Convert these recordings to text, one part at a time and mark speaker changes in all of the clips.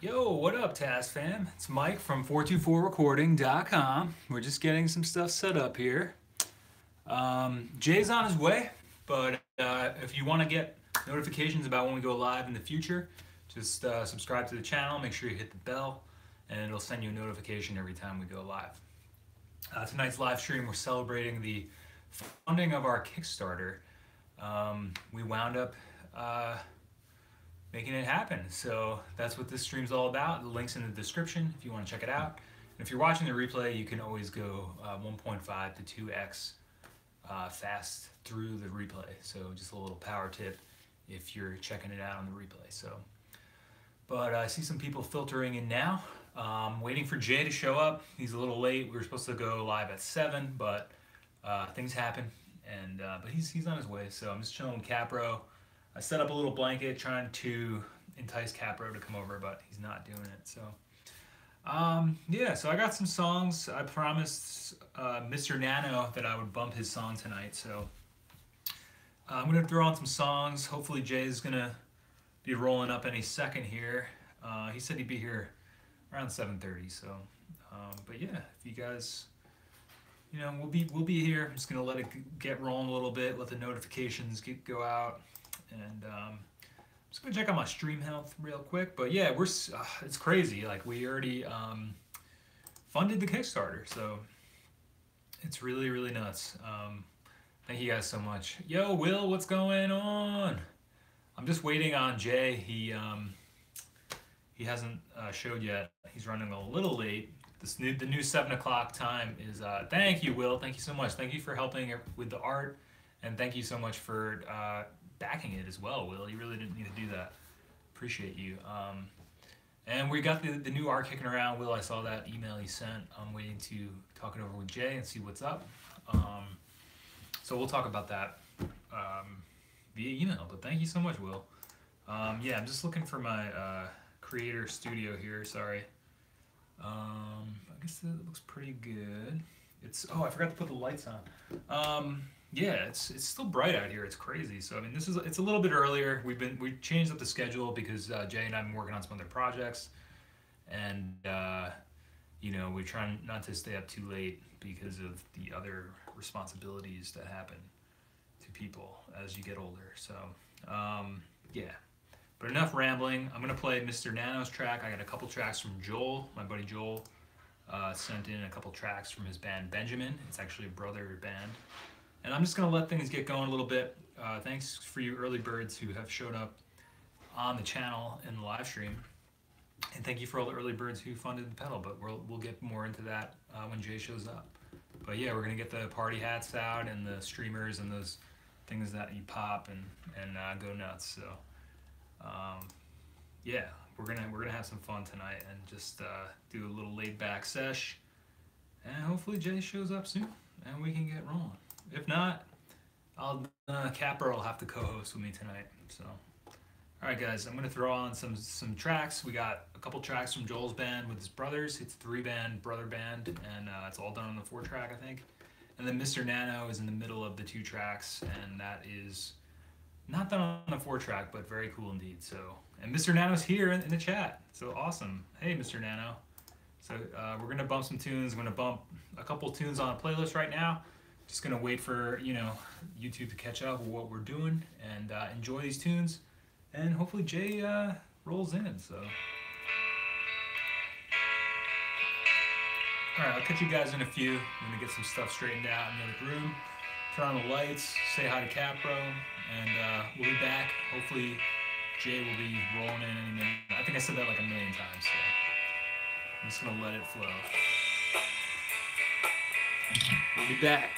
Speaker 1: Yo, what up, TascFam? It's Mike from 424recording.com. We're just getting some stuff set up here. Jay's on his way, but if you want to get notifications about when we go live in the future, just subscribe to the channel, make sure you hit the bell, and it'll send you a notification every time we go live. Tonight's live stream, we're celebrating the funding of our Kickstarter. We wound up making it happen. So that's what this stream's all about. The link's in the description if you want to check it out. And if you're watching the replay, you can always go 1.5 to 2x fast through the replay. So just a little power tip if you're checking it out on the replay. But I see some people filtering in now. Waiting for Jay to show up. He's a little late. We were supposed to go live at 7, but things happen. And but he's on his way. So I'm just chilling with Capro. I set up a little blanket trying to entice Capro to come over, but he's not doing it. So yeah, so I got some songs. I promised Mr. Nano that I would bump his song tonight. So I'm gonna throw on some songs. Hopefully Jay's gonna be rolling up any second here. He said he'd be here around 7:30. So, but yeah, if you guys, we'll be here. I'm just gonna let it get rolling a little bit, let the notifications go out, and just gonna check out my stream health real quick. But yeah, it's crazy. Like we already funded the Kickstarter, so it's really nuts. Thank you guys so much. Yo, Will, what's going on? I'm just waiting on Jay. He hasn't showed yet. He's running a little late. The new 7 o'clock time is. Thank you, Will. Thank you so much. Thank you for helping with the art, and thank you so much for backing it as well, Will. You really didn't need to do that. Appreciate you. And we got the new art kicking around. Will, I saw that email you sent. I'm waiting to talk it over with Jay and see what's up. So we'll talk about that via email. But thank you so much, Will. Yeah, I'm just looking for my creator studio here. Sorry. I guess that looks pretty good. I forgot to put the lights on. Yeah, it's still bright out here. It's crazy. So I mean, it's a little bit earlier. We changed up the schedule because Jay and I have been working on some other projects, and we're trying not to stay up too late because of the other responsibilities that happen to people as you get older. So yeah. But enough rambling. I'm gonna play Mr. Nano's track. I got a couple tracks from Joel, my buddy Joel. Sent in a couple tracks from his band Benjamin. It's actually a brother band. And I'm just gonna let things get going a little bit. Thanks for you early birds who have showed up on the channel in the live stream. And thank you for all the early birds who funded the pedal, but we'll get more into that when Jay shows up. But yeah, we're gonna get the party hats out and the streamers and those things that you pop and go nuts. So yeah, we're gonna have some fun tonight and just do a little laid back sesh, and hopefully Jay shows up soon and we can get rolling. If not, Capper will have to co-host with me tonight. So, all right, guys, I'm gonna throw on some tracks. We got a couple tracks from Joel's band with his brothers. It's a 3-band brother band, and it's all done on the 4-track, I think. And then Mr. Nano is in the middle of the 2 tracks, and that is not done on a 4-track, but very cool indeed. So, and Mr. Nano's here in the chat. So awesome. Hey, Mr. Nano. So we're gonna bump some tunes. I'm gonna bump a couple tunes on a playlist right now. Just gonna wait for YouTube to catch up with what we're doing and enjoy these tunes. And hopefully Jay rolls in. So, all right, I'll catch you guys in a few. I'm gonna get some stuff straightened out in the other room. Turn on the lights. Say hi to Capro. And we'll be back. Hopefully, Jay will be rolling in any minute. I think I said that like a million times, so I'm just gonna let it flow. We'll be back.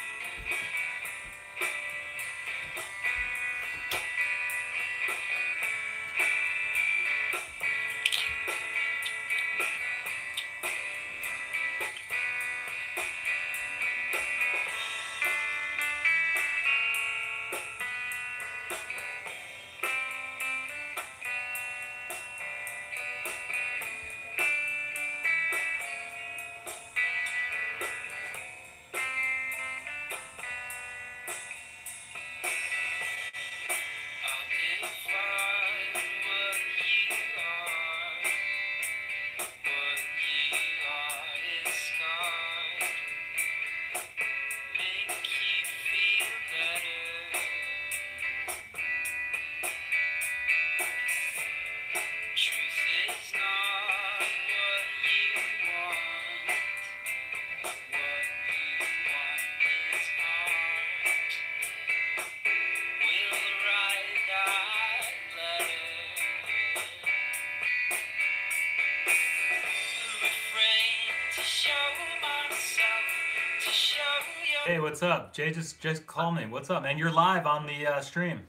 Speaker 1: Hey, what's up? Jay just called me. What's up, man? You're live on the stream.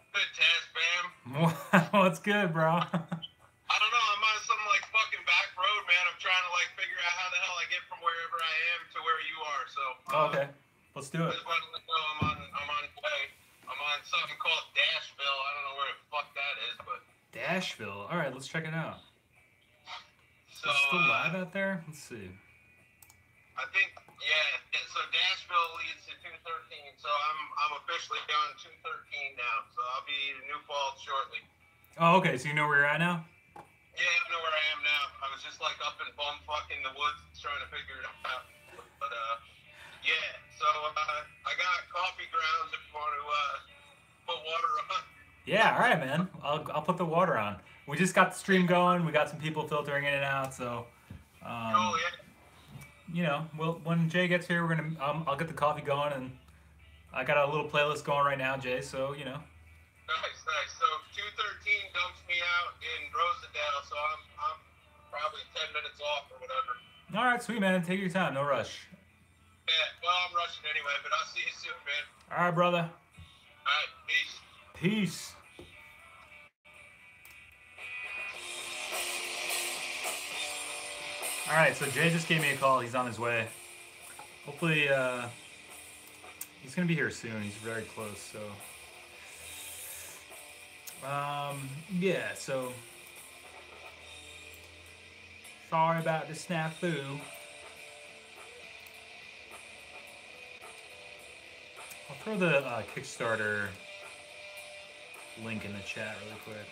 Speaker 2: Good, TascFamp.
Speaker 1: What's good, bro?
Speaker 2: I don't know. I'm on some like fucking back road, man. I'm trying to like figure out how the hell I get from wherever I am to where you are. So.
Speaker 1: Okay, let's do it.
Speaker 2: Just wanted to know I'm on way. I'm on something called Dashville. I don't know where the fuck that is, but.
Speaker 1: Dashville. All right, let's check it out.
Speaker 2: So.
Speaker 1: Is it still live out there? Let's see.
Speaker 2: I think. Yeah, so Dashville leads to 213, so I'm officially on 213 now, so I'll be in New Falls shortly.
Speaker 1: Oh, okay, so you know where you're at now?
Speaker 2: Yeah, I know where I am now. I was just like up in bumfuck in the woods trying to figure it out. But yeah, so I got coffee grounds if you want to put water on.
Speaker 1: Yeah, all right, man. I'll put the water on. We just got the stream going. We got some people filtering in and out, so
Speaker 2: Oh yeah.
Speaker 1: you know, when Jay gets here, we're gonna I'll get the coffee going, and I got a little playlist going right now, Jay. So you know.
Speaker 2: Nice. So 213 dumps me out in Rosedale, so I'm probably 10 minutes off or whatever.
Speaker 1: All right, sweet man. Take your time, no rush.
Speaker 2: Yeah, well I'm rushing anyway, but I'll see you soon, man.
Speaker 1: All right, brother.
Speaker 2: All right, peace.
Speaker 1: Peace. All right, so Jay just gave me a call. He's on his way. Hopefully, he's gonna be here soon. He's very close. So, yeah. So, sorry about the snafu. I'll throw the Kickstarter link in the chat really quick.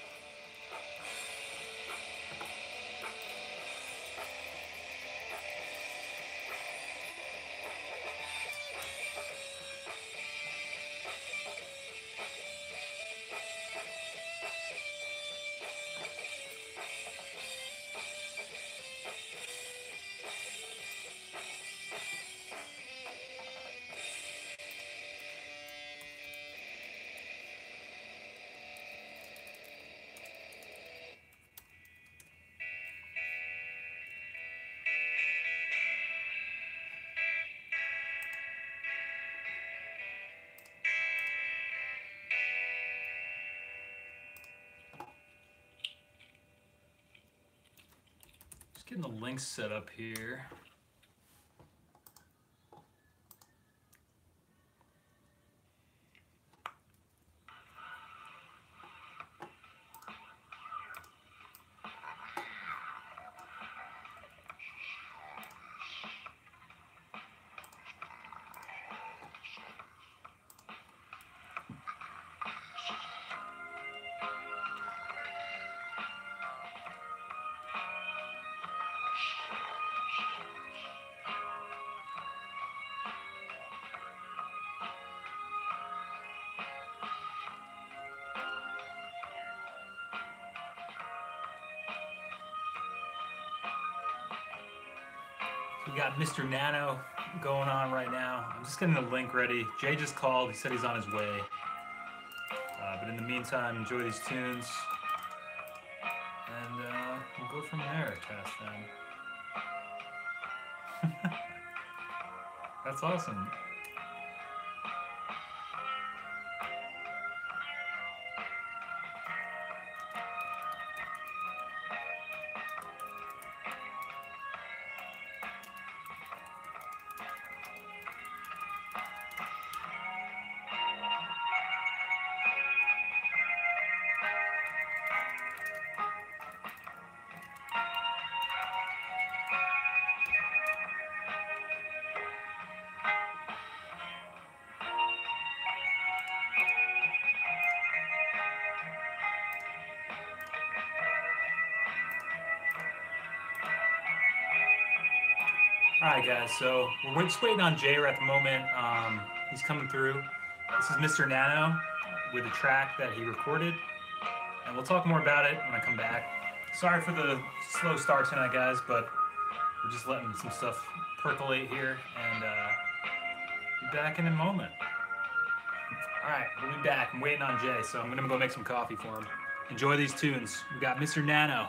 Speaker 1: Getting the links set up here. We got Mr. Nano going on right now. I'm just getting the link ready. Jay just called. He said he's on his way. But in the meantime, enjoy these tunes. And we'll go from there, TascFamp. That's awesome. Alright guys, so we're just waiting on Jay at the moment. He's coming through. This is Mr. Nano with a track that he recorded. And we'll talk more about it when I come back. Sorry for the slow start tonight guys, but we're just letting some stuff percolate here and be back in a moment. Alright, we'll be back. I'm waiting on Jay, so I'm gonna go make some coffee for him. Enjoy these tunes. We got Mr. Nano.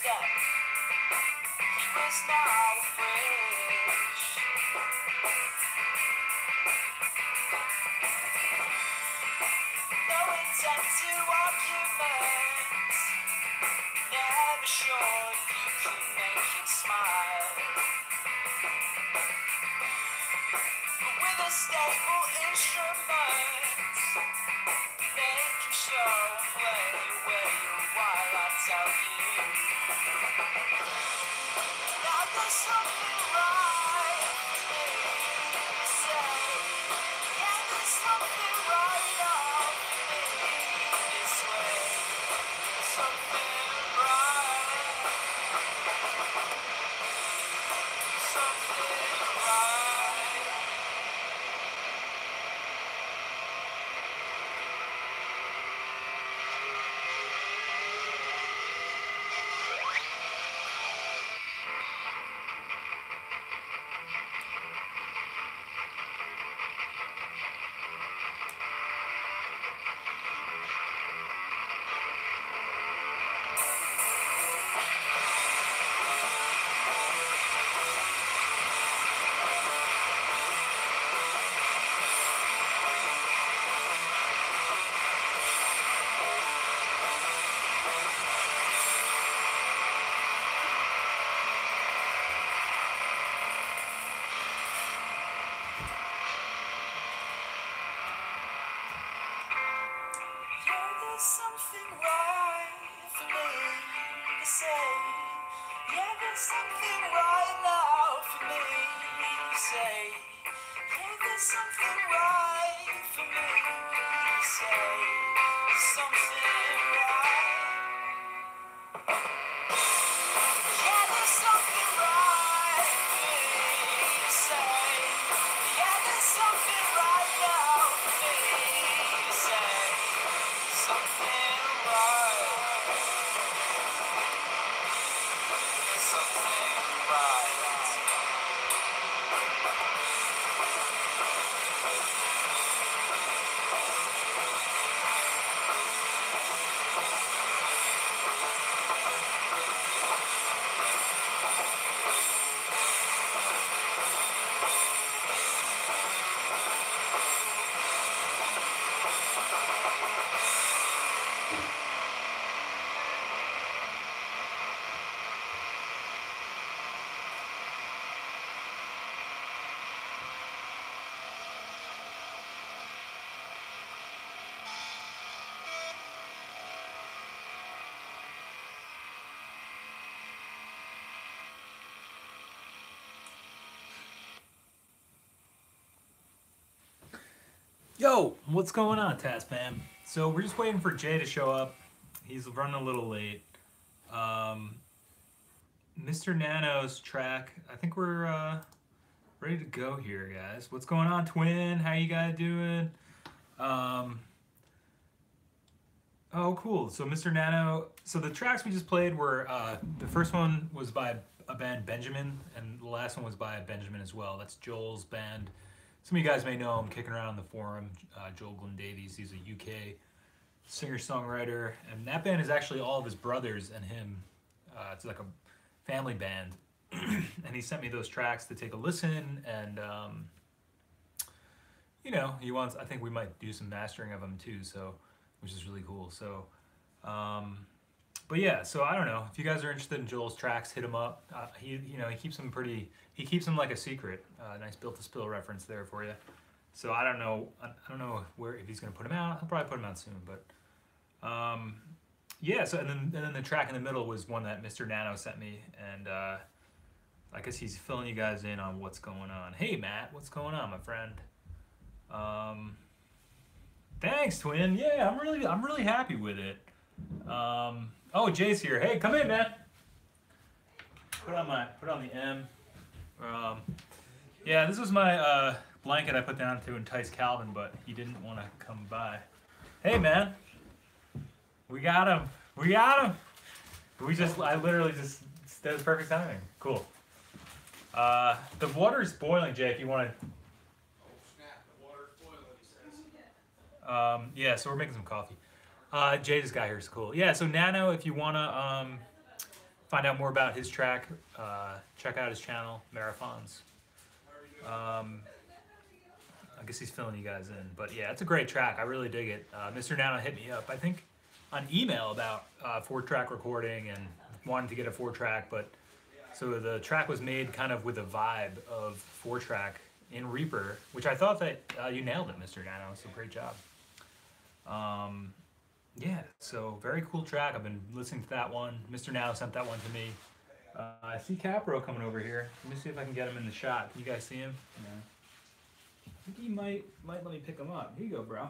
Speaker 3: step. He was now afraid. No intent to argument. Never sure if you can make him smile. But with a stable instrument, make him show and play away while I tell you. Now there's something right for me to say. Yeah, there's something right now for me this way. Something right. Something right. Yeah, there's something right for me to say. Yeah, there's something right now for me to say. Yeah, there's something right for me to say. Something right. Yeah, there's something right for me to say. Yeah, there's something right now for me to say. Something right. Something right.
Speaker 1: Yo, what's going on, TascFamp? So we're just waiting for Jay to show up. He's running a little late. Mr. Nano's track, I think we're ready to go here, guys. What's going on, Twin? How you guys doing? Oh, cool. So Mr. Nano, so the tracks we just played were, the first one was by a band, Benjamin, and the last one was by Benjamin as well. That's Joel's band. Some of you guys may know him, kicking around the forum. Joel Glenn Davies, he's a UK singer-songwriter, and that band is actually all of his brothers and him. It's like a family band, and he sent me those tracks to take a listen, and you know, he wants, I think we might do some mastering of them too, so, which is really cool. So, but yeah, so I don't know if you guys are interested in Joel's tracks, hit him up. You know, he keeps them like a secret. Nice Built to Spill reference there for you. So I don't know where, if he's gonna put him out. He'll probably put him out soon, but yeah. So and then the track in the middle was one that Mr. Nano sent me, and I guess he's filling you guys in on what's going on. Hey Matt, what's going on, my friend? Thanks, Twin. Yeah, I'm really happy with it. Oh, Jay's here. Hey, come in, man. Put on the M. Yeah, this was my blanket I put down to entice Calvin, but he didn't want to come by. Hey, man. We got him. I literally just, that was perfect timing. Cool. The water's boiling, Jay, if you want to.
Speaker 4: Oh snap, the water's boiling, he says.
Speaker 1: Yeah, so we're making some coffee. Jay just got here, it's cool. Yeah, so Nano, if you wanna find out more about his track, check out his channel, Marathons. I guess he's filling you guys in, but yeah, it's a great track. I really dig it. Mr. Nano hit me up, I think, on email about 4-track recording and wanted to get a 4-track, but so the track was made kind of with a vibe of 4-track in Reaper, which I thought that you nailed it, Mr. Nano. So great job. Yeah, so very cool track. I've been listening to that one. Mr. Nano sent that one to me. I see Capro coming over here. Let me see if I can get him in the shot. Can you guys see him? Yeah. I think he might let me pick him up. Here you go, bro.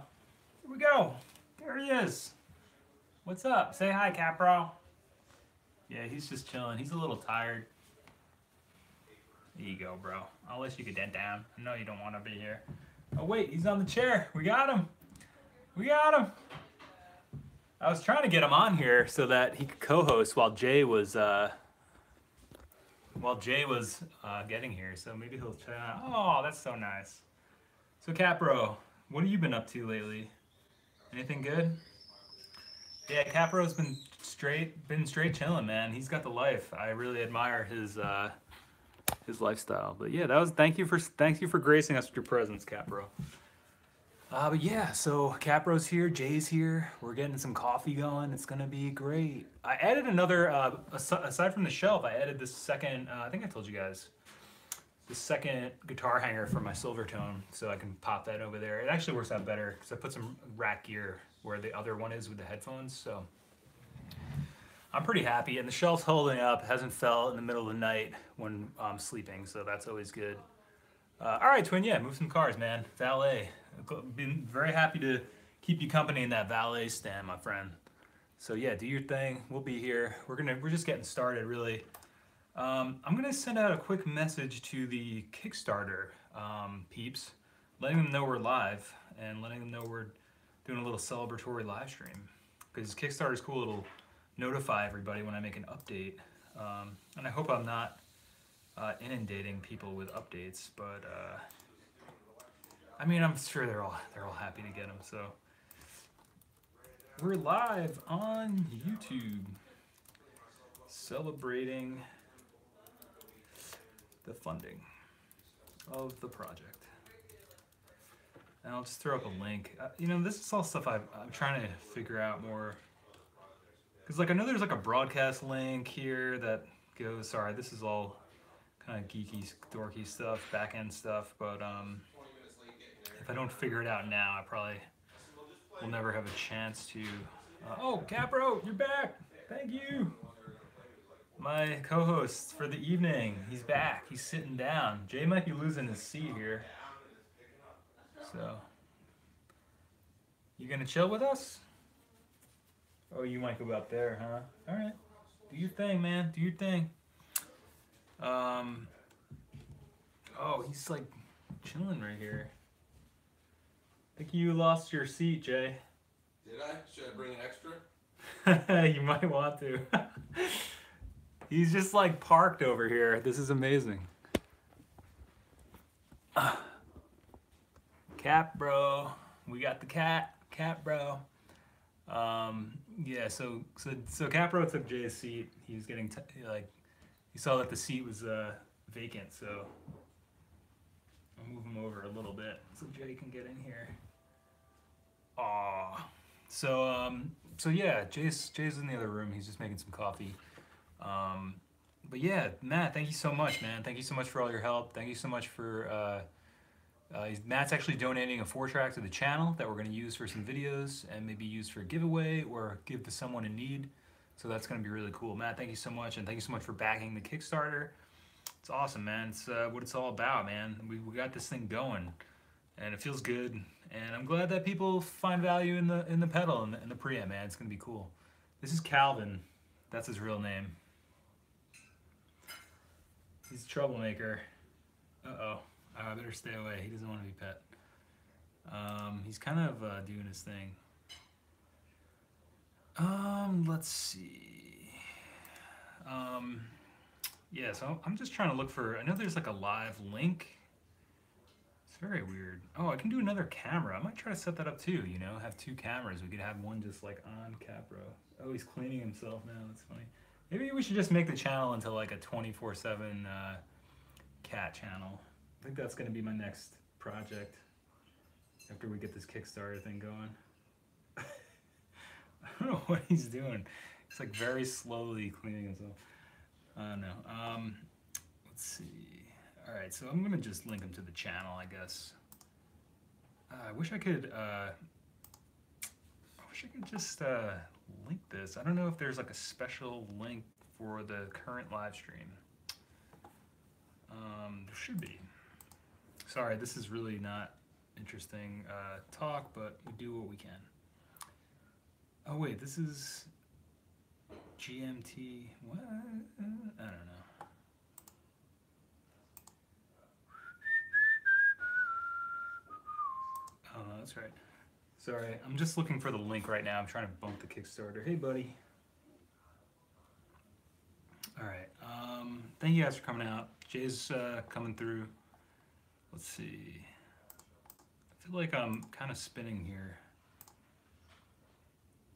Speaker 1: Here we go. There he is. What's up? Say hi, Capro. Yeah, he's just chilling. He's a little tired. There you go, bro. I'll let you get that down. I know you don't want to be here. Oh, wait, he's on the chair. We got him. We got him. I was trying to get him on here so that he could co-host while Jay was getting here. So maybe he'll try out. Oh, that's so nice. So Capro, what have you been up to lately? Anything good? Yeah, Capro's been straight chilling, man. He's got the life. I really admire his lifestyle. But yeah, thank you for gracing us with your presence, Capro. But yeah, so Capro's here, Jay's here. We're getting some coffee going. It's gonna be great. I added another, aside from the shelf, I added this second. I think I told you guys, the second guitar hanger for my Silvertone, so I can pop that over there. It actually works out better because I put some rack gear where the other one is with the headphones. So I'm pretty happy, and the shelf's holding up. It hasn't fell in the middle of the night when I'm sleeping, so that's always good. All right, Twin, yeah, move some cars, man. Valet. Been very happy to keep you company in that valet stand, my friend. So yeah, do your thing. We'll be here. We're just getting started, really. I'm gonna send out a quick message to the Kickstarter peeps, letting them know we're live and letting them know we're doing a little celebratory live stream. Because Kickstarter is cool. It'll notify everybody when I make an update, and I hope I'm not inundating people with updates, but I mean, I'm sure they're all happy to get them. So we're live on YouTube, celebrating the funding of the project. And I'll just throw up a link. You know, this is all stuff I'm trying to figure out more. Cause like I know there's like a broadcast link here that goes. Sorry, this is all kind of geeky, dorky stuff, back end stuff, but if I don't figure it out now, I probably will never have a chance to. Oh, Capro, you're back! Thank you! My co-host for the evening, he's back, he's sitting down. Jay might be losing his seat here. So, you gonna chill with us? Oh, you might go up there, huh? Alright, do your thing, man, do your thing. Oh, he's like chilling right here. I think you lost your seat, Jay.
Speaker 5: Did I? Should I bring an extra?
Speaker 1: You might want to. He's just like parked over here. This is amazing. Cat bro. We got the cat. Cat bro. Yeah, so Cat bro took Jay's seat. He was getting he saw that the seat was vacant, so I'll move him over a little bit so Jay can get in here. Aw. So yeah, Jay's in the other room. He's just making some coffee. But yeah, Matt, thank you so much, man. Thank you so much for all your help. Thank you so much for Matt's actually donating a 4-track to the channel that we're going to use for some videos and maybe use for a giveaway or give to someone in need. So that's going to be really cool. Matt, thank you so much, and thank you so much for backing the Kickstarter. It's awesome, man. It's what it's all about, man. We got this thing going, and it feels good. And I'm glad that people find value in the pedal and the preamp, man. It's going to be cool. This is Calvin. That's his real name. He's a troublemaker. Uh-oh. I better stay away. He doesn't want to be pet. He's kind of doing his thing. Let's see. Yeah, so I'm just trying to look for, I know there's like a live link. It's very weird. Oh, I can do another camera. I might try to set that up too, you know, have 2 cameras. We could have one just like on Capro. Oh, he's cleaning himself now. That's funny. Maybe we should just make the channel into like a 24/7 cat channel. I think that's gonna be my next project after we get this Kickstarter thing going. I don't know what he's doing. He's like very slowly cleaning himself. I don't know. Let's see. All right, so I'm gonna just link him to the channel, I guess. I wish I could. I wish I could just link this. I don't know if there's like a special link for the current live stream. There should be. Sorry, this is really not interesting talk, but we do what we can. Oh wait, this is GMT. What? I don't know. Oh no, that's right. Sorry, I'm just looking for the link right now. I'm trying to bump the Kickstarter. Hey, buddy. All right. Thank you guys for coming out. Jay's coming through. Let's see. I feel like I'm kind of spinning here.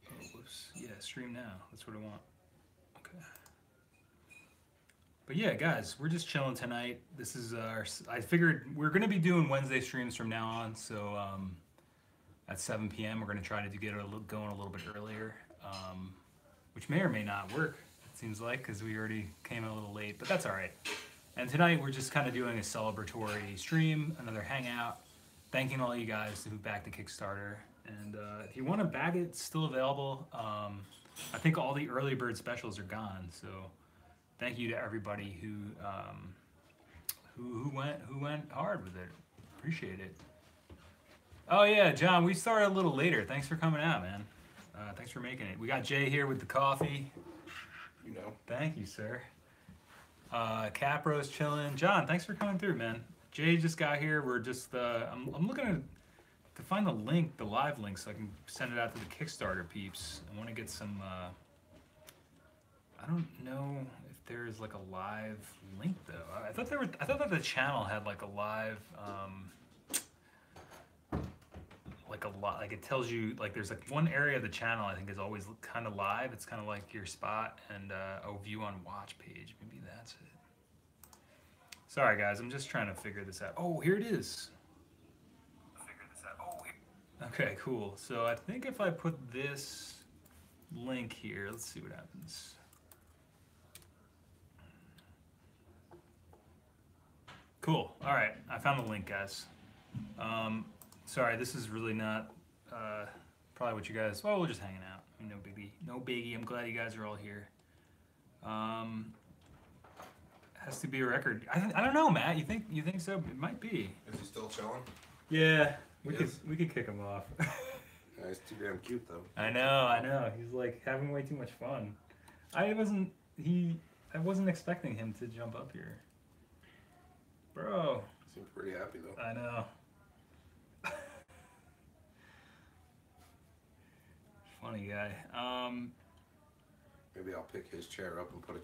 Speaker 1: Oh, whoops. Yeah, stream now. That's what I want. Okay. But yeah, guys, we're just chilling tonight. This is our. I figured we're gonna be doing Wednesday streams from now on. So at 7 p.m. we're gonna try to get it going a little bit earlier, which may or may not work. It seems like because we already came a little late, but that's all right. And tonight we're just kind of doing a celebratory stream, another hangout, thanking all you guys who backed the Kickstarter. And if you want to back it, it's still available. I think all the early bird specials are gone, so thank you to everybody who went hard with it. Appreciate it. Oh yeah, John, we started a little later. Thanks for coming out, man. Thanks for making it. We got Jay here with the coffee.
Speaker 5: You know.
Speaker 1: Thank you, sir. Capro's chilling. John, thanks for coming through, man. Jay just got here. We're just I'm looking to find the link, the live link, so I can send it out to the Kickstarter peeps. I want to get some. I don't know if there's like a live link though. I thought that the channel had like a live. Like it tells you like there's like one area of the channel I think is always kind of live. It's kind of like your spot and view on watch page. Maybe that's it. Sorry guys, I'm just trying to figure this out. Oh, here it is. Okay, cool. So I think if I put this link here, let's see what happens. Cool. All right, I found the link, guys. Sorry, this is really not probably what you guys. Well, we're just hanging out. No biggie. No biggie. I'm glad you guys are all here. Has to be a record. I don't know, Matt. You think so? It might be.
Speaker 5: Is he still chilling?
Speaker 1: Yeah, we could kick him off.
Speaker 5: Yeah, he's too damn cute though.
Speaker 1: I know. He's like having way too much fun. I wasn't expecting him to jump up here. Bro.
Speaker 5: Seems pretty happy though.
Speaker 1: I know. Funny guy.
Speaker 5: Maybe I'll pick his chair up and put a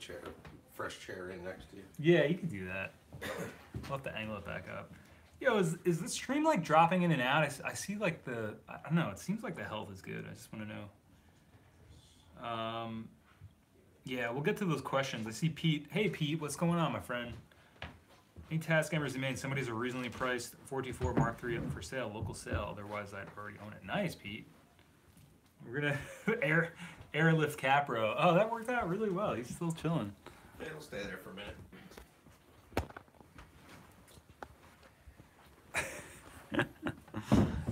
Speaker 5: fresh chair in next to you.
Speaker 1: Yeah, you could do that. We'll have to angle it back up. Yo, is the stream like dropping in and out? I see like I don't know. It seems like the health is good. I just want to know. Yeah, we'll get to those questions. I see Pete. Hey Pete, what's going on, my friend? Any TascFampers made? Somebody's a reasonably priced 424 Mark III up for sale, local sale. Otherwise, I'd already own it. Nice, Pete. We're gonna airlift Capro. Oh, that worked out really well. He's still chilling.
Speaker 5: Yeah, he'll stay there for a minute.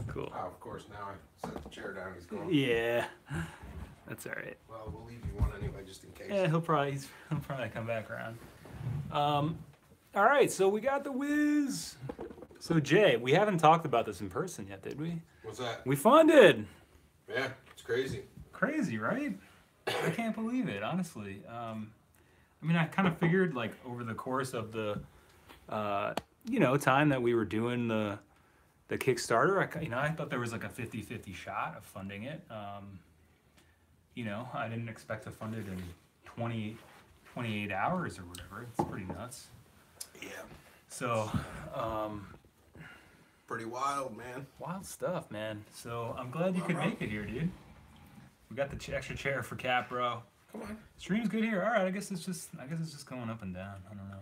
Speaker 1: Cool.
Speaker 5: Oh, of course, now I set the chair down, he's gone.
Speaker 1: Yeah, that's all right.
Speaker 5: Well, we'll leave you one anyway, just in case.
Speaker 1: Yeah, he'll probably come back around. All right, so we got the whiz. So Jay, we haven't talked about this in person yet, did we?
Speaker 5: What's that?
Speaker 1: We funded.
Speaker 5: Yeah, it's crazy.
Speaker 1: Crazy, right? I can't believe it, honestly. I mean, I kind of figured like over the course of the, time that we were doing the Kickstarter, I thought there was like a 50-50 shot of funding it. I didn't expect to fund it in 28 hours or whatever. It's pretty nuts.
Speaker 5: Yeah.
Speaker 1: So,
Speaker 5: pretty wild, man.
Speaker 1: wild stuff, man. So I'm glad you could make it here, dude. We got the extra chair for Capro.
Speaker 5: Come on.
Speaker 1: Stream's good here. All right, I guess it's just going up and down. I don't know.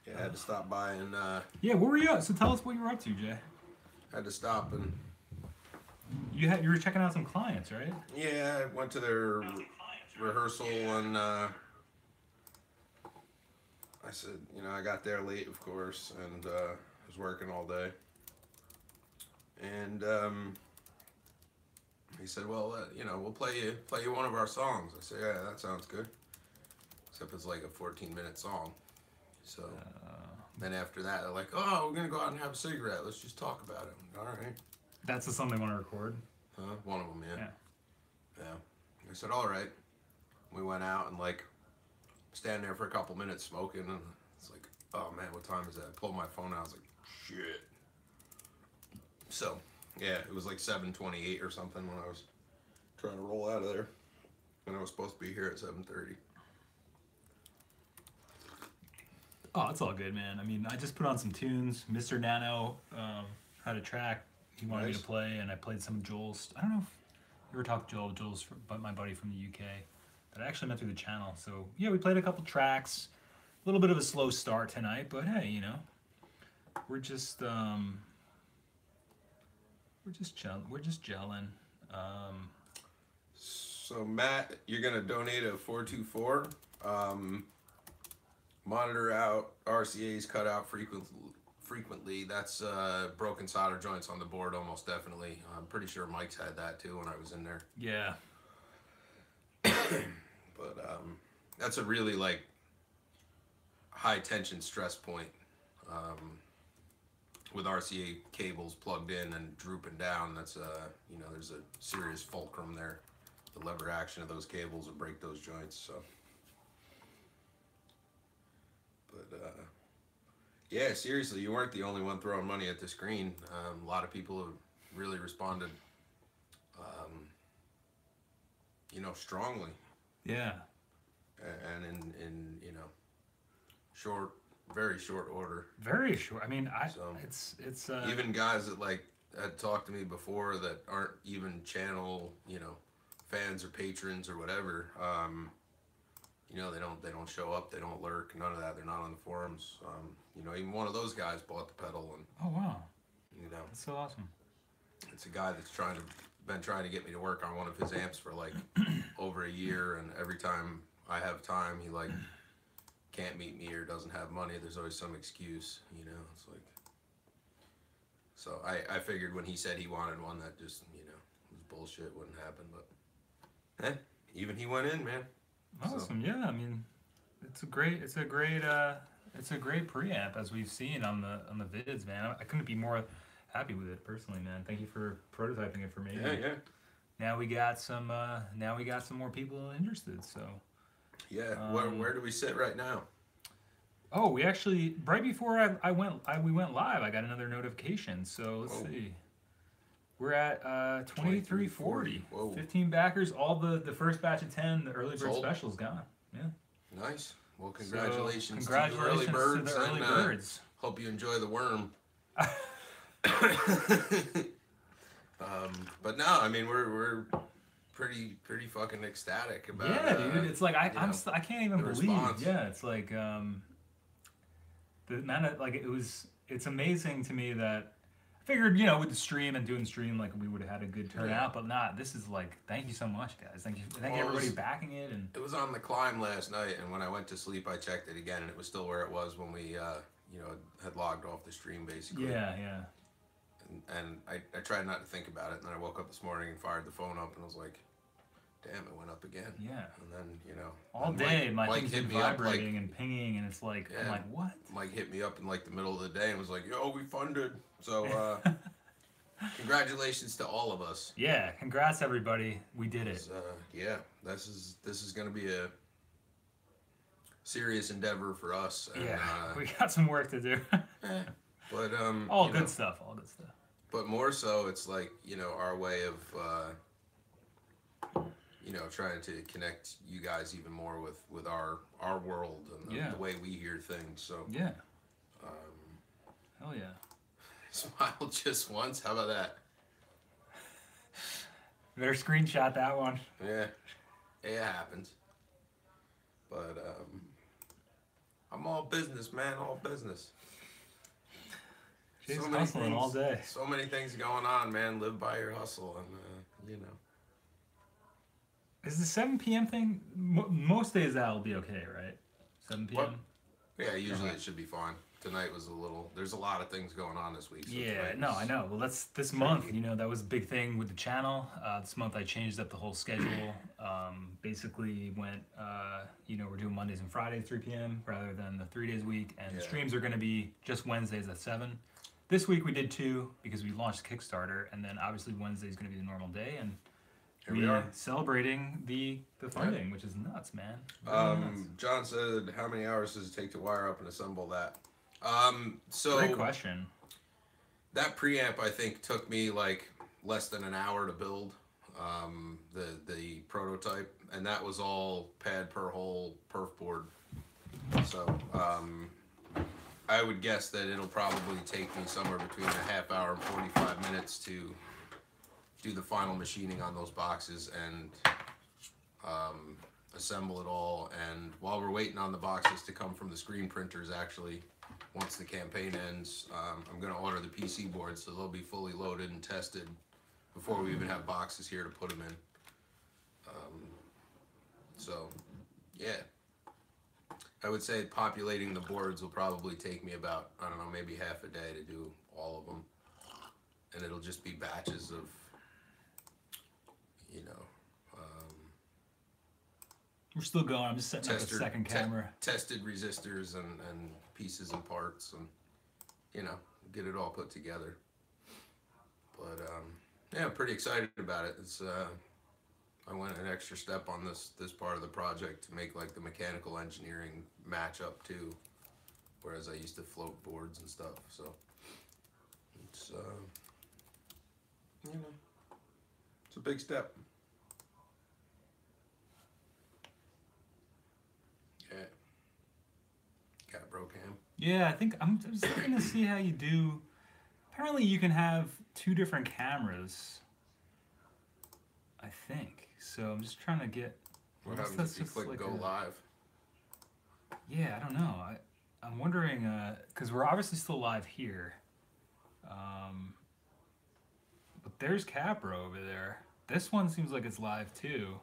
Speaker 5: Yeah, I had to stop by and
Speaker 1: Yeah, where were you at? So tell us what you were up to, Jay.
Speaker 5: had to stop and
Speaker 1: You were checking out some clients, right?
Speaker 5: yeah, I went to their rehearsal and I said, you know, I got there late, of course, and was working all day. And he said, well, you know, we'll play you one of our songs. I said, yeah, that sounds good. Except it's like a 14-minute song. So then after that, they're like, oh, we're gonna go out and have a cigarette. Let's just talk about it. All right.
Speaker 1: That's the song they want to record.
Speaker 5: One of them, yeah.
Speaker 1: Yeah.
Speaker 5: I said, all right. We went out and like standing there for a couple minutes smoking, and it's like, oh man, what time is that? I pulled my phone out. I was like, shit. So yeah, it was like 7:28 or something when I was trying to roll out of there, and I was supposed to be here at 7:30.
Speaker 1: Oh, it's all good, man. I mean, I just put on some tunes. Mr. Nano had a track he wanted me to play, and I played some of Joel's. I don't know if you ever talked to Joel. Joel's my buddy from the UK that I actually met through the channel. So yeah, we played a couple tracks. A little bit of a slow start tonight, but hey, you know, we're just gelling.
Speaker 5: So Matt, you're gonna donate a 424. Monitor out RCA's cut out frequently. That's broken solder joints on the board, almost definitely. I'm pretty sure Mike's had that too when I was in there.
Speaker 1: Yeah.
Speaker 5: But that's a really like high tension stress point with RCA cables plugged in and drooping down. That's you know, there's a serious fulcrum there. The lever action of those cables will break those joints. So, but yeah, seriously, you weren't the only one throwing money at the screen. A lot of people have really responded, you know, strongly.
Speaker 1: Yeah.
Speaker 5: And in you know, very short order.
Speaker 1: Very short. I mean,
Speaker 5: So,
Speaker 1: it's
Speaker 5: even guys that like had talked to me before that aren't even channel, you know, fans or patrons or whatever. You know, they don't show up, they don't lurk, none of that. They're not on the forums. You know, even one of those guys bought the pedal, and
Speaker 1: oh wow,
Speaker 5: you know,
Speaker 1: that's so awesome.
Speaker 5: it's a guy that's been trying to get me to work on one of his amps for like over a year, and every time I have time, he like can't meet me or doesn't have money. There's always some excuse, you know. It's like, so I figured when he said he wanted one, that just, you know, was bullshit, wouldn't happen. But even he went in, man.
Speaker 1: Awesome. So, yeah, I mean, it's a great preamp, as we've seen on the vids, man. I couldn't be more happy with it personally, man. Thank you for prototyping it for me.
Speaker 5: Yeah.
Speaker 1: Now we got some more people interested. So
Speaker 5: yeah, where do we sit right now?
Speaker 1: Oh, we actually, right before we went live, I got another notification. So let's see. We're at 2340. 15 backers. All the first batch of 10, the early bird special's gone. Yeah.
Speaker 5: Nice. Well, congratulations,
Speaker 1: to the early birds.
Speaker 5: Hope you enjoy the worm. But no, I mean we're pretty fucking ecstatic about.
Speaker 1: Yeah, dude. It's like I can't even believe.
Speaker 5: Response.
Speaker 1: Yeah, it's like the amount of like it's amazing to me that I figured, you know, with the stream and doing the stream, like we would have had a good turnout, but not. This is like, thank you so much, guys. Thank you everybody backing it. And
Speaker 5: it was on the climb last night, and when I went to sleep, I checked it again, and it was still where it was when we you know, had logged off the stream basically.
Speaker 1: Yeah.
Speaker 5: And I tried not to think about it, and then I woke up this morning and fired the phone up, and I was like, damn, it went up again.
Speaker 1: Yeah.
Speaker 5: And then, you know,
Speaker 1: all day my thing's been vibrating and pinging, and it's like, I'm like, what?
Speaker 5: Mike hit me up in like the middle of the day and was like, yo, we funded. So congratulations to all of us.
Speaker 1: Yeah, congrats everybody. We did it.
Speaker 5: Yeah, this is gonna be a serious endeavor for us. And,
Speaker 1: yeah, we got some work to do.
Speaker 5: But
Speaker 1: all good stuff.
Speaker 5: But more so, it's like, you know, our way of you know, trying to connect you guys even more with our world and the way we hear things. So
Speaker 1: yeah. Hell yeah.
Speaker 5: Smile just once. How about that?
Speaker 1: Better screenshot that one.
Speaker 5: Yeah. It happens. But I'm all business, man. All business.
Speaker 1: She's hustling all day.
Speaker 5: So many things going on, man. Live by your hustle, and you know.
Speaker 1: Is the 7 p.m. thing? Most days that'll be okay, right? 7 p.m.
Speaker 5: What? Yeah, usually it should be fine. Tonight was a little. There's a lot of things going on this week. So
Speaker 1: Yeah, no, I know. Well, that's this month. You know, that was a big thing with the channel. This month I changed up the whole schedule. Basically went. You know, we're doing Mondays and Fridays 3 p.m. rather than the 3 days a week, and the streams are going to be just Wednesdays at 7. This week we did 2 because we launched Kickstarter, and then obviously Wednesday is going to be the normal day, and
Speaker 5: Here we are.
Speaker 1: Celebrating the funding, which is nuts, man.
Speaker 5: Nuts. John said, "How many hours does it take to wire up and assemble that?" So
Speaker 1: Great question.
Speaker 5: That preamp I think took me like less than an hour to build. The prototype, and that was all pad per hole perf board. So I would guess that it'll probably take me somewhere between a half hour and 45 minutes to do the final machining on those boxes and assemble it all. And while we're waiting on the boxes to come from the screen printers, actually, once the campaign ends, I'm going to order the PC boards, so they'll be fully loaded and tested before we even have boxes here to put them in. So, yeah. I would say populating the boards will probably take me about, I don't know, maybe half a day to do all of them. And it'll just be batches of, you know,
Speaker 1: We're still going. I'm just setting up a second camera.
Speaker 5: Tested resistors and pieces and parts, and, you know, get it all put together. But, yeah, I'm pretty excited about it. It's, I went an extra step on this part of the project to make like the mechanical engineering match up too, whereas I used to float boards and stuff. So it's you know, it's a big step. Yeah. Got bro cam.
Speaker 1: Yeah, I think I'm just looking to see how you do. Apparently, you can have 2 different cameras. I think. So I'm just trying to get.
Speaker 5: What happens if you click like go live?
Speaker 1: Yeah, I don't know. I'm wondering because we're obviously still live here. But there's Capro over there. This one seems like it's live too.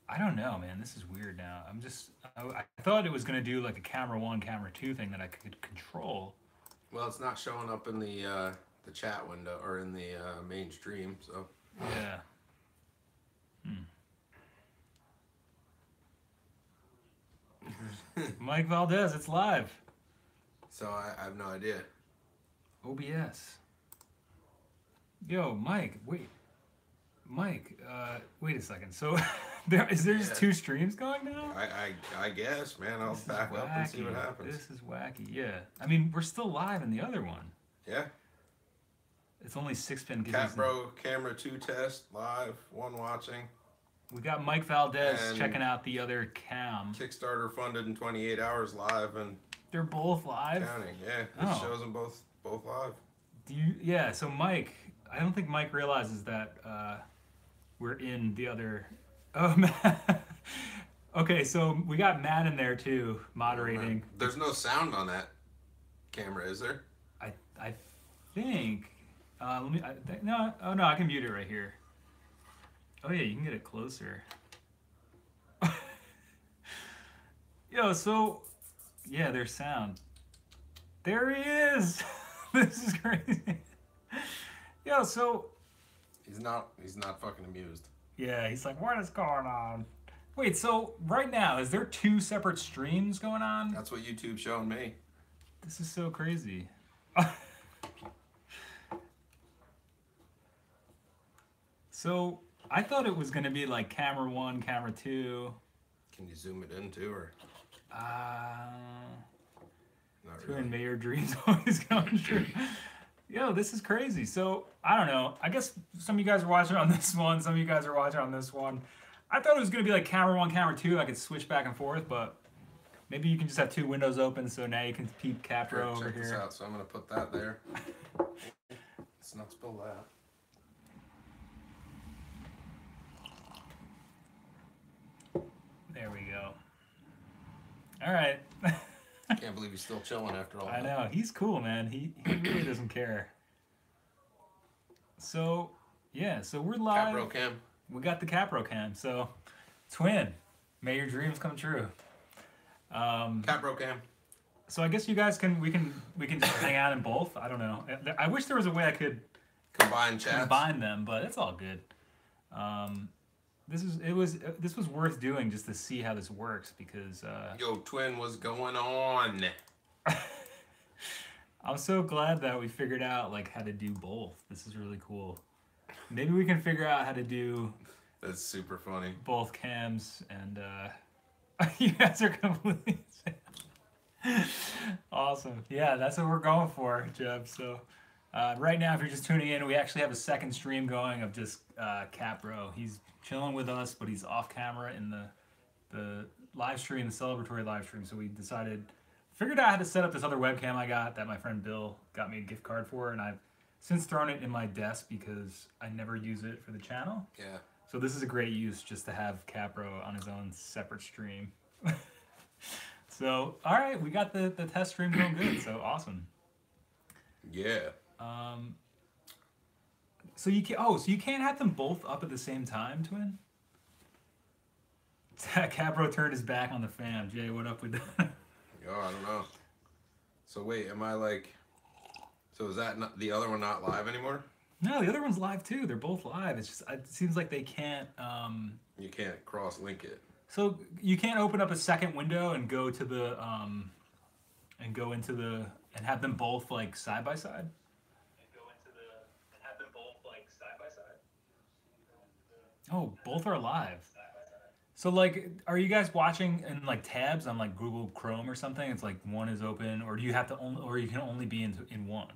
Speaker 1: I don't know, man. This is weird now. I thought it was gonna do like a camera 1, camera 2 thing that I could control.
Speaker 5: Well, it's not showing up in the chat window or in the main stream, so.
Speaker 1: Yeah. Mike Valdez, it's live.
Speaker 5: So I have no idea.
Speaker 1: OBS. Yo, Mike, wait. Mike, wait a second. So there just 2 streams going now?
Speaker 5: I guess, man. I'll back up and see what happens.
Speaker 1: This is wacky, yeah. I mean, we're still live in the other one.
Speaker 5: Yeah.
Speaker 1: It's only 6-pin.
Speaker 5: Capro camera 2 test live, 1 watching.
Speaker 1: We got Mike Valdez checking out the other cam.
Speaker 5: Kickstarter funded in 28 hours live, and
Speaker 1: they're both live.
Speaker 5: Counting, yeah. It shows them both live.
Speaker 1: Yeah. So Mike, I don't think Mike realizes that we're in the other. Oh man. Okay, so we got Matt in there too, moderating.
Speaker 5: There's no sound on that camera, is there?
Speaker 1: I think. No. Oh no, I can mute it right here. Oh yeah, you can get it closer. Yo, so yeah, there's sound. There he is. This is crazy. Yo, so
Speaker 5: he's not fucking amused.
Speaker 1: Yeah, he's like, what is going on? Wait, so right now, is there 2 separate streams going on?
Speaker 5: That's what YouTube's showing me.
Speaker 1: This is so crazy. So I thought it was gonna be like camera 1, camera 2.
Speaker 5: Can you zoom it in too, or?
Speaker 1: Not really. Mayor dreams always coming true. Yo, this is crazy. So I don't know. I guess some of you guys are watching on this one. Some of you guys are watching on this one. I thought it was gonna be like camera 1, camera 2. I could switch back and forth, but maybe you can just have 2 windows open. So now you can peep Capro over
Speaker 5: check
Speaker 1: here.
Speaker 5: This out. So I'm gonna put that there. Let's not spill that.
Speaker 1: There we go. All right.
Speaker 5: Can't believe he's still chilling after all
Speaker 1: I
Speaker 5: that.
Speaker 1: know. He's cool, man. He really doesn't care. So, yeah. So we're live.
Speaker 5: Capro Cam.
Speaker 1: We got the Capro Cam. So, Twin, may your dreams come true.
Speaker 5: Capro Cam.
Speaker 1: So I guess you guys we can just hang out in both. I don't know. I wish there was a way I could
Speaker 5: Combine chats.
Speaker 1: combine them, but it's all good. This was worth doing just to see how this works because
Speaker 5: Yo, Twin, what's going on?
Speaker 1: I'm so glad that we figured out like how to do both. This is really cool. Maybe we can figure out how to do
Speaker 5: That's super funny.
Speaker 1: both cams and you guys are completely awesome. Yeah, that's what we're going for, Jeb. So right now, if you're just tuning in, we actually have a second stream going of just Capro. He's chilling with us, but he's off camera in the live stream, the celebratory live stream. So we figured out how to set up this other webcam I got that my friend Bill got me a gift card for, and I've since thrown it in my desk because I never use it for the channel.
Speaker 5: Yeah.
Speaker 1: So this is a great use just to have Capro on his own separate stream. So, all right, we got the test stream going good, so awesome.
Speaker 5: Yeah.
Speaker 1: So you can't have them both up at the same time, Twin? Capro turned his back on the fam. Jay, what up with that?
Speaker 5: Yo, I don't know. So wait, am I like... So is that not, the other one not live anymore?
Speaker 1: No, the other one's live too. They're both live. It's just it seems like they can't.
Speaker 5: You can't cross-link it.
Speaker 1: So you can't open up a second window and go to the and have them both like side by side. Oh, both are live. So like, are you guys watching in like tabs on like Google Chrome or something? It's like one is open, or do you have to or you can only be in one?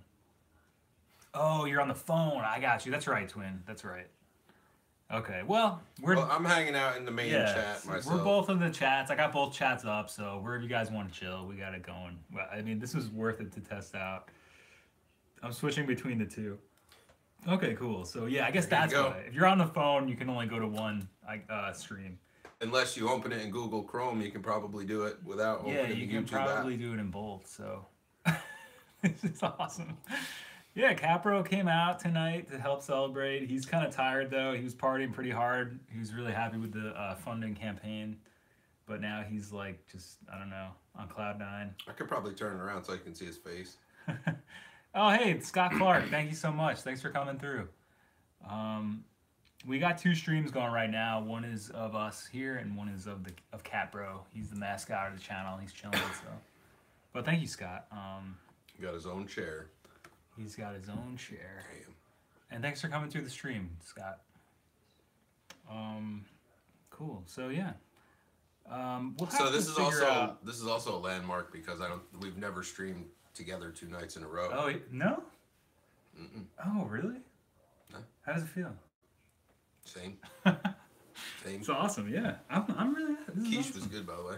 Speaker 1: Oh, you're on the phone. I got you. That's right, Twin. That's right. Okay. Well,
Speaker 5: I'm hanging out in the main chat myself.
Speaker 1: We're both in the chats. I got both chats up, so wherever you guys want to chill, we got it going. Well, I mean, this was worth it to test out. I'm switching between the two. Okay, cool. So yeah, I guess that's why. If you're on the phone, you can only go to one stream.
Speaker 5: Unless you open it in Google Chrome, you can probably do it without opening
Speaker 1: Yeah, you can
Speaker 5: YouTube
Speaker 1: probably
Speaker 5: app.
Speaker 1: do it in both. So this is awesome. Yeah, Capro came out tonight to help celebrate. He's kind of tired though. He was partying pretty hard. He was really happy with the funding campaign, but now he's like just I don't know on cloud nine.
Speaker 5: I could probably turn it around so I can see his face.
Speaker 1: Oh hey, Scott Clark, thank you so much. Thanks for coming through. We got two streams going right now. One is of us here, and one is of Capro. He's the mascot of the channel. He's chilling. So, but thank you, Scott.
Speaker 5: He got his own chair.
Speaker 1: He's got his own chair.
Speaker 5: Damn.
Speaker 1: And thanks for coming through the stream, Scott. Cool. So yeah. We'll
Speaker 5: So
Speaker 1: have
Speaker 5: this
Speaker 1: to
Speaker 5: is
Speaker 1: figure
Speaker 5: also
Speaker 1: out-
Speaker 5: this is also a landmark because we've never streamed together 2 nights in a row.
Speaker 1: Oh no.
Speaker 5: Mm-mm.
Speaker 1: Oh really?
Speaker 5: No.
Speaker 1: How does it feel?
Speaker 5: Same. Same.
Speaker 1: It's awesome. Yeah. I'm really. This is
Speaker 5: Quiche
Speaker 1: awesome.
Speaker 5: was good, by the way.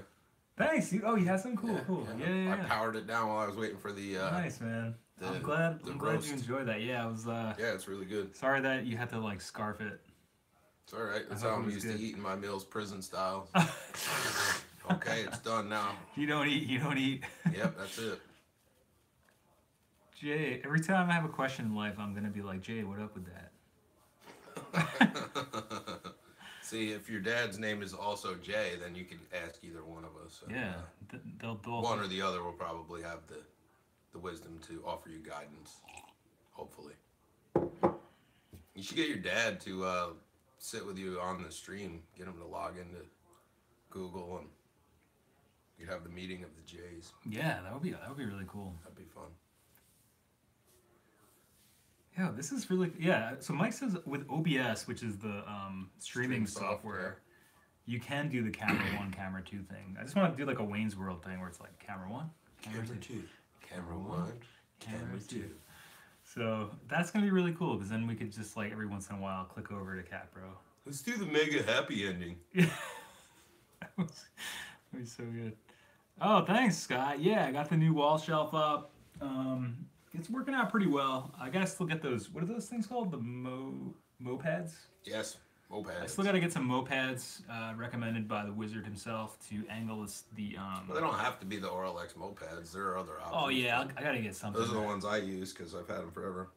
Speaker 1: Thanks. You had some cool. Yeah.
Speaker 5: I powered it down while I was waiting for the.
Speaker 1: Nice man.
Speaker 5: the-
Speaker 1: I'm glad
Speaker 5: the
Speaker 1: you
Speaker 5: roast.
Speaker 1: enjoyed that. Yeah, I was.
Speaker 5: Yeah, it's really good.
Speaker 1: Sorry that you had to like scarf it.
Speaker 5: It's all right. That's
Speaker 1: hope
Speaker 5: how
Speaker 1: it
Speaker 5: I'm
Speaker 1: was
Speaker 5: used
Speaker 1: good.
Speaker 5: to eating my meals, prison style. Okay, it's done now.
Speaker 1: You don't eat.
Speaker 5: Yep, that's it.
Speaker 1: Jay, every time I have a question in life, I'm gonna be like, Jay, what up with that?
Speaker 5: See, if your dad's name is also Jay, then you can ask either one of us. And,
Speaker 1: Yeah, they'll both.
Speaker 5: one or the other will probably have the wisdom to offer you guidance. Hopefully. You should get your dad to sit with you on the stream. Get him to log into Google and you have the meeting of the Jays.
Speaker 1: Yeah, that would be really cool.
Speaker 5: That'd be fun.
Speaker 1: Yeah, this is really So Mike says with OBS, which is the streaming software, you can do the camera 1, camera 2 thing. I just want to do like a Wayne's World thing where it's like camera 1, camera 2,
Speaker 5: Camera 1, camera 2.
Speaker 1: So that's gonna be really cool because then we could just like every once in a while click over to Capro.
Speaker 5: Let's do the mega happy ending.
Speaker 1: Yeah, that would be so good. Oh, thanks, Scott. Yeah, I got the new wall shelf up. It's working out pretty well. I guess look at those. What are those things called? The mopeds?
Speaker 5: Yes. Mopeds.
Speaker 1: I still got to get some mopeds recommended by the wizard himself to angle the.
Speaker 5: Well, they don't have to be the RLX mopeds. There are other options.
Speaker 1: Oh yeah, I got to get something.
Speaker 5: Those are the ones I use because I've had them forever.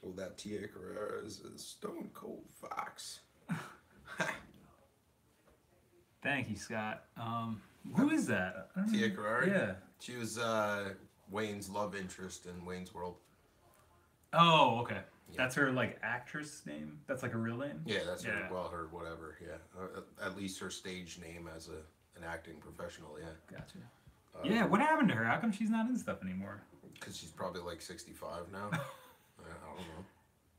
Speaker 5: Oh, that TA Carrera is a stone cold fox.
Speaker 1: Thank you, Scott. Who is that?
Speaker 5: Tia Carrera?
Speaker 1: Yeah.
Speaker 5: She was Wayne's love interest in Wayne's World.
Speaker 1: Oh, okay.
Speaker 5: Yeah.
Speaker 1: That's her like actress name. That's like a real name.
Speaker 5: Yeah, that's her. Well, her whatever. Yeah, at least her stage name as an acting professional. Yeah.
Speaker 1: Gotcha. Yeah. What happened to her? How come she's not in stuff anymore?
Speaker 5: Because she's probably like 65 now. I don't know.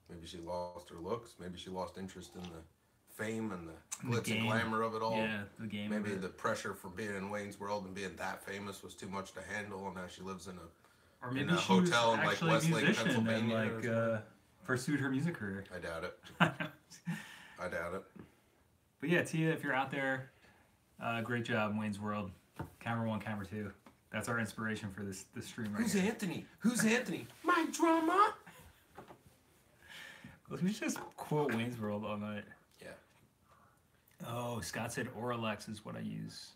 Speaker 5: Maybe she lost her looks. Maybe she lost interest in the fame and the glitz and glamour of it all.
Speaker 1: Yeah, the game.
Speaker 5: Maybe the pressure from being in Wayne's World and being that famous was too much to handle, and now she lives in a hotel in like Westlake, Pennsylvania.
Speaker 1: And like pursued her music career.
Speaker 5: I doubt it. I doubt it.
Speaker 1: But yeah, Tia, if you're out there, great job, Wayne's World. Camera 1, camera 2. That's our inspiration for this stream right here.
Speaker 5: Anthony? Who's Anthony? My drummer.
Speaker 1: We should just quote Wayne's World all night.
Speaker 5: Yeah.
Speaker 1: Oh, Scott said Oralex is what I use.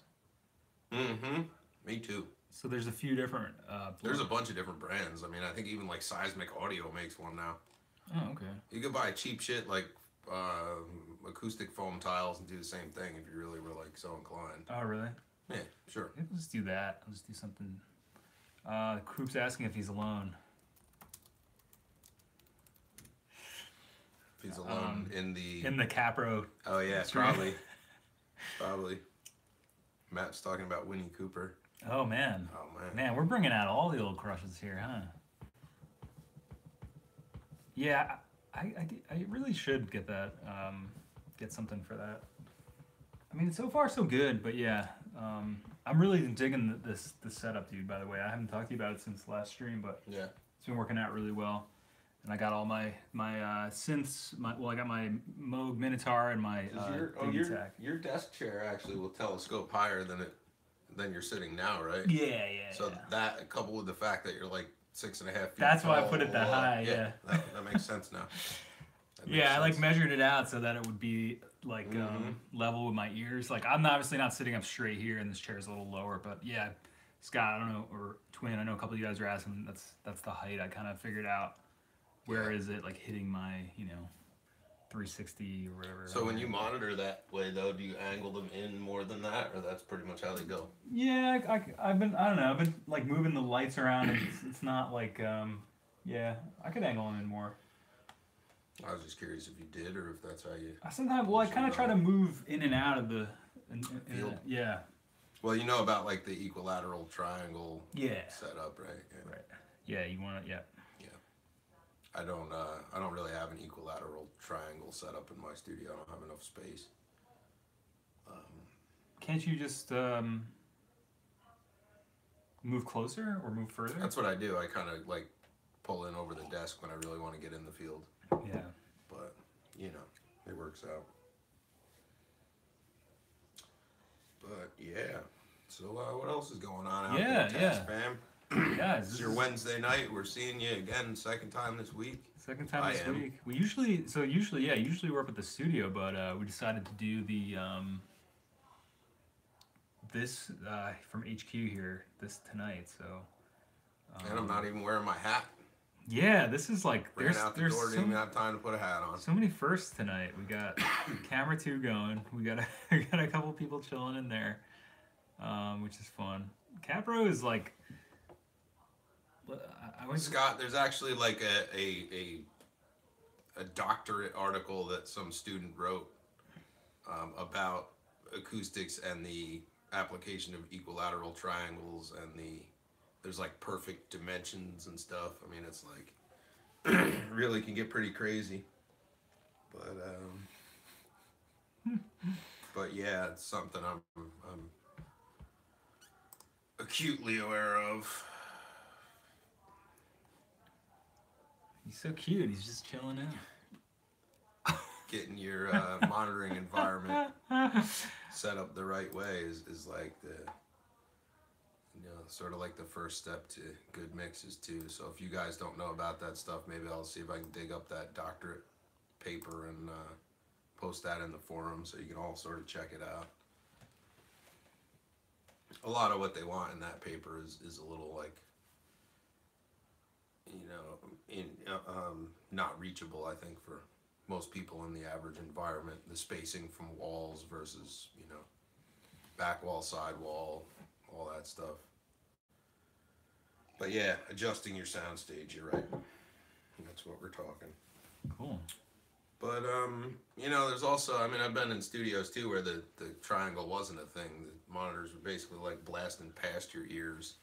Speaker 5: Mm-hmm. Me too.
Speaker 1: So there's a few different.
Speaker 5: There's a bunch of different brands. I mean, I think even like Seismic Audio makes one now.
Speaker 1: Oh, okay.
Speaker 5: You could buy cheap shit like acoustic foam tiles and do the same thing if you really were like so inclined.
Speaker 1: Oh, really?
Speaker 5: Yeah, sure.
Speaker 1: Maybe we'll just do that. I'll just do something. Kroop's asking if he's alone.
Speaker 5: If he's alone in
Speaker 1: the Capro.
Speaker 5: Oh yeah, probably. Probably. Matt's talking about Winnie Cooper.
Speaker 1: Oh man.
Speaker 5: Oh man.
Speaker 1: Man, we're bringing out all the old crushes here, huh? Yeah, I really should get that. Get something for that. I mean, so far so good, but yeah, I'm really digging this setup, dude. By the way, I haven't talked to you about it since last stream, but
Speaker 5: yeah,
Speaker 1: it's been working out really well. And I got all my synths. I got my Moog Minotaur and my Digitakt.
Speaker 5: Your desk chair actually will telescope higher than you're sitting now, right?
Speaker 1: Yeah.
Speaker 5: So that coupled with the fact that you're like 6.5 feet.
Speaker 1: That's why I put it that high. Yeah.
Speaker 5: That makes sense now.
Speaker 1: I like measured it out so that it would be like level with my ears. Like I'm obviously not sitting up straight here, and this chair is a little lower. But yeah, Scott, I don't know, or Twin, I know a couple of you guys are asking. That's the height I kind of figured out. Where is it like hitting my 360 or whatever?
Speaker 5: So when you monitor that way though, do you angle them in more than that, or that's pretty much how they go?
Speaker 1: Yeah, I've been like moving the lights around. And it's not like I could angle them in more.
Speaker 5: I was just curious if you did, or if that's how you.
Speaker 1: Sometimes, I kind of try to move in and out of the
Speaker 5: field.
Speaker 1: Yeah.
Speaker 5: Well, you know about like the equilateral triangle.
Speaker 1: Yeah.
Speaker 5: Setup, right? Yeah.
Speaker 1: Right. Yeah, you want it. Yeah.
Speaker 5: I don't really have an equilateral triangle set up in my studio. I don't have enough space.
Speaker 1: Can't you just move closer or move further?
Speaker 5: That's what I do. I kind of like pull in over the desk when I really want to get in the field.
Speaker 1: Yeah.
Speaker 5: But, it works out. But, yeah. So, what else is going on out there, TascFamp?
Speaker 1: Guys,
Speaker 5: It's your Wednesday night. We're seeing you again, second time this week.
Speaker 1: Second time this week. We usually we're up at the studio, but we decided to do the this from HQ here tonight. So.
Speaker 5: And I'm not even wearing my hat.
Speaker 1: Yeah, this is like
Speaker 5: Ran out the door, didn't even have time to put a hat on.
Speaker 1: So many firsts tonight. We got camera 2 going. We got a couple people chilling in there, which is fun. Capro is like.
Speaker 5: Scott, there's actually like a doctorate article that some student wrote about acoustics and the application of equilateral triangles, and there's like perfect dimensions and stuff. I mean, it's like really can get pretty crazy. But yeah, it's something I'm acutely aware of.
Speaker 1: He's so cute. He's just chilling in.
Speaker 5: Getting your monitoring environment set up the right way is like sort of like the first step to good mixes too. So if you guys don't know about that stuff, maybe I'll see if I can dig up that doctorate paper and post that in the forum so you can all sort of check it out. A lot of what they want in that paper is a little like, you know, not reachable, I think, for most people in the average environment. The spacing from walls versus, you know, back wall, side wall, all that stuff. But yeah, adjusting your sound stage, you're right. That's what we're talking.
Speaker 1: Cool.
Speaker 5: But you know, there's also, I mean, I've been in studios too where the triangle wasn't a thing. The monitors were basically like blasting past your ears.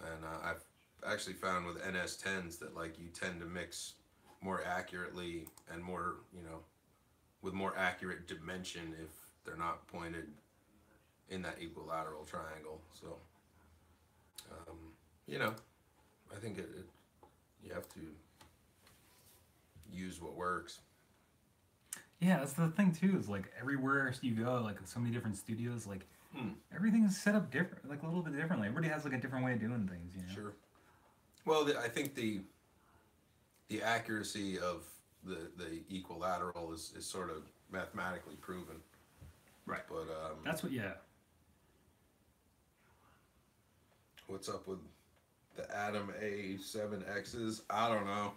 Speaker 5: And I've actually found with NS10s that like you tend to mix more accurately and more, you know, with more accurate dimension if they're not pointed in that equilateral triangle. So, you know, I think you have to use what works.
Speaker 1: Yeah, that's the thing too. Is like everywhere you go, like so many different studios, like everything is set up different, like a little bit differently. Everybody has like a different way of doing things, you know.
Speaker 5: Sure. Well, I think the accuracy of the equilateral is sort of mathematically proven.
Speaker 1: Right.
Speaker 5: But
Speaker 1: that's what. Yeah.
Speaker 5: What's up with the Atom A7Xs? I don't know.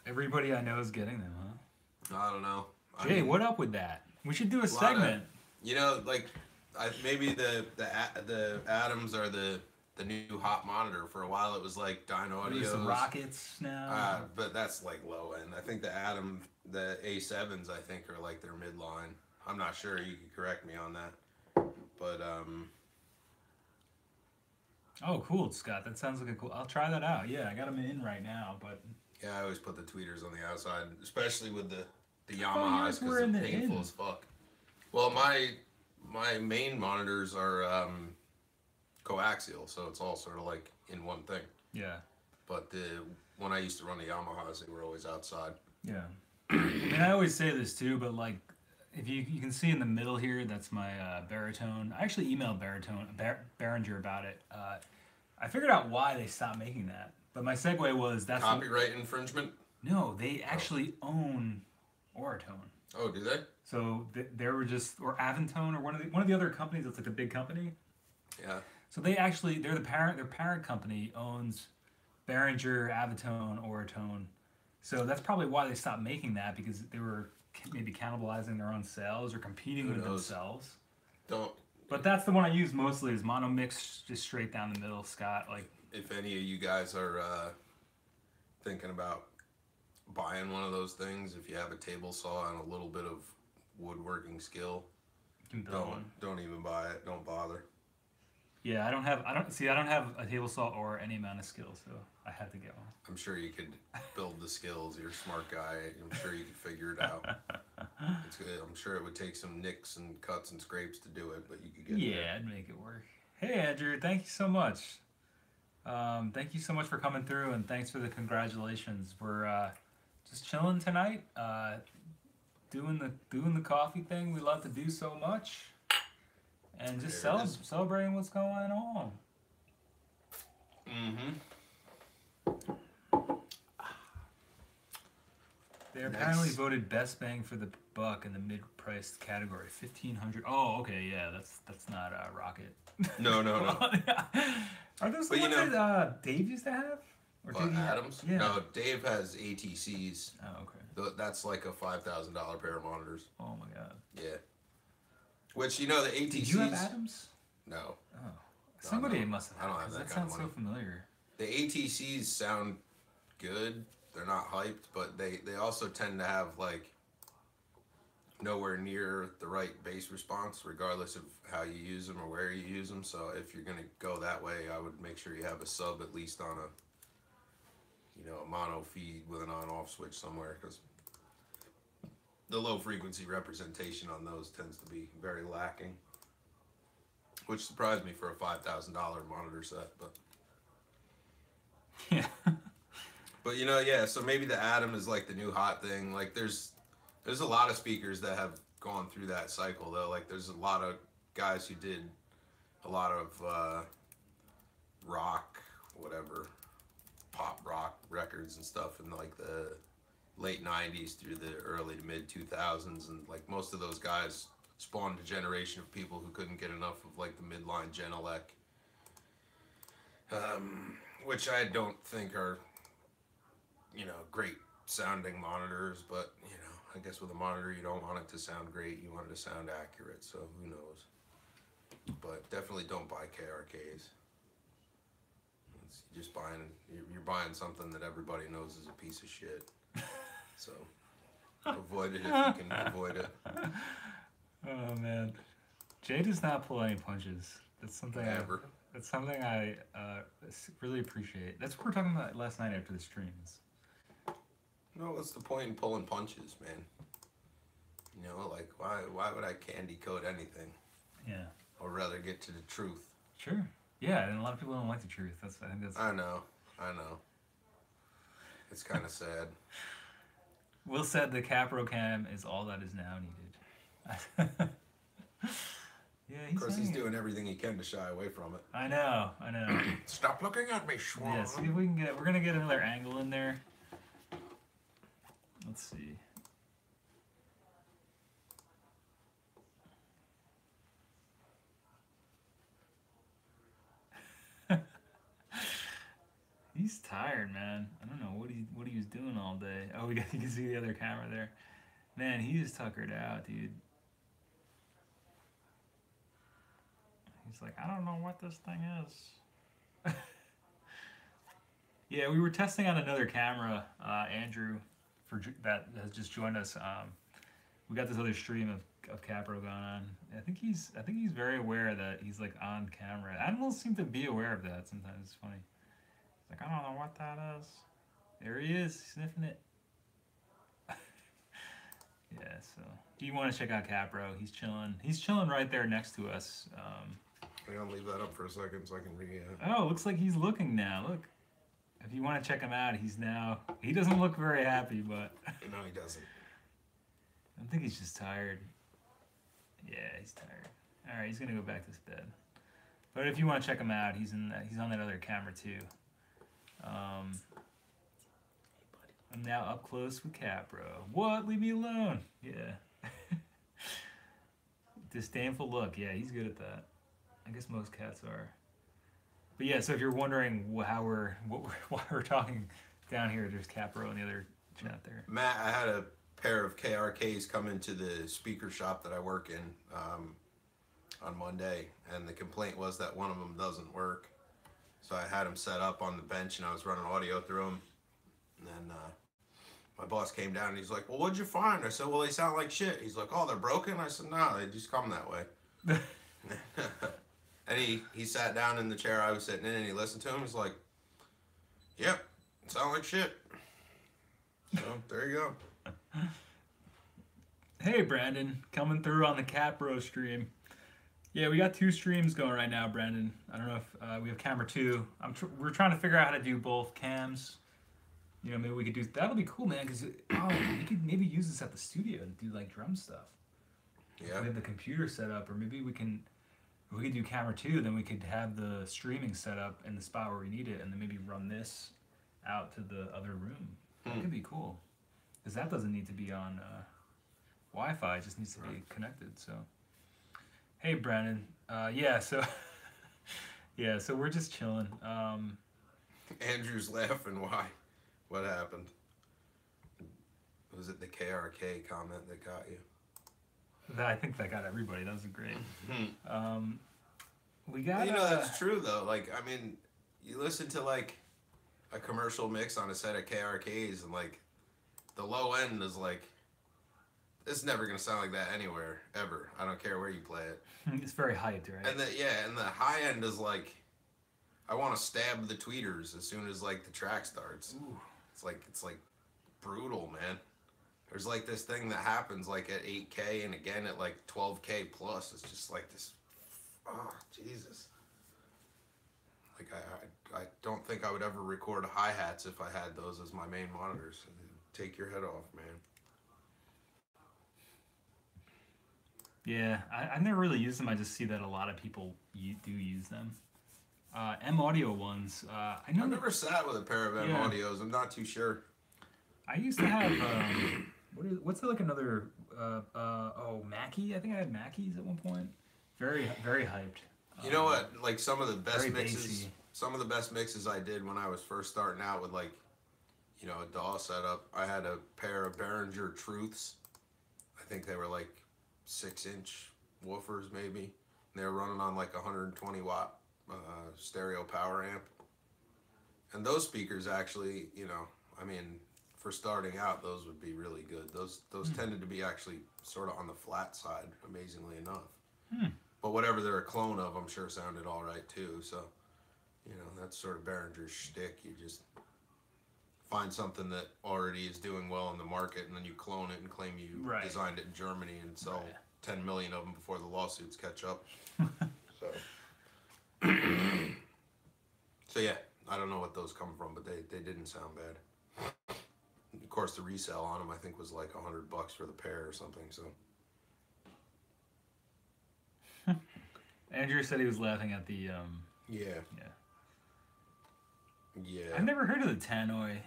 Speaker 1: Everybody I know is getting them, huh?
Speaker 5: I don't know.
Speaker 1: Jay, what up with that? We should do a segment.
Speaker 5: You know, like maybe the Atoms are the new hot monitor. For a while it was like Dynaudios.
Speaker 1: There's the Rockets now.
Speaker 5: But that's like low end. I think the A7s I think are like their midline. I'm not sure. You can correct me on that. But
Speaker 1: Oh, cool, Scott. That sounds like a cool. I'll try that out. Yeah, I got them in right now, but
Speaker 5: yeah, I always put the tweeters on the outside, especially with the
Speaker 1: yours
Speaker 5: Yamahas because
Speaker 1: were
Speaker 5: they're
Speaker 1: in the
Speaker 5: painful
Speaker 1: in.
Speaker 5: as fuck. Well, my main monitors are coaxial, so it's all sort of like in one thing.
Speaker 1: Yeah.
Speaker 5: But when I used to run the Yamahas, they were always outside.
Speaker 1: Yeah. I mean, I always say this too, but like, if you can see in the middle here, that's my baritone. I actually emailed Behringer about it. I figured out why they stopped making that, but my segue was that's
Speaker 5: Copyright infringement?
Speaker 1: No, they actually own Oratone.
Speaker 5: Oh, do they?
Speaker 1: So they were just, or Aventone, or one of the other companies that's like a big company.
Speaker 5: Yeah.
Speaker 1: So they're the parent. Their parent company owns Behringer, Aventone, Oratone. So that's probably why they stopped making that, because they were maybe cannibalizing their own sales or competing with themselves. But that's the one I use mostly, is mono mix, just straight down the middle, Scott. Like,
Speaker 5: if any of you guys are thinking about buying one of those things, if you have a table saw and a little bit of woodworking skill, don't even buy it. Don't bother.
Speaker 1: Yeah, I don't have a table saw or any amount of skill, so I had to get one.
Speaker 5: I'm sure you could build the skills. You're a smart guy. I'm sure you could figure it out. It's good. I'm sure it would take some nicks and cuts and scrapes to do it, but you could get there.
Speaker 1: Yeah, I'd make it work. Hey, Andrew, thank you so much. Thank you so much for coming through, and thanks for the congratulations. We're just chilling tonight, doing the coffee thing we love to do so much, and just celebrating what's going on.
Speaker 5: Mm-hmm.
Speaker 1: They apparently voted best bang for the buck in the mid-priced category, 1,500. Oh, okay, yeah, that's not a Rocket.
Speaker 5: No.
Speaker 1: Are those the ones that Dave used to have? Or
Speaker 5: What, Adams?
Speaker 1: Yeah.
Speaker 5: No, Dave has ATCs.
Speaker 1: Oh, okay.
Speaker 5: That's like a $5,000 pair of monitors.
Speaker 1: Oh my god.
Speaker 5: Yeah. Which, you know, the ATCs...
Speaker 1: Did you have Adams?
Speaker 5: No.
Speaker 1: Oh. Somebody
Speaker 5: no.
Speaker 1: must have.
Speaker 5: I don't have that kind of
Speaker 1: sounds
Speaker 5: money.
Speaker 1: so familiar.
Speaker 5: The ATCs sound good. They're not hyped, but they also tend to have, like, nowhere near the right bass response, regardless of how you use them or where you use them. So if you're going to go that way, I would make sure you have a sub at least on a mono feed with an on-off switch somewhere, because the low frequency representation on those tends to be very lacking, which surprised me for a $5,000 monitor set. But
Speaker 1: Yeah.
Speaker 5: But yeah, so maybe the Atom is like the new hot thing. Like there's a lot of speakers that have gone through that cycle though. Like there's a lot of guys who did a lot of rock, whatever, pop rock records and stuff in like the late 90s through the early to mid 2000s, and like most of those guys spawned a generation of people who couldn't get enough of like the midline Genelec, which I don't think are, you know, great sounding monitors, but you know, I guess with a monitor you don't want it to sound great, you want it to sound accurate, so who knows. But definitely don't buy KRKs. You're just buying, you're buying something that everybody knows is a piece of shit. So avoid it if you can avoid it.
Speaker 1: Oh man, Jay does not pull any punches. That's something.
Speaker 5: Ever.
Speaker 1: That's something I really appreciate. That's what we were talking about last night after the streams.
Speaker 5: No, what's the point in pulling punches, man? You know, like why would I candy coat anything?
Speaker 1: Yeah.
Speaker 5: Or rather get to the truth.
Speaker 1: Sure. Yeah, and a lot of people don't like the truth. I think that's.
Speaker 5: I know. It's kind of sad.
Speaker 1: Will said the Capro cam is all that is now needed. Yeah,
Speaker 5: Of course, he's doing everything he can to shy away from it.
Speaker 1: I know.
Speaker 5: Stop looking at me, Schwan.
Speaker 1: Yeah, see if we can get. We're gonna get another angle in there. Let's see. He's tired, man. I don't know what he was doing all day. Oh, you can see the other camera there. Man, he is tuckered out, dude. He's like, I don't know what this thing is. Yeah, we were testing out another camera, Andrew, that has just joined us. We got this other stream of Capro going on. I think he's very aware that he's like on camera. Animals seem to be aware of that sometimes. It's funny. He's like, I don't know what that is. There he is, sniffing it. Yeah, so if you want to check out Capro, he's chilling. He's chilling right there next to us.
Speaker 5: I'm gonna leave that up for a second so I can read it.
Speaker 1: Oh, looks like he's looking now. Look. If you want to check him out, he doesn't look very happy, but
Speaker 5: No, he doesn't.
Speaker 1: I think he's just tired. Yeah, he's tired. All right, he's gonna go back to his bed. But if you want to check him out, he's on that other camera too. I'm now up close with Capro. What? Leave me alone. Yeah. Disdainful look. Yeah, he's good at that. I guess most cats are. But yeah, so if you're wondering why we're talking down here, there's Capro in the other chat there.
Speaker 5: Matt, I had a pair of KRKs come into the speaker shop that I work in on Monday, and the complaint was that one of them doesn't work. So I had them set up on the bench, and I was running audio through them. And then my boss came down, and he's like, well, what'd you find? I said, well, they sound like shit. He's like, oh, they're broken? I said, no, they just come that way. And he sat down in the chair I was sitting in, and he listened to him. He's like, yep, sound like shit. So there you go.
Speaker 1: Hey, Brandon, coming through on the Capro stream. Yeah, we got 2 streams going right now, Brandon. I don't know if we have camera 2. We're trying to figure out how to do both cams. You know, maybe we could do that'll be cool, man. Because we could maybe use this at the studio to do like drum stuff.
Speaker 5: Yeah.
Speaker 1: We have the computer set up, or maybe we could do camera 2. Then we could have the streaming set up in the spot where we need it, and then maybe run this out to the other room. That could be cool. Because that doesn't need to be on Wi-Fi. It just needs to be connected. So. Hey, Brandon. Yeah, so we're just chilling.
Speaker 5: Andrew's laughing. Why? What happened? Was it the KRK comment that got you?
Speaker 1: I think that got everybody. That was great. We got.
Speaker 5: You know, that's true though. Like, I mean, you listen to like a commercial mix on a set of KRKs, and like the low end is like, it's never gonna sound like that anywhere ever. I don't care where you play it.
Speaker 1: It's very hyped, right?
Speaker 5: And the high end is like, I want to stab the tweeters as soon as like the track starts.
Speaker 1: Ooh.
Speaker 5: It's like brutal, man. There's like this thing that happens like at 8K and again at like 12K plus. It's just like this. Oh, Jesus. Like I don't think I would ever record hi-hats if I had those as my main monitors. Take your head off, man.
Speaker 1: Yeah, I've never really used them. I just see that a lot of people do use them. M Audio ones. I know.
Speaker 5: I've never sat with a pair of M Audios. I'm not too sure.
Speaker 1: I used to have what's like another Mackie? I think I had Mackies at one point. Very hyped.
Speaker 5: You know what? Like some of the best
Speaker 1: Very
Speaker 5: mixes,
Speaker 1: bassy.
Speaker 5: some of the best mixes I did when I was first starting out with like, you know, a DAW setup. I had a pair of Behringer Truths. I think they were like 6-inch woofers maybe. And they were running on like 120 watt stereo power amp. And those speakers actually, you know, I mean, for starting out, those would be really good. Those tended to be actually sort of on the flat side, amazingly enough. But whatever they're a clone of, I'm sure sounded all right too. So, you know, that's sort of Behringer's shtick. You just find something that already is doing well in the market, and then you clone it and claim you
Speaker 1: Right.
Speaker 5: designed it in Germany and sell
Speaker 1: Right.
Speaker 5: 10 million of them before the lawsuits catch up. So, so yeah, I don't know what those come from, but they didn't sound bad. Of course, the resale on them I think was like $100 for the pair or something. So.
Speaker 1: Andrew said he was laughing at the
Speaker 5: Yeah.
Speaker 1: yeah.
Speaker 5: Yeah.
Speaker 1: I've never heard of the Tannoy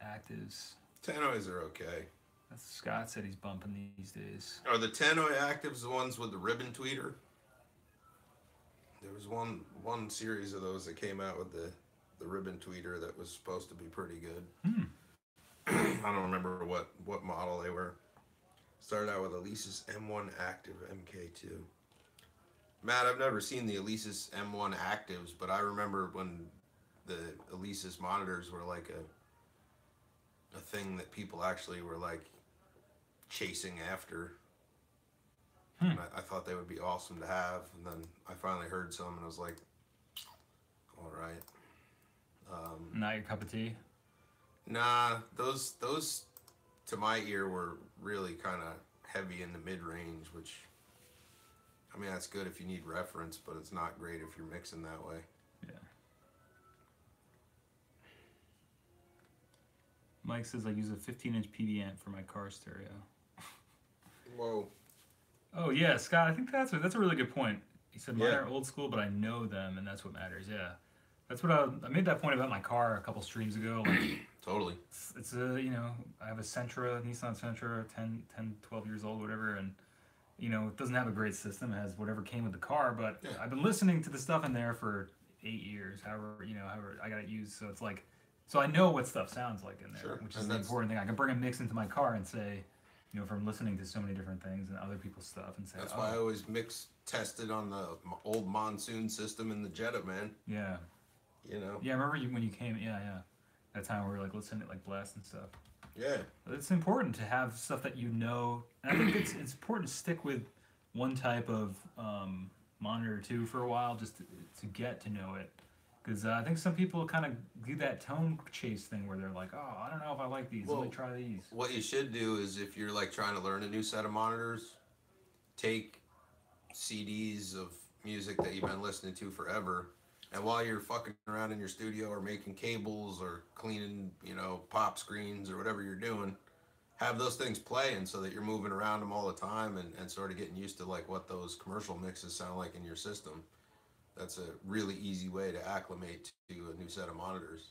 Speaker 1: actives.
Speaker 5: Tannoys are okay.
Speaker 1: That's Scott said he's bumping these days.
Speaker 5: Are the Tannoy actives the ones with the ribbon tweeter? There was one series of those that came out with the ribbon tweeter that was supposed to be pretty good. I don't remember what model they were. Started out with Alesis M1 Active MK2. Matt, I've never seen the Alesis M1 Actives, but I remember when the Alesis monitors were like a thing that people actually were like chasing after. And I thought they would be awesome to have, and then I finally heard some and I was like, all right.
Speaker 1: Not your cup of tea?
Speaker 5: Nah, those to my ear were really kind of heavy in the mid-range, which, I mean, that's good if you need reference, but it's not great if you're mixing that way.
Speaker 1: Yeah. Mike says I use a 15-inch PD amp for my car stereo.
Speaker 5: Whoa.
Speaker 1: Oh yeah, Scott, I think that's a really good point. He said mine
Speaker 5: Yeah.
Speaker 1: are old school, but I know them, and that's what matters. Yeah, that's what I made that point about my car a couple streams ago. Like,
Speaker 5: Totally.
Speaker 1: it's a, you know, I have a Sentra, Nissan Sentra, 10, 12 years old, whatever, and you know, it doesn't have a great system. It has whatever came with the car, but
Speaker 5: Yeah.
Speaker 1: I've been listening to the stuff in there for 8 years, however I got it used. So it's like, so I know what stuff sounds like in there,
Speaker 5: Sure.
Speaker 1: which is
Speaker 5: And
Speaker 1: the
Speaker 5: that's-
Speaker 1: important thing. I can bring a mix into my car and say, you know, from listening to so many different things and other people's stuff, and say,
Speaker 5: That's
Speaker 1: oh,
Speaker 5: why I always mix tested on the old Monsoon system in the Jetta, man.
Speaker 1: yeah.
Speaker 5: You know?
Speaker 1: Yeah, I remember when you came. Yeah. That time we were like listening to like Blast and stuff.
Speaker 5: Yeah.
Speaker 1: But it's important to have stuff that you know, and I think it's important to stick with one type of monitor too for a while, just to get to know it. Because I think some people kind of do that tone chase thing where they're like, oh, I don't know if I like these. Let me
Speaker 5: Well,
Speaker 1: try these.
Speaker 5: What you should do is if you're like trying to learn a new set of monitors, take CDs of music that you've been listening to forever, and while you're fucking around in your studio or making cables or cleaning, you know, pop screens or whatever you're doing, have those things playing so that you're moving around them all the time and sort of getting used to like what those commercial mixes sound like in your system. That's a really easy way to acclimate to a new set of monitors.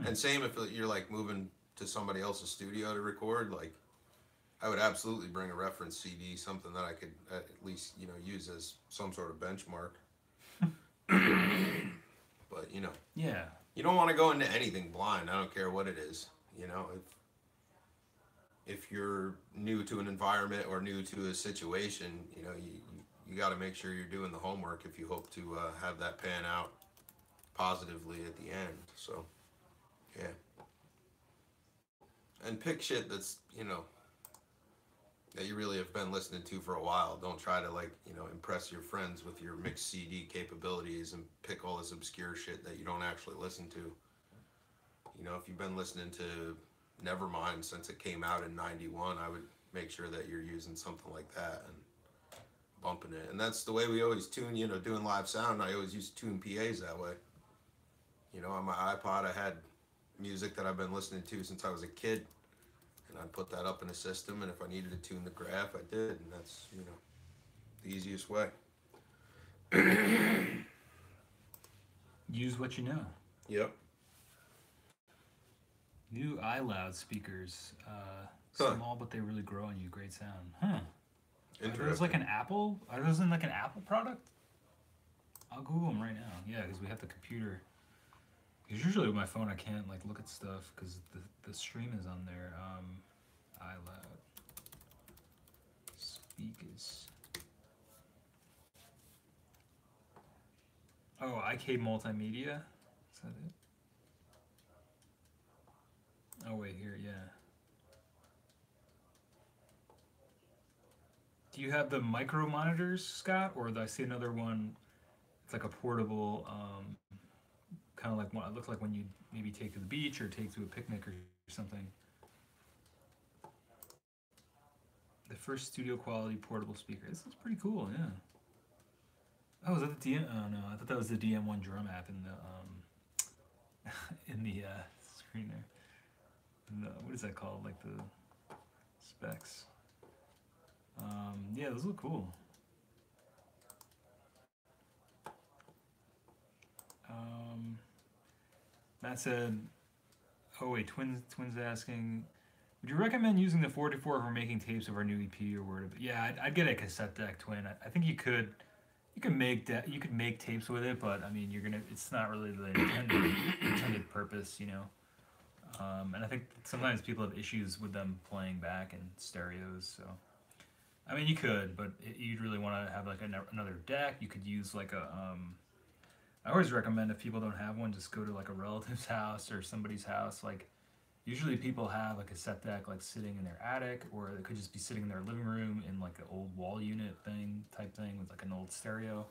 Speaker 5: And same if you're like moving to somebody else's studio to record, like I would absolutely bring a reference CD, something that I could at least, you know, use as some sort of benchmark. But, you know,
Speaker 1: Yeah.
Speaker 5: you don't want to go into anything blind. I don't care what it is. You know, if you're new to an environment or new to a situation, you know, you got to make sure you're doing the homework if you hope to have that pan out positively at the end. So, yeah. And pick shit that's, you know, that you really have been listening to for a while. Don't try to, like, you know, impress your friends with your mixed CD capabilities and pick all this obscure shit that you don't actually listen to. You know, if you've been listening to Nevermind since it came out in 91, I would make sure that you're using something like that and bumping it. And that's the way we always tune, you know, doing live sound. I always used to tune PAs that way. You know, on my iPod, I had music that I've been listening to since I was a kid. And I'd put that up in a system, and if I needed to tune the graph, I did. And that's, you know, the easiest way.
Speaker 1: Use what you know.
Speaker 5: Yep.
Speaker 1: New iLoud speakers.
Speaker 5: Huh.
Speaker 1: Small, but they really grow on you. Great sound. Huh. Are those
Speaker 5: Interesting.
Speaker 1: like an Apple? Are those in like an Apple product? I'll Google them right now. Yeah, because we have the computer. Because usually with my phone I can't like look at stuff because the stream is on there. iLoud speakers. Oh, IK Multimedia. Is that it? Oh wait, here, yeah. Do you have the micro monitors, Scott, or do I see another one? It's like a portable, kind of like one. It looks like when you maybe take to the beach or take to a picnic or something. The first studio quality portable speaker. This is pretty cool, yeah. Oh, is that the DM? Oh no, I thought that was the DM1 drum app in the in the screen there. No, what is that called? Like the specs. Yeah, those look cool. Matt said, "Oh wait, twins asking, would you recommend using the 44 for making tapes of our new EP or word? Yeah, I'd get a cassette deck, twin. I think you could make that. You could make tapes with it, but I mean, you're gonna. It's not really the intended purpose, you know. And I think sometimes people have issues with them playing back in stereos. So, I mean, you could, but you'd really want to have like another deck. You could use like a. I always recommend if people don't have one, just go to like a relative's house or somebody's house. Like, usually people have a cassette deck like sitting in their attic, or it could just be sitting in their living room in like an old wall unit type thing with like an old stereo.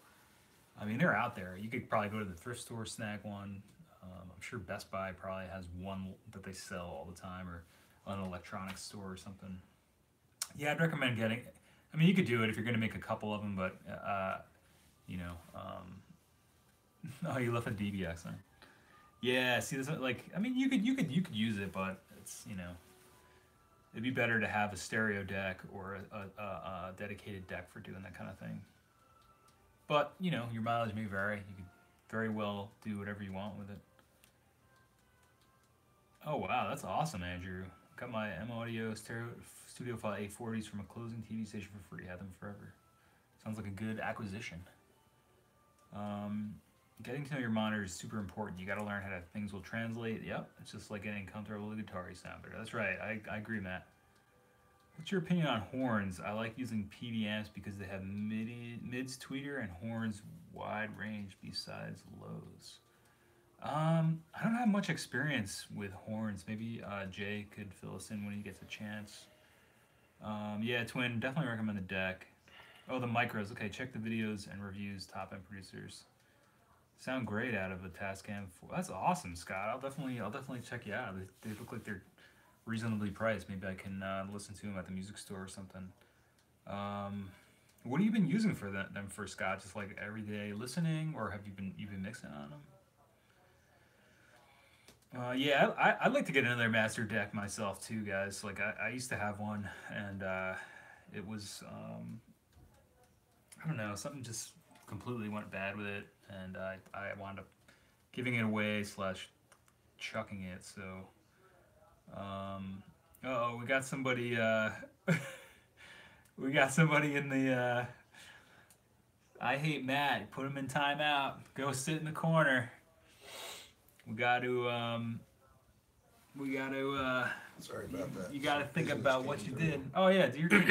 Speaker 1: I mean, they're out there. You could probably go to the thrift store, snag one. I'm sure Best Buy probably has one that they sell all the time, or an electronics store or something. Yeah, I'd recommend getting. I mean, you could do it if you're going to make a couple of them, but you know. Oh, you left a DBX, huh? Yeah. See, this like. I mean, you could use it, but it's it'd be better to have a stereo deck or a dedicated deck for doing that kind of thing. But your mileage may vary. You could very well do whatever you want with it. Oh wow, that's awesome, Andrew. Got my M Audio stereo studio file A40s from a closing TV station for free. Had them forever. Sounds like a good acquisition. Um, Getting to know your monitor is super important. You got to learn how to things will translate. Yep, it's just like getting comfortable with guitar sound better. That's right. I agree, Matt. What's your opinion on horns? I like using PV amps because they have mids tweeter and horns wide range besides lows. I don't have much experience with horns. Maybe Jay could fill us in when he gets a chance. Yeah, twin, definitely recommend the deck. Oh, the micros. Okay, check the videos and reviews. Top end producers sound great out of the TascFamp. That's awesome, Scott. I'll definitely check you out. They look like they're reasonably priced. Maybe I can listen to them at the music store or something. What have you been using for them for, Scott? Just like everyday listening, or have you been mixing on them? Yeah, I'd like to get another master deck myself too, guys. Like I used to have one, and it was I don't know, something just completely went bad with it, and I wound up giving it away slash chucking it. So, oh, we got somebody. We got somebody in the. I hate Matt. Put him in timeout. Go sit in the corner. We got to. We got to.
Speaker 5: Sorry about that.
Speaker 1: You got to think
Speaker 5: Business
Speaker 1: about what
Speaker 5: came
Speaker 1: you
Speaker 5: through.
Speaker 1: did. Oh yeah, do your thing.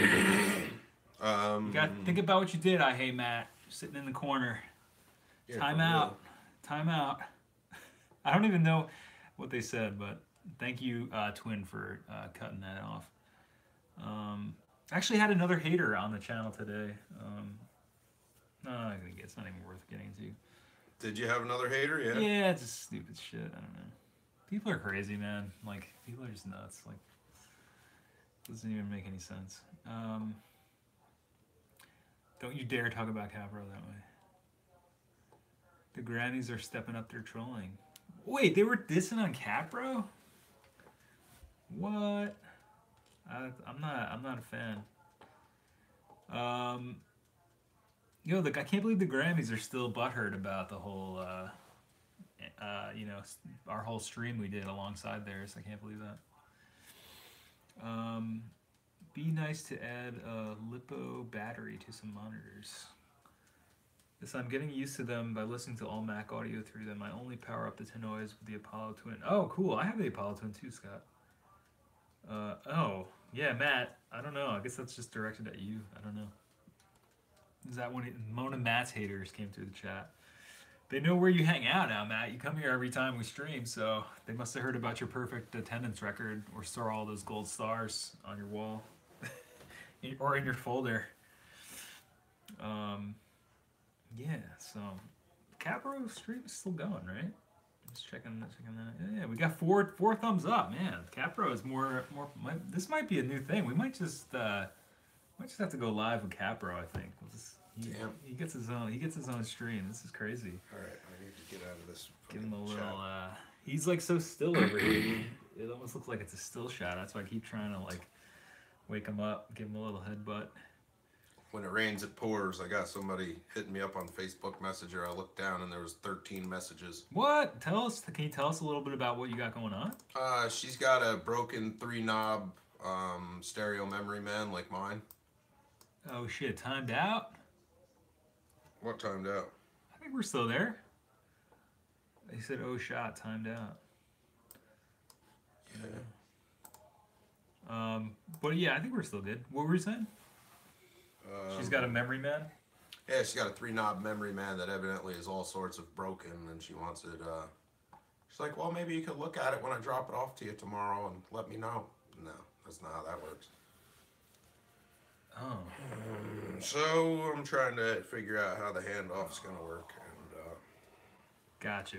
Speaker 1: You got to think about what you did. I hate Matt. Sitting in the corner.
Speaker 5: Yeah,
Speaker 1: Time
Speaker 5: for
Speaker 1: out.
Speaker 5: real.
Speaker 1: Time out. I don't even know what they said, but thank you, Twin, for cutting that off. Actually had another hater on the channel today. No, it's not even worth getting into.
Speaker 5: Did you have another hater? Yeah.
Speaker 1: Yeah, it's just stupid shit. I don't know. People are crazy, man. Like, people are just nuts. Like, doesn't even make any sense. Don't you dare talk about Capro that way. The Grammys are stepping up their trolling. Wait, they were dissing on Capro? What? I'm not a fan. I can't believe the Grammys are still butthurt about the whole you know, our whole stream we did alongside theirs. I can't believe that. Be nice to add a LiPo battery to some monitors. Yes, I'm getting used to them by listening to all Mac audio through them. I only power up the Tenoids with the Apollo Twin. Oh, cool. I have the Apollo Twin too, Scott. Oh, yeah, Matt. I don't know. I guess that's just directed at you. I don't know. Is that when Mona Matt's haters came through the chat? They know where you hang out now, Matt. You come here every time we stream, so they must have heard about your perfect attendance record or saw all those gold stars on your wall or in your folder. Yeah, so Capro stream is still going, right? Just checking that. Yeah, we got four thumbs up, man. Capro is more. This might be a new thing. We might just have to go live with Capro. I think.
Speaker 5: Damn.
Speaker 1: He gets his own stream. This is crazy.
Speaker 5: All right, I need to get out of this.
Speaker 1: Give him a
Speaker 5: chat.
Speaker 1: little. He's like so still over here. It almost looks like it's a still shot. That's why I keep trying to like wake him up, give him a little headbutt.
Speaker 5: When it rains, it pours. I got somebody hitting me up on Facebook Messenger. I looked down and there was 13 messages.
Speaker 1: What? Can you tell us a little bit about what you got going on?
Speaker 5: She's got a broken 3-knob stereo memory man like mine.
Speaker 1: Oh shit! Timed out.
Speaker 5: What timed out?
Speaker 1: I think we're still there. He said, "Oh shot, timed out."
Speaker 5: Yeah.
Speaker 1: But yeah, I think we're still good. What were you saying? She's got a memory man.
Speaker 5: Yeah, she's got a 3-knob memory man that evidently is all sorts of broken, and she wants it. She's like, well, maybe you could look at it when I drop it off to you tomorrow and let me know. No, that's not how that works.
Speaker 1: Oh.
Speaker 5: So I'm trying to figure out how the handoff's gonna work, and
Speaker 1: Gotcha,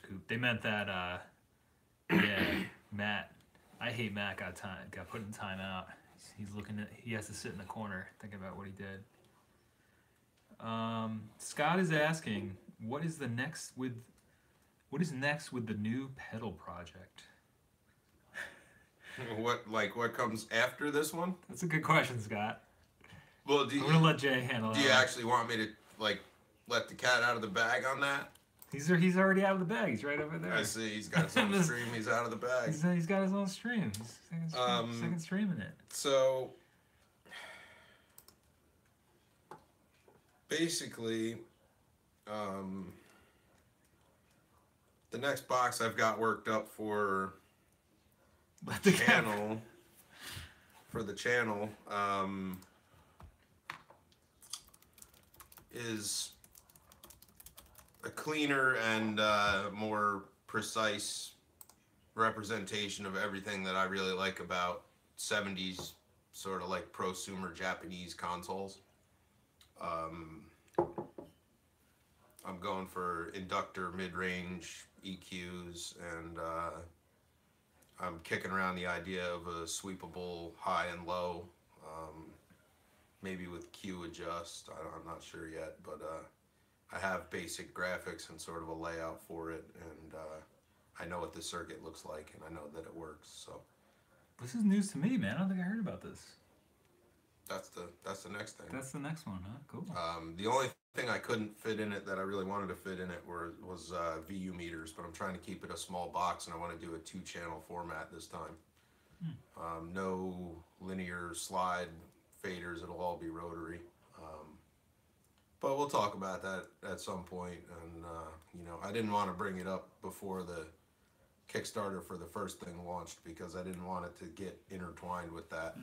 Speaker 1: Coop. They meant that. Yeah, Matt. I hate Matt got put in timeout. He's looking at. He has to sit in the corner thinking about what he did. Scott is asking, what is next with the new pedal project?
Speaker 5: what comes after this one?
Speaker 1: That's a good question, Scott.
Speaker 5: Well,
Speaker 1: I'm gonna let Jay handle
Speaker 5: Do
Speaker 1: that.
Speaker 5: you actually want me to let the cat out of the bag on that?
Speaker 1: He's already out of the bag. He's right over there.
Speaker 5: I see. He's got his own stream. He's out of the bag.
Speaker 1: He's got his own stream. He's second streaming it.
Speaker 5: So basically, the next box I've got worked up for the channel. Is a cleaner and more precise representation of everything that I really like about 70s sort of like prosumer Japanese consoles. I'm going for inductor mid-range EQs, and I'm kicking around the idea of a sweepable high and low, maybe with Q adjust. I'm not sure yet, but I have basic graphics and sort of a layout for it, and I know what the circuit looks like, and I know that it works. So
Speaker 1: this is news to me, man. I don't think I heard about this.
Speaker 5: That's the next thing.
Speaker 1: That's the next one, huh? Cool.
Speaker 5: The only thing I couldn't fit in it that I really wanted to fit in it was VU meters, but I'm trying to keep it a small box, and I want to do a 2-channel format this time. No linear slide faders. It'll all be rotary. But we'll talk about that at some point, and I didn't want to bring it up before the Kickstarter for the first thing launched, because I didn't want it to get intertwined with that.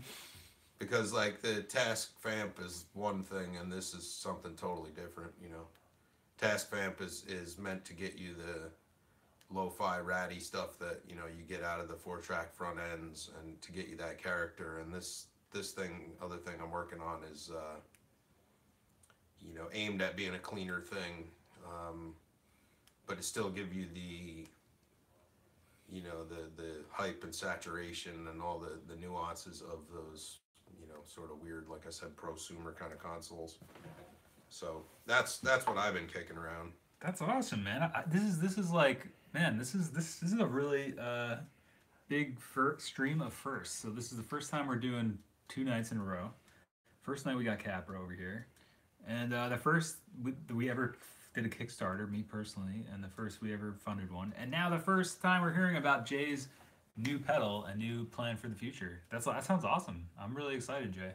Speaker 5: Because like the TascFamp is one thing, and this is something totally different. TascFamp is meant to get you the lo-fi ratty stuff that you get out of the 4-track front ends, and to get you that character. And this other thing I'm working on is aimed at being a cleaner thing, but it still give you the the hype and saturation and all the nuances of those sort of weird, like I said, prosumer kind of consoles. So that's what I've been kicking around.
Speaker 1: That's awesome, man. This is like, man, this is a really big stream of firsts. So this is the first time we're doing 2 nights in a row. First night we got Capra over here, and the first we ever did a Kickstarter, me personally, and the first we ever funded one. And now the first time we're hearing about Jay's new pedal, a new plan for the future. That sounds awesome. I'm really excited, Jay.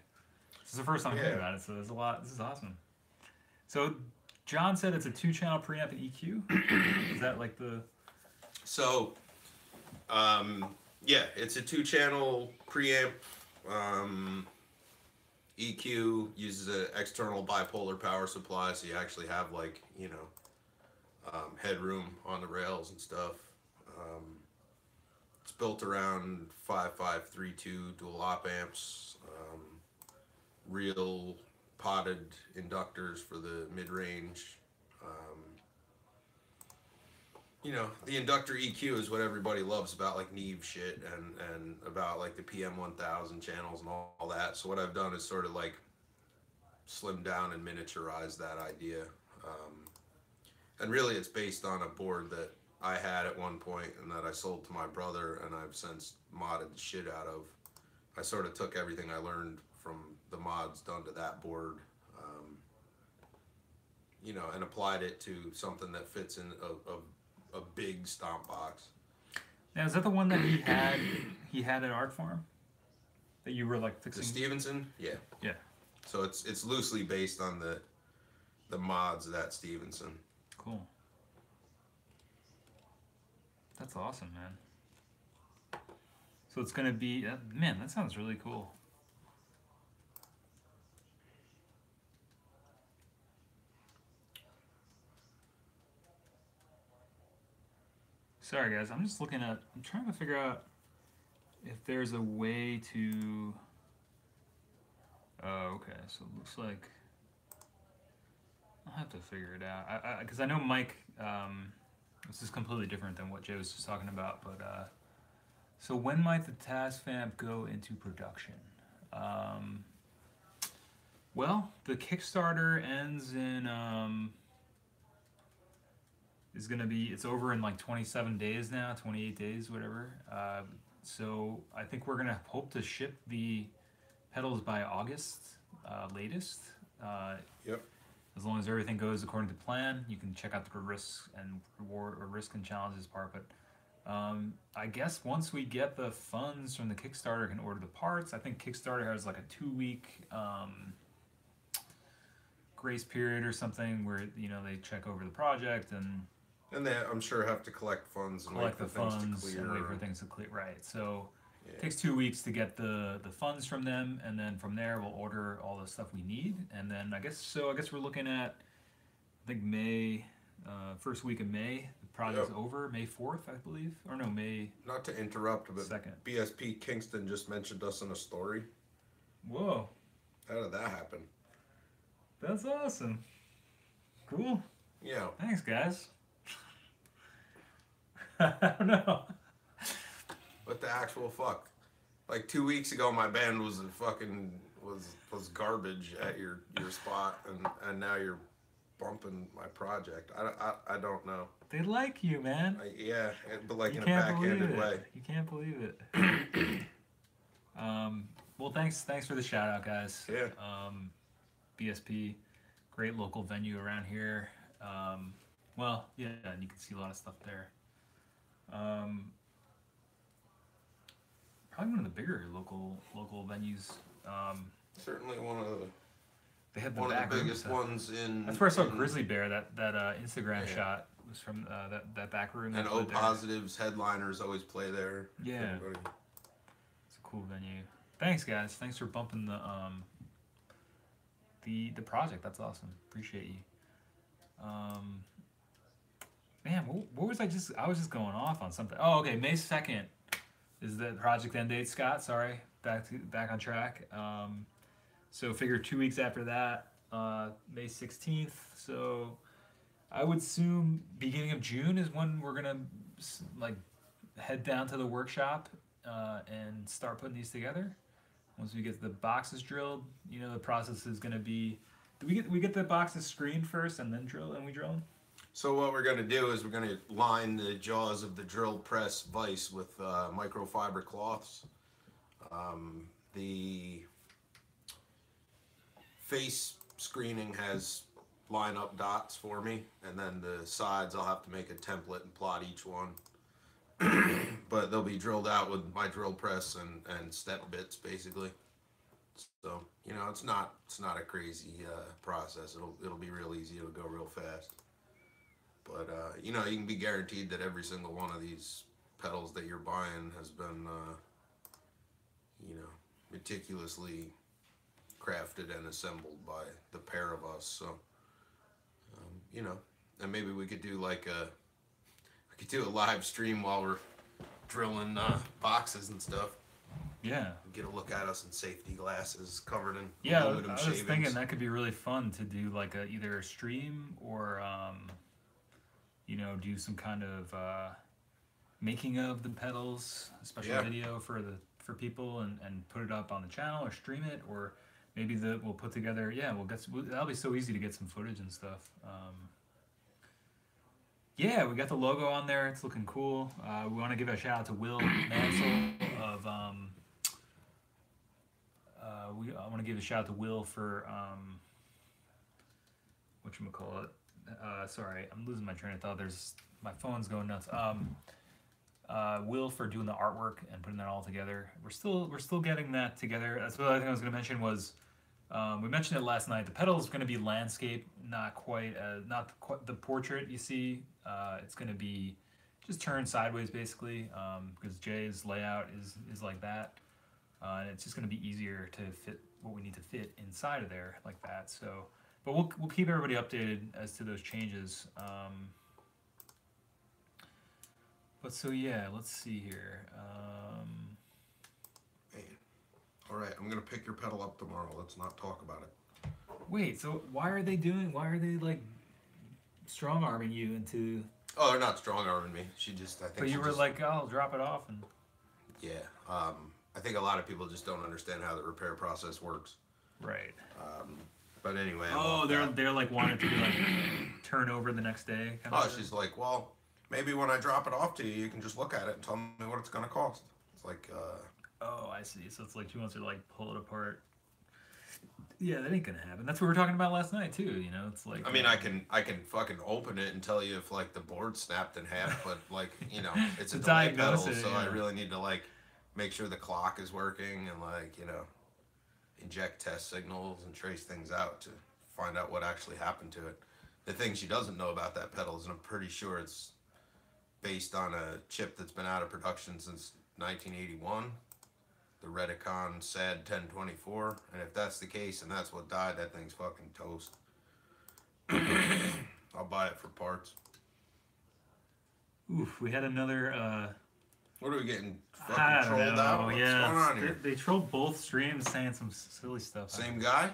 Speaker 1: This is the first time hearing about it, so there's a lot. This is awesome. So John said it's a 2-channel preamp and EQ. Is that like the?
Speaker 5: So, yeah, it's a 2-channel preamp. EQ uses an external bipolar power supply, so you actually have like, you know, headroom on the rails and stuff. It's built around 5532 dual op amps, real potted inductors for the mid-range. You know, the inductor EQ is what everybody loves about like Neve shit and about like the PM1000 channels and all that. So what I've done is sort of like slim down and miniaturize that idea. And really it's based on a board that I had at one point and that I sold to my brother and I've since modded the shit out of. I sort of took everything I learned from the mods done to that board, you know, and applied it to something that fits in a big stomp box.
Speaker 1: Now, is that the one that he had at Art Farm? That you were like fixing?
Speaker 5: The Stevenson? Yeah.
Speaker 1: Yeah.
Speaker 5: So it's loosely based on the mods of that Stevenson.
Speaker 1: Cool. That's awesome, man. So it's gonna be, man, that sounds really cool. Sorry guys, I'm just looking at, I'm trying to figure out if there's a way to, oh, okay, so it looks like, I'll have to figure it out. Because I know Mike, this is completely different than what Jay was just talking about, but, so when might the TascFamp go into production? Well, the Kickstarter ends in, is going to be, it's over in like 27 days now, 28 days, whatever. So I think we're going to hope to ship the pedals by August latest.
Speaker 5: Yep.
Speaker 1: As long as everything goes according to plan. You can check out the risk and reward or risk and challenges part. But I guess once we get the funds from the Kickstarter, can order the parts. I think Kickstarter has like a 2-week grace period or something where, you know, they check over the project and
Speaker 5: they, I'm sure, have to collect funds and
Speaker 1: collect
Speaker 5: wait
Speaker 1: the
Speaker 5: for things
Speaker 1: funds
Speaker 5: to clear.
Speaker 1: and wait for things to clear. Right. So
Speaker 5: Yeah.
Speaker 1: it takes 2 weeks to get the funds from them, and then from there we'll order all the stuff we need, and then I guess we're looking at, I think May, first week of May. The project's over. May 4th, I believe, or no, May.
Speaker 5: Not to interrupt, but
Speaker 1: 2nd.
Speaker 5: BSP Kingston just mentioned us in a story.
Speaker 1: Whoa,
Speaker 5: How did that happen?
Speaker 1: that's awesome. Cool.
Speaker 5: Yeah.
Speaker 1: Thanks, guys. I don't know.
Speaker 5: What the actual fuck? Like 2 weeks ago, my band was a fucking was garbage at your spot, and now you're bumping my project. I don't know.
Speaker 1: They like you, man.
Speaker 5: Yeah, but like
Speaker 1: You
Speaker 5: in a
Speaker 1: can't believe
Speaker 5: backhanded
Speaker 1: it.
Speaker 5: way.
Speaker 1: You can't believe it. Well, thanks for the shout out, guys.
Speaker 5: Yeah.
Speaker 1: BSP, great local venue around here. Well, yeah, and you can see a lot of stuff there. Probably one of the bigger local venues.
Speaker 5: Certainly one of
Speaker 1: They had the
Speaker 5: the
Speaker 1: back room
Speaker 5: biggest
Speaker 1: stuff.
Speaker 5: ones in.
Speaker 1: That's where I saw
Speaker 5: in-
Speaker 1: Grizzly Bear. That Instagram
Speaker 5: Yeah.
Speaker 1: shot was from that back room.
Speaker 5: And
Speaker 1: they
Speaker 5: O
Speaker 1: put there.
Speaker 5: Positives headliners always play there.
Speaker 1: Yeah.
Speaker 5: Everybody.
Speaker 1: It's a cool venue. Thanks, guys. Thanks for bumping the project. That's awesome. Appreciate you. Man, what was I was just going off on something. Oh, okay. May 2nd is the project end date, Scott. Sorry. Back on track. So figure 2 weeks after that, May 16th. So I would assume beginning of June is when we're gonna like head down to the workshop and start putting these together. Once we get the boxes drilled, you know, the process is gonna be. Do we get the boxes screened first and then drill and we drill them?
Speaker 5: So what we're going to do is we're going to line the jaws of the drill press vise with microfiber cloths. The face screening has line up dots for me, and then the sides I'll have to make a template and plot each one. But they'll be drilled out with my drill press and step bits basically. So you know, it's not a crazy process. It'll be real easy. It'll go real fast. But you know, you can be guaranteed that every single one of these pedals that you're buying has been you know, meticulously crafted and assembled by the pair of us. So you know, and maybe we could do like a live stream while we're drilling boxes and stuff.
Speaker 1: Yeah.
Speaker 5: Get a look at us in safety glasses covered in
Speaker 1: Yeah,
Speaker 5: aluminum
Speaker 1: I was
Speaker 5: shavings.
Speaker 1: thinking that could be really fun to do like either a stream or you know, do some kind of making of the pedals, a special video for people and put it up on the channel or stream it, or maybe we'll put together. Yeah, that'll be so easy to get some footage and stuff. Yeah, we got the logo on there. It's looking cool. We want to give a shout out to Will Mansell of. I want to give a shout out to Will for whatchamacallit. Sorry, I'm losing my train of thought. My phone's going nuts. Will for doing the artwork and putting that all together. We're still getting that together. That's what I think I was going to mention was. We mentioned it last night. The pedal is going to be landscape, not quite the portrait you see. It's going to be just turned sideways basically, because Jay's layout is like that, and it's just going to be easier to fit what we need to fit inside of there like that. So, but we'll keep everybody updated as to those changes. But so yeah, let's see here.
Speaker 5: All right, I'm gonna pick your pedal up tomorrow. Let's not talk about it.
Speaker 1: Wait, so why are they like strong arming you into?
Speaker 5: Oh, they're not strong arming me. I think.
Speaker 1: But you were like, oh, I'll drop it off and.
Speaker 5: Yeah, I think a lot of people just don't understand how the repair process works.
Speaker 1: Right.
Speaker 5: But anyway.
Speaker 1: Oh, they're like wanting to be like turn over the next day.
Speaker 5: She's like, well, maybe when I drop it off to you, you can just look at it and tell me what it's gonna cost. It's like.
Speaker 1: Oh, I see. So it's like she wants to like pull it apart. Yeah, that ain't gonna happen. That's what we were talking about last night too. You know, it's like.
Speaker 5: I mean, I can fucking open it and tell you if like the board snapped in half, but like, you know, it's a delay pedal, so I really need to like make sure the clock is working and like, you know, inject test signals and trace things out to find out what actually happened to it. The thing she doesn't know about that pedal is, and I'm pretty sure it's based on a chip that's been out of production since 1981. The Redicon SAD 1024, and if that's the case and that's what died, that thing's fucking toast. I'll buy it for parts.
Speaker 1: Oof, we had another.
Speaker 5: What are we getting? Fucking trolled out? What's going on here?
Speaker 1: They trolled both streams saying some silly stuff.
Speaker 5: Same guy?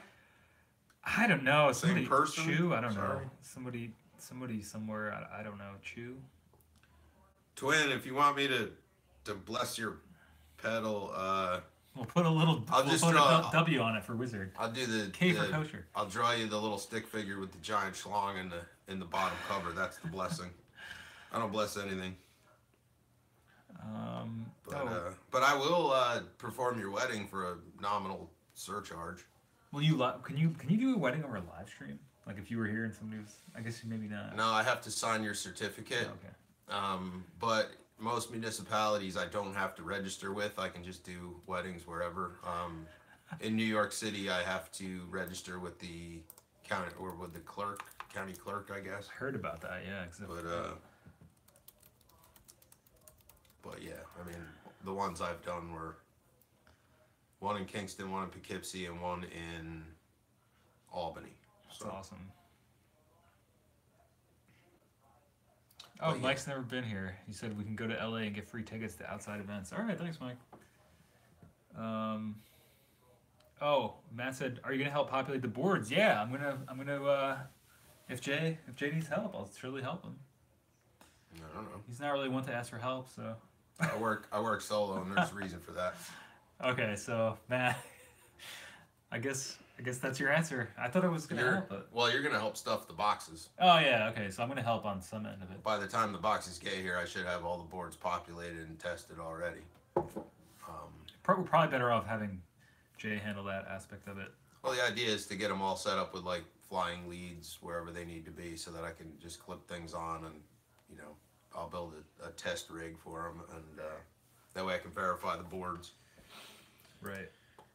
Speaker 1: I don't know.
Speaker 5: Same person?
Speaker 1: Chew? I don't know. Somebody somewhere. I don't know. Chew.
Speaker 5: Twin, if you want me to bless your pedal,
Speaker 1: we'll put a W on it for wizard.
Speaker 5: I'll do the
Speaker 1: K for kosher.
Speaker 5: I'll draw you the little stick figure with the giant schlong in the bottom cover. That's the blessing. I don't bless anything. But I will perform your wedding for a nominal surcharge.
Speaker 1: Will you? Can you do a wedding over a live stream? Like if you were here and somebody was, I guess maybe not.
Speaker 5: No, I have to sign your certificate.
Speaker 1: Okay.
Speaker 5: But most municipalities I don't have to register with. I can just do weddings wherever. In New York City, I have to register with the county or with the county clerk, I guess.
Speaker 1: I heard about that, yeah.
Speaker 5: But yeah, I mean, the ones I've done were one in Kingston, one in Poughkeepsie, and one in Albany.
Speaker 1: That's awesome. Oh,
Speaker 5: But
Speaker 1: Mike's never been here. He said we can go to LA and get free tickets to outside events. All right, thanks, Mike. Oh, Matt said, "Are you gonna help populate the boards?" Yeah, I'm gonna. If Jay needs help, I'll surely help him.
Speaker 5: I don't know.
Speaker 1: He's not really one to ask for help, so.
Speaker 5: I work solo, and there's a reason for that.
Speaker 1: Okay, so Matt, I guess that's your answer. I thought I was gonna help, but.
Speaker 5: Well, you're gonna help stuff the boxes.
Speaker 1: Oh yeah, okay. So I'm gonna help on some end of it.
Speaker 5: By the time the boxes get here, I should have all the boards populated and tested already.
Speaker 1: We're probably better off having Jay handle that aspect of it.
Speaker 5: Well, the idea is to get them all set up with like flying leads wherever they need to be, so that I can just clip things on, and you know, I'll build a test rig for them, and that way I can verify the boards.
Speaker 1: Right.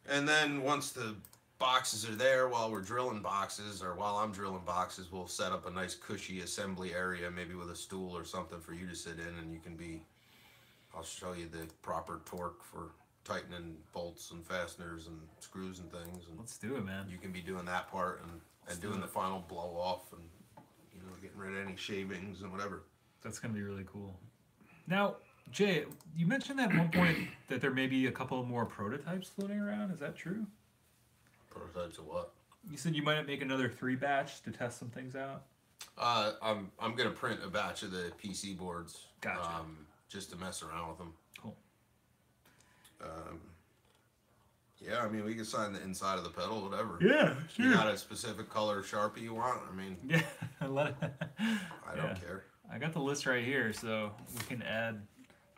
Speaker 5: And then once the boxes are there, while we're drilling boxes, or while I'm drilling boxes, we'll set up a nice cushy assembly area, maybe with a stool or something for you to sit in, and you can be, I'll show you the proper torque for tightening bolts and fasteners and screws and things. And
Speaker 1: Let's do it, man.
Speaker 5: you can be doing that part and doing the final blow off, and you know, getting rid of any shavings and whatever.
Speaker 1: That's gonna be really cool. Now, Jay, you mentioned at one point that there may be a couple more prototypes floating around. Is that true?
Speaker 5: Prototypes of what?
Speaker 1: You said you might make another 3 batch to test some things out.
Speaker 5: I'm gonna print a batch of the PC boards.
Speaker 1: Gotcha.
Speaker 5: Just to mess around with them.
Speaker 1: Cool.
Speaker 5: Yeah, I mean, we can sign the inside of the pedal, whatever.
Speaker 1: Yeah, sure.
Speaker 5: You got a specific color Sharpie you want? I mean,
Speaker 1: Yeah, I
Speaker 5: don't care.
Speaker 1: I got the list right here, so we can add.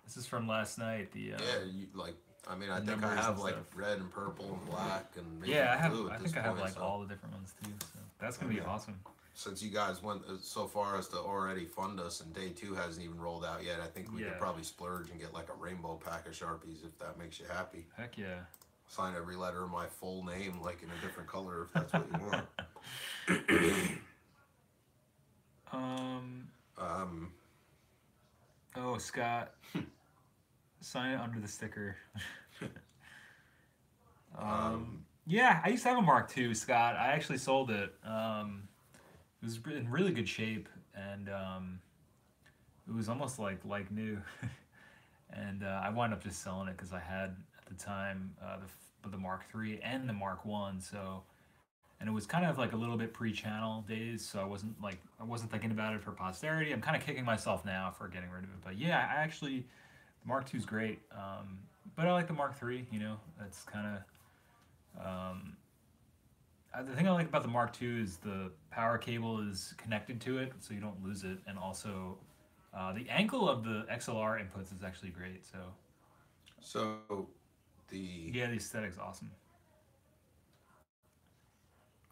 Speaker 1: This is from last night. The
Speaker 5: Yeah, you like. I mean, I think I
Speaker 1: numbers
Speaker 5: have
Speaker 1: and
Speaker 5: like
Speaker 1: stuff.
Speaker 5: red and purple and black and maybe
Speaker 1: yeah, I have.
Speaker 5: blue at
Speaker 1: I
Speaker 5: this
Speaker 1: think I have
Speaker 5: point,
Speaker 1: like
Speaker 5: so
Speaker 1: all the different ones too. So that's gonna be
Speaker 5: Yeah.
Speaker 1: awesome.
Speaker 5: Since you guys went so far as to already fund us, and day 2 hasn't even rolled out yet, I think we
Speaker 1: Yeah.
Speaker 5: could probably splurge and get like a rainbow pack of Sharpies if that makes you happy.
Speaker 1: Heck yeah.
Speaker 5: Sign every letter of my full name like in a different color if that's what you want.
Speaker 1: Oh, Scott. Sign it under the sticker. Yeah, I used to have a Mark II, Scott. I actually sold it. It was in really good shape, and it was almost like new. And I wound up just selling it because I had at the time the Mark III and the Mark I. So, and it was kind of like a little bit pre-channel days, so I wasn't thinking about it for posterity. I'm kind of kicking myself now for getting rid of it. But yeah, the Mark II is great. But I like the Mark III. You know, that's kind of. The thing I like about the Mark II is the power cable is connected to it, so you don't lose it, and also the angle of the XLR inputs is actually great. So the aesthetic's awesome.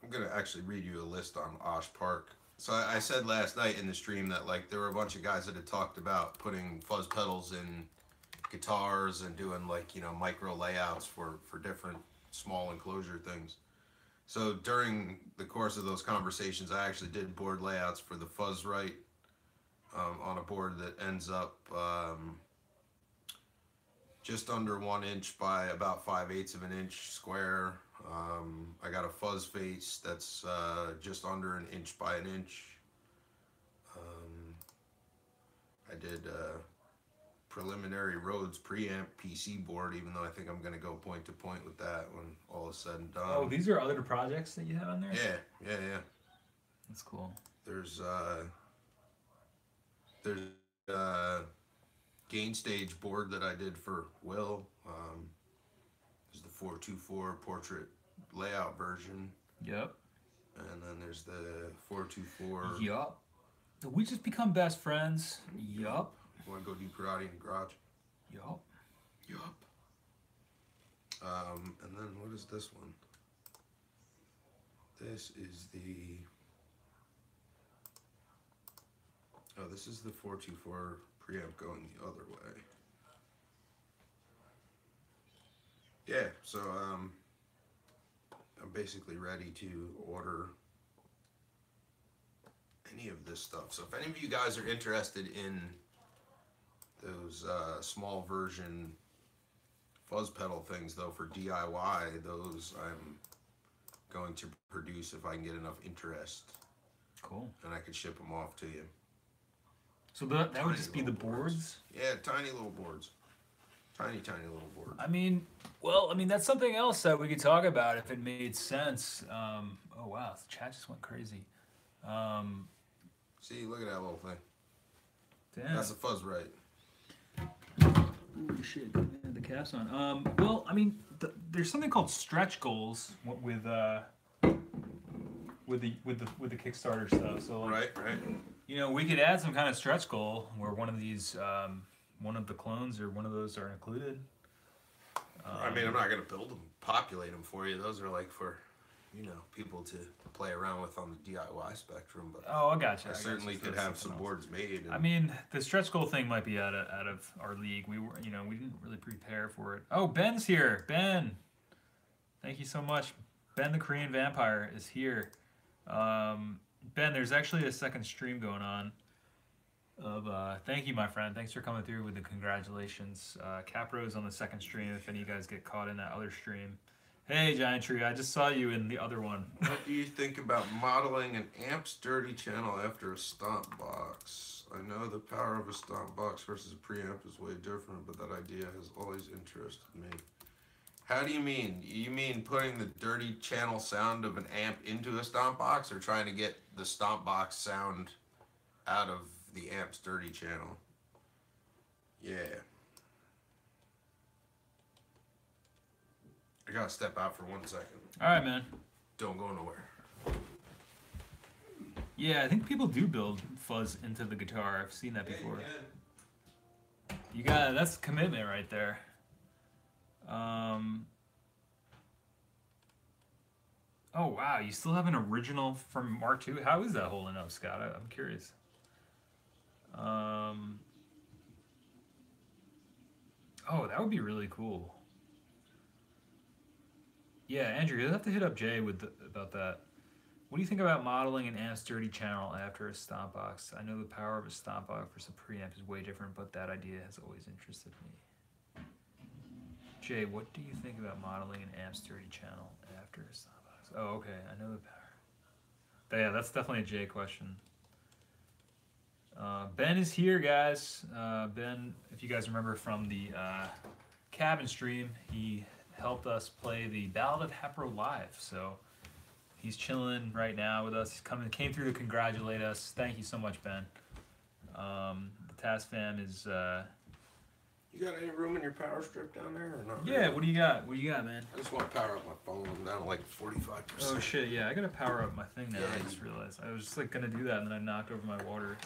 Speaker 5: I'm gonna actually read you a list on Osh Park. So I said last night in the stream that like there were a bunch of guys that had talked about putting fuzz pedals in guitars and doing like, you know, micro layouts for different small enclosure things. So during the course of those conversations, I actually did board layouts for the Fuzzrite on a board that ends up just under 1 inch by about 5/8 of an inch square. I got a fuzz face that's just under 1 inch by 1 inch. I did preliminary Rhodes preamp PC board, even though I think I'm going to go point to point with that when all is said and done.
Speaker 1: Oh, these are other projects that you have on there?
Speaker 5: Yeah.
Speaker 1: That's cool.
Speaker 5: There's gain stage board that I did for Will. There's the 424 portrait layout version.
Speaker 1: Yep.
Speaker 5: And then there's the 424.
Speaker 1: Yup. Did we just become best friends? Yup.
Speaker 5: Want to go do karate in the garage?
Speaker 1: Yup.
Speaker 5: And then what is this one? This is the. Oh, this is the 424 preamp going the other way. Yeah, so I'm basically ready to order any of this stuff. So if any of you guys are interested in those small version fuzz pedal things, though, for DIY, those I'm going to produce if I can get enough interest.
Speaker 1: Cool.
Speaker 5: And I could ship them off to you.
Speaker 1: So that would
Speaker 5: Tiny
Speaker 1: just be the
Speaker 5: little
Speaker 1: boards?
Speaker 5: Yeah, tiny little boards. Tiny little boards.
Speaker 1: I mean, that's something else that we could talk about if it made sense. Oh, wow. The chat just went crazy.
Speaker 5: See, look at that little thing.
Speaker 1: Damn.
Speaker 5: That's a Fuzzrite.
Speaker 1: Ooh, shit. The cap's on. Well, I mean, there's something called stretch goals with the Kickstarter stuff. So like,
Speaker 5: Right.
Speaker 1: you know, we could add some kind of stretch goal where one of these, one of the clones or one of those are included.
Speaker 5: I mean, I'm not going to build them, populate them for you. Those are like for you know, people to play around with on the DIY spectrum. But
Speaker 1: Oh, I gotcha.
Speaker 5: I certainly could have some boards made. And
Speaker 1: I mean, the stretch goal thing might be out of our league. We were, you know, we didn't really prepare for it. Oh, Ben's here. Ben, thank you so much. Ben the Korean Vampire is here. Ben, there's actually a second stream going on. Thank you, my friend. Thanks for coming through with the congratulations. Capro's on the second stream. If any of you guys get caught in that other stream. Hey, Giant Tree, I just saw you in the other one.
Speaker 5: what do you think about modeling an amp sturdy channel after a stomp box? I know the power of a stomp box versus a preamp is way different, but that idea has always interested me. How do you mean? You mean putting the dirty channel sound of an amp into a stomp box, or trying to get the stomp box sound out of the amp's dirty channel? Yeah. I gotta step out for 1 second.
Speaker 1: All right, man.
Speaker 5: Don't go nowhere.
Speaker 1: Yeah, I think people do build fuzz into the guitar. I've seen that before. You got that's commitment right there. Oh wow, you still have an original from Mark II? How is that holding up, Scott? I'm curious. Oh, that would be really cool. Yeah, Andrew, you'll have to hit up Jay about that. What do you think about modeling an amp sturdy channel after a stomp box? I know the power of a stomp box versus a preamp is way different, but that idea has always interested me. Jay, what do you think about modeling an amp sturdy channel after a stomp box? Oh, okay, I know the power. Yeah, that's definitely a Jay question. Ben is here, guys. Ben, if you guys remember from the cabin stream, he helped us play the Ballad of Hepro live. So he's chilling right now with us. He's came through to congratulate us. Thank you so much, Ben. The TascFamp is.
Speaker 5: You got any room in your power strip down there or not?
Speaker 1: Yeah.
Speaker 5: Really?
Speaker 1: What do you got? What do you got, man?
Speaker 5: I just want to power up my phone. I'm down to like 45%.
Speaker 1: Oh shit! Yeah, I gotta power up my thing now.
Speaker 5: Yeah,
Speaker 1: I just realized I was just like gonna do that, and then I knocked over my water.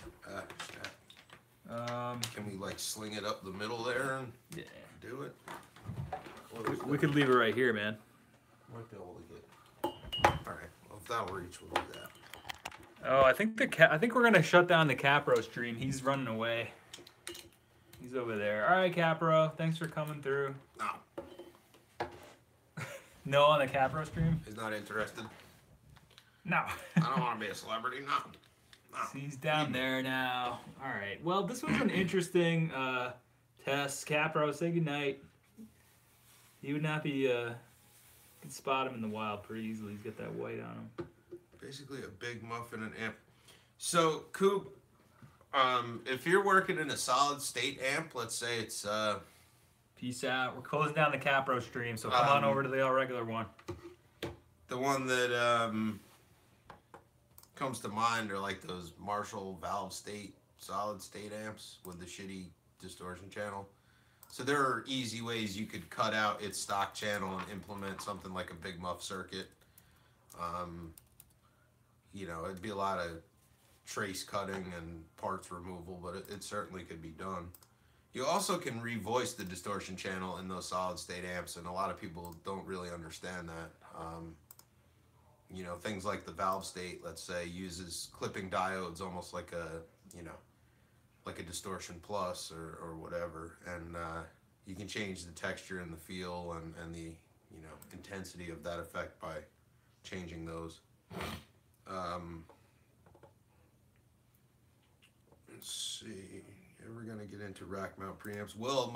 Speaker 5: Can we like sling it up the middle there and do it?
Speaker 1: We could leave it right here, man.
Speaker 5: Might be able to get. All right. Well, if that'll reach, we'll do that.
Speaker 1: Oh, I think we're gonna shut down the Capro stream. He's running away. He's over there. All right, Capro. Thanks for coming through.
Speaker 5: No.
Speaker 1: No on the Capro stream?
Speaker 5: He's not interested.
Speaker 1: No.
Speaker 5: I don't want to be a celebrity. No.
Speaker 1: He's down there now. All right. Well, this was an interesting test. Capro, say goodnight. He would not be. You can spot him in the wild pretty easily. He's got that white on him.
Speaker 5: Basically, a big muffin and amp. So, Coop, if you're working in a solid state amp, let's say it's.
Speaker 1: Peace out. We're closing down the Capro stream, so come on over to the all regular one.
Speaker 5: The one that comes to mind are like those Marshall valve state solid state amps with the shitty distortion channel. So there are easy ways you could cut out its stock channel and implement something like a big muff circuit. You know, it'd be a lot of trace cutting and parts removal, but it certainly could be done. You also can revoice the distortion channel in those solid state amps, and a lot of people don't really understand that. You know, things like the valve state, let's say, uses clipping diodes almost like a, you know, like a distortion plus or whatever, and you can change the texture and the feel and the, you know, intensity of that effect by changing those. Let's see. Ever gonna get into rack mount preamps? Well,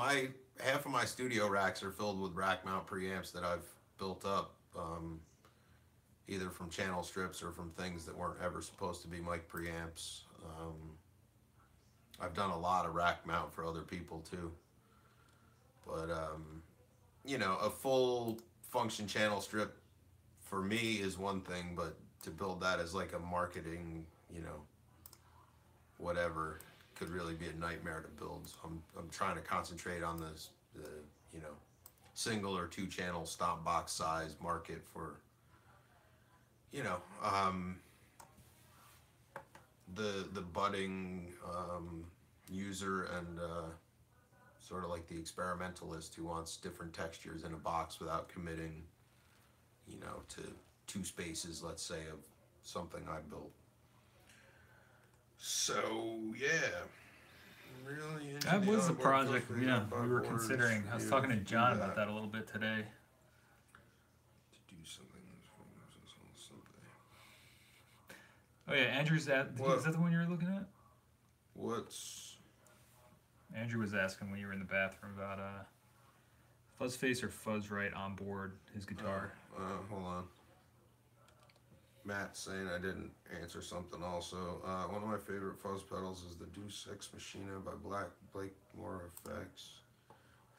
Speaker 5: half of my studio racks are filled with rack mount preamps that I've built up, either from channel strips or from things that weren't ever supposed to be mic preamps. I've done a lot of rack mount for other people too, but you know, a full function channel strip for me is one thing, but to build that as like a marketing, you know, whatever, could really be a nightmare to build. So I'm trying to concentrate on the you know, single or two channel stomp box size market for, you know, the budding user and sort of like the experimentalist who wants different textures in a box without committing, you know, to 2 spaces, let's say, of something I built. So yeah, really.
Speaker 1: That was a project, yeah, we were considering. I was talking to John about that a little bit today.
Speaker 5: To do something.
Speaker 1: Oh yeah, Andrew's at. Is that the one you were looking at?
Speaker 5: What's?
Speaker 1: Andrew was asking when you were in the bathroom about Fuzzface or Fuzzright on board his guitar.
Speaker 5: Hold on. Matt's saying I didn't answer something also. One of my favorite fuzz pedals is the Deuce X Machina by Blakemore Effects.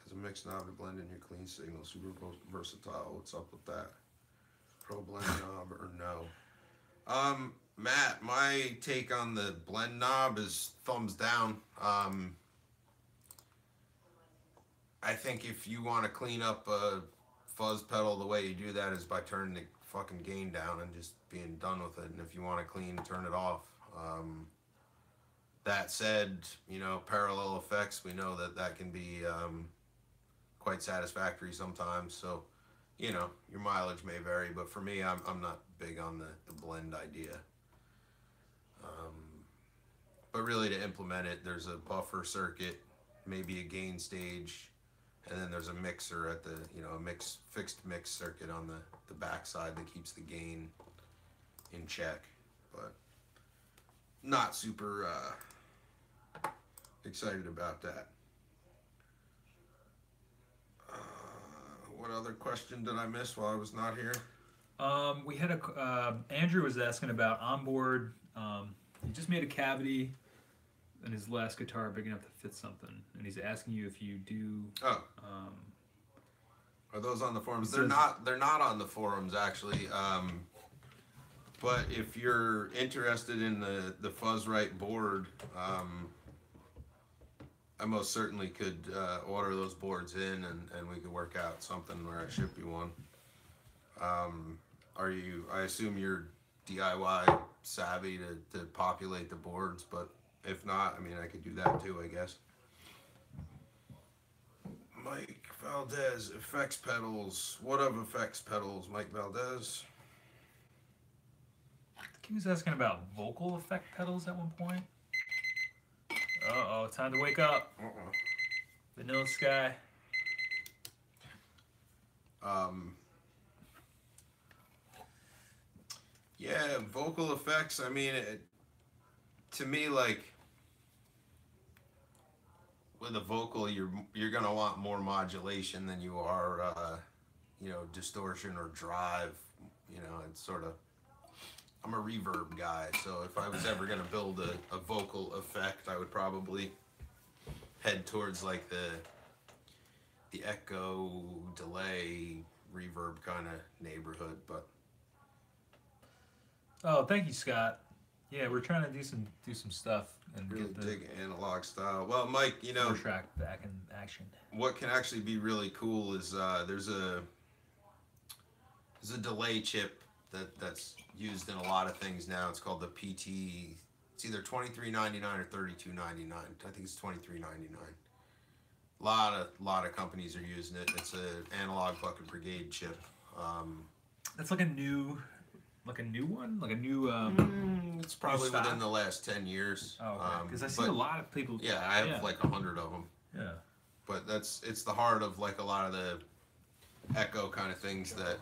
Speaker 5: Has a mixed knob to blend in your clean signal. Super versatile. What's up with that? Pro blend knob or no? Matt, my take on the blend knob is thumbs down. I think if you want to clean up a fuzz pedal, the way you do that is by turning the fucking gain down and just being done with it. And if you want to clean, turn it off. That said, you know, parallel effects, we know that that can be quite satisfactory sometimes. So, you know, your mileage may vary, but for me, I'm not big on the blend idea. But really, to implement it, there's a buffer circuit, maybe a gain stage, and then there's a mixer at the, you know, a fixed mix circuit on the back side that keeps the gain in check. But not super excited about that. What other question did I miss while I was not here?
Speaker 1: We had Andrew was asking about onboard. He just made a cavity in his last guitar big enough to fit something, and he's asking you if you do.
Speaker 5: Oh. Are those on the forums? They're not on the forums actually. But if you're interested in the Fuzzright board, I most certainly could order those boards in, and we could work out something where I ship you one. I assume you're DIY savvy to populate the boards, but if not, I mean, I could do that too, I guess. Mike Valdez, effects pedals. What of effects pedals, Mike Valdez?
Speaker 1: I think he was asking about vocal effect pedals at one point. Uh-oh, time to wake up. Vanilla Sky.
Speaker 5: Yeah, vocal effects, I mean, to me, like, with a vocal, you're gonna want more modulation than you are, you know, distortion or drive. You know, it's sort of, I'm a reverb guy, so if I was ever gonna build a vocal effect, I would probably head towards like the echo, delay, reverb kind of neighborhood. But
Speaker 1: oh, thank you, Scott. Yeah, we're trying to do some stuff and
Speaker 5: really
Speaker 1: get the
Speaker 5: dig analog style. Well, Mike, you know,
Speaker 1: track back in action.
Speaker 5: What can actually be really cool is there's a delay chip that's used in a lot of things now. It's called the PT. It's either $23.99 or $32.99. I think it's $23.99. Lot of companies are using it. It's an analog bucket brigade chip.
Speaker 1: That's like a new one, like a new.
Speaker 5: It's probably within the last 10 years.
Speaker 1: Oh, okay. Because I see a lot of people.
Speaker 5: Yeah, I have like 100 of them.
Speaker 1: Yeah.
Speaker 5: But it's the heart of like a lot of the echo kind of things that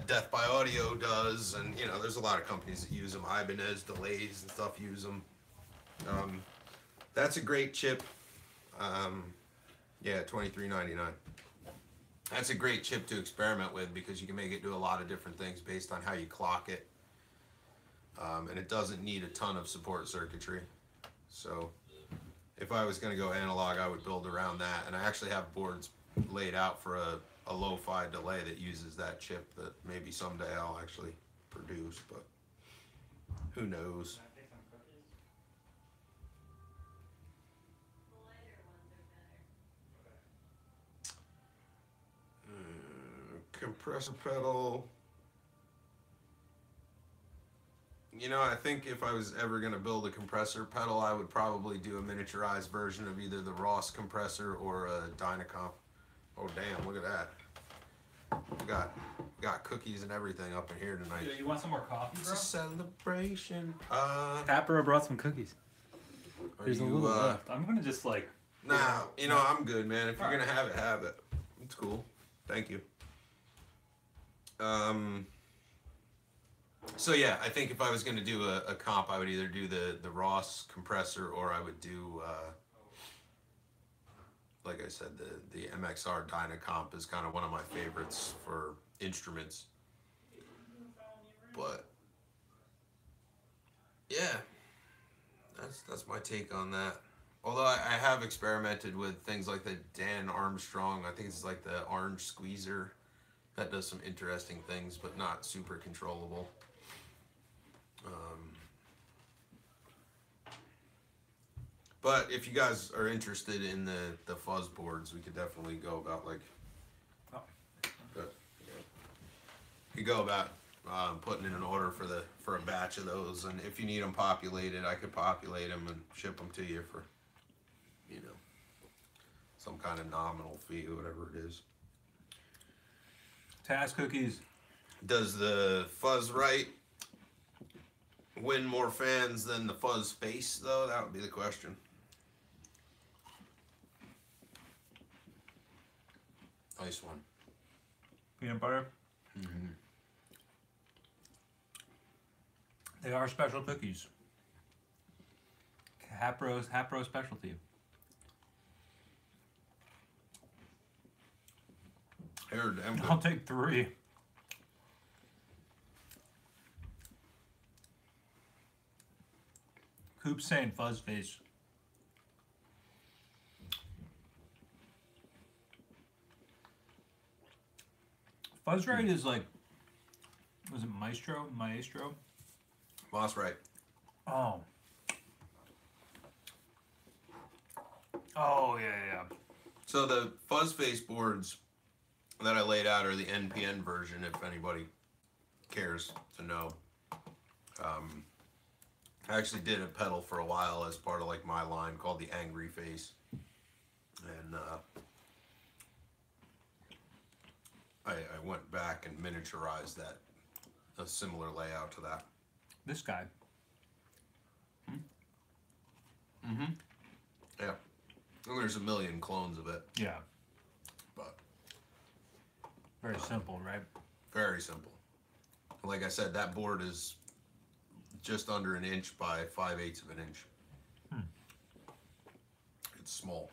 Speaker 5: Death by Audio does, and you know, there's a lot of companies that use them. Ibanez delays and stuff use them. That's a great chip. Yeah, $23.99. That's a great chip to experiment with because you can make it do a lot of different things based on how you clock it. And it doesn't need a ton of support circuitry. So if I was going to go analog, I would build around that. And I actually have boards laid out for a lo-fi delay that uses that chip that maybe someday I'll actually produce, but who knows. Compressor pedal. You know, I think if I was ever going to build a compressor pedal, I would probably do a miniaturized version of either the Ross compressor or a Dynacomp. Oh damn, look at that. Got cookies and everything up in here tonight.
Speaker 1: You want some more coffee,
Speaker 5: It's
Speaker 1: bro?
Speaker 5: a celebration.
Speaker 1: Tapper brought some cookies.
Speaker 5: Are
Speaker 1: There's a
Speaker 5: you,
Speaker 1: little left. I'm gonna just like.
Speaker 5: Nah, you know, I'm good, man. If you're gonna have it, have it. It's cool. Thank you. So yeah, I think if I was gonna do a comp, I would either do the Ross compressor or I would do, like I said, the MXR Dynacomp is kind of one of my favorites for instruments. But yeah, that's my take on that. Although I have experimented with things like the Dan Armstrong, I think it's like the Orange Squeezer, that does some interesting things, but not super controllable. But if you guys are interested in the fuzz boards, we could definitely go about like, you go about putting in an order for a batch of those, and if you need them populated, I could populate them and ship them to you for, you know, some kind of nominal fee or whatever it is.
Speaker 1: Task cookies.
Speaker 5: Does the Fuzz Right win more fans than the Fuzz Face, though? That would be the question. Nice one.
Speaker 1: Peanut butter.
Speaker 5: Mm-hmm.
Speaker 1: They are special cookies. Hapro specialty.
Speaker 5: Here, damn good.
Speaker 1: I'll take 3. Coop's saying fuzz face. Fuzz Right is like, was it Maestro?
Speaker 5: Boss Right.
Speaker 1: Oh. Oh, yeah.
Speaker 5: So the Fuzz Face boards that I laid out are the NPN version, if anybody cares to know. I actually did a pedal for a while as part of like my line called the Angry Face, and I went back and miniaturized that, a similar layout to that.
Speaker 1: This guy.
Speaker 5: Mm-hmm. Yeah. And there's a million clones of it,
Speaker 1: Yeah.
Speaker 5: but
Speaker 1: Very simple, right?
Speaker 5: very simple. Like I said, that board is just under an inch by 5/8 of an inch. It's small.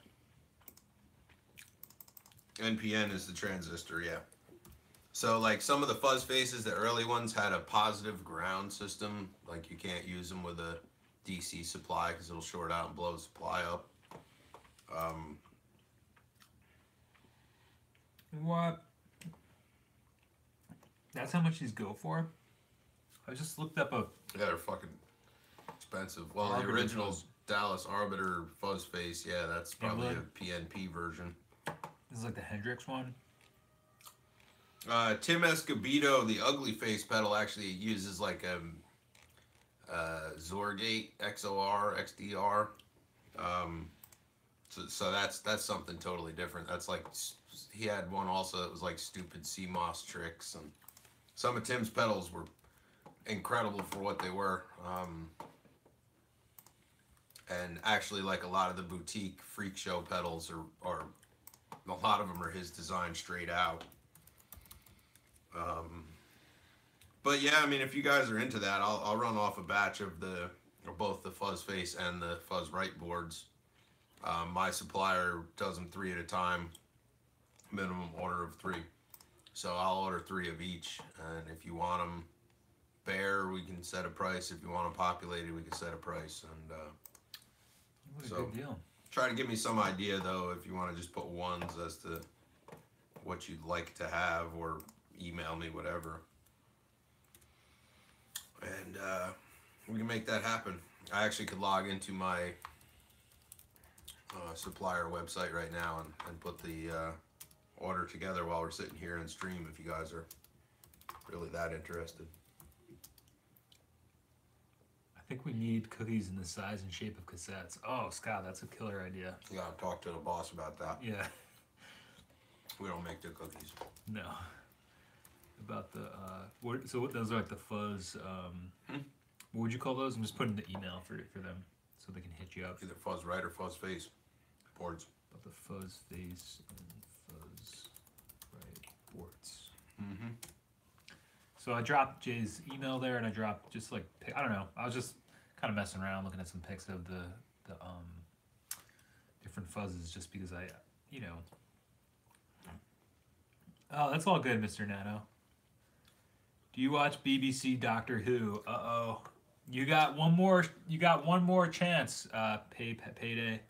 Speaker 5: NPN is the transistor, yeah. So like some of the fuzz faces, the early ones had a positive ground system. Like you can't use them with a DC supply because it'll short out and blow the supply up.
Speaker 1: What? That's how much these go for? I just looked up a...
Speaker 5: Yeah, they're fucking expensive. Well,
Speaker 1: Arbiter
Speaker 5: the original
Speaker 1: fuzz.
Speaker 5: Dallas Arbiter fuzz face, yeah, that's probably
Speaker 1: wood.
Speaker 5: a PNP version.
Speaker 1: This is like the Hendrix one.
Speaker 5: Tim Escobedo, the ugly face pedal, actually uses like a Zorgate XOR, XDR. So that's something totally different. That's like, he had one also that was like stupid CMOS tricks, and some of Tim's pedals were incredible for what they were. And actually, like a lot of the boutique freak show pedals are a lot of them are his design straight out. But yeah, I mean, if you guys are into that, I'll run off a batch of both the Fuzz Face and the Fuzz Right boards. My supplier does them 3 at a time, minimum order of 3. So I'll order 3 of each, and if you want them bare, we can set a price. If you want them populated, we can set a price. And
Speaker 1: What a
Speaker 5: so
Speaker 1: good deal.
Speaker 5: try to give me some idea, though, if you want to just put ones as to what you'd like to have, or email me, whatever. And we can make that happen. I actually could log into my supplier website right now and put the order together while we're sitting here and stream if you guys are really that interested.
Speaker 1: I think we need cookies in the size and shape of cassettes. Oh, Scott, that's a killer idea.
Speaker 5: You gotta talk to the boss about that.
Speaker 1: Yeah.
Speaker 5: We don't make the cookies.
Speaker 1: No. about the what those are like the fuzz. What would you call those? I'm just putting the email for them so they can hit you up.
Speaker 5: Either fuzz right or fuzz face boards.
Speaker 1: About the fuzz face and fuzz right boards.
Speaker 5: Mm-hmm.
Speaker 1: So I dropped Jay's email there, and I dropped just like I don't know. I was just kind of messing around, looking at some pics of the different fuzzes, just because I, you know. Oh, that's all good, Mr. Nano. Do you watch BBC Doctor Who? Uh-oh. You got one more. You got one more chance. Payday.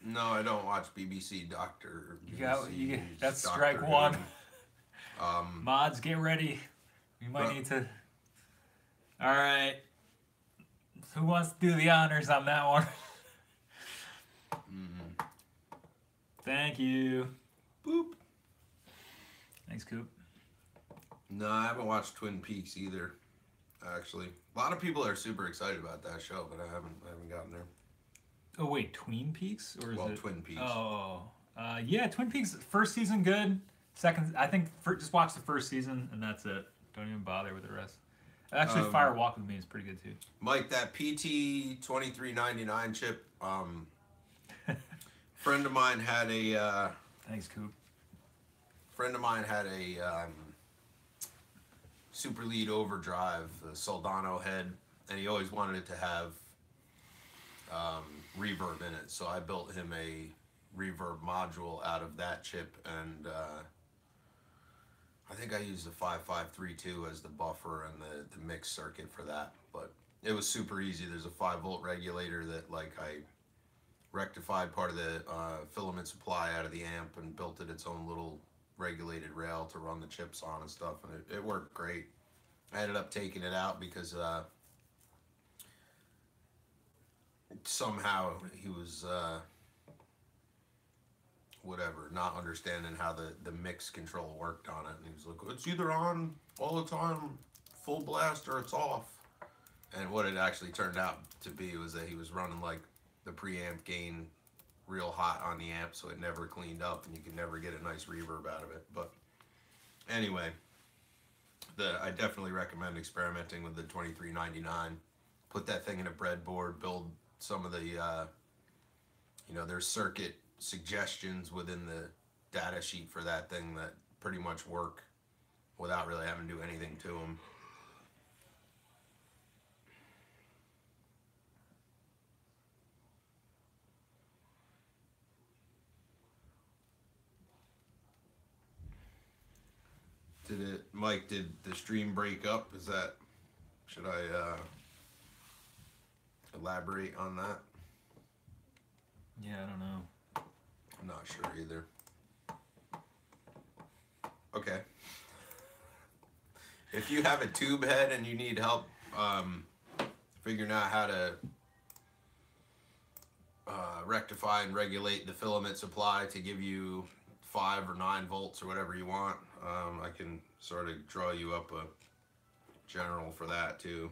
Speaker 5: No, I don't watch BBC Doctor.
Speaker 1: That's
Speaker 5: Doctor
Speaker 1: strike
Speaker 5: Who.
Speaker 1: one. Mods, get ready. We might need to. All right. Who wants to do the honors on that one? Thank you. Boop. Thanks, Coop.
Speaker 5: No, I haven't watched Twin Peaks either. Actually, a lot of people are super excited about that show, but I haven't gotten there.
Speaker 1: Oh wait, Twin Peaks or is it
Speaker 5: Twin Peaks?
Speaker 1: Oh, yeah, Twin Peaks first season good. Second, I think just watch the first season and that's it. Don't even bother with the rest. Actually, Fire Walk with Me is pretty good too.
Speaker 5: Mike, that PT 2399 chip. Friend of mine had a.
Speaker 1: Thanks, Coop.
Speaker 5: Friend of mine had a Super Lead Overdrive, the Soldano head, and he always wanted it to have reverb in it. So I built him a reverb module out of that chip, and I think I used the 5532 as the buffer and the mix circuit for that. But it was super easy. There's a 5-volt regulator that I rectified part of the filament supply out of the amp and built it its own little regulated rail to run the chips on and stuff, and it worked great. I ended up taking it out because somehow he was whatever, not understanding how the mix control worked on it, and he was like, it's either on all the time full blast or it's off. And what it actually turned out to be was that he was running like the preamp gain real hot on the amp, so it never cleaned up and you could never get a nice reverb out of it. But anyway, I definitely recommend experimenting with the 2399. Put that thing in a breadboard, build some of the there's circuit suggestions within the data sheet for that thing that pretty much work without really having to do anything to them. Mike, did the stream break up? Should I elaborate on that?
Speaker 1: Yeah, I don't know.
Speaker 5: I'm not sure either. Okay. If you have a tube head and you need help figuring out how to rectify and regulate the filament supply to give you 5 or 9 volts or whatever you want, I can sort of draw you up a general for that too.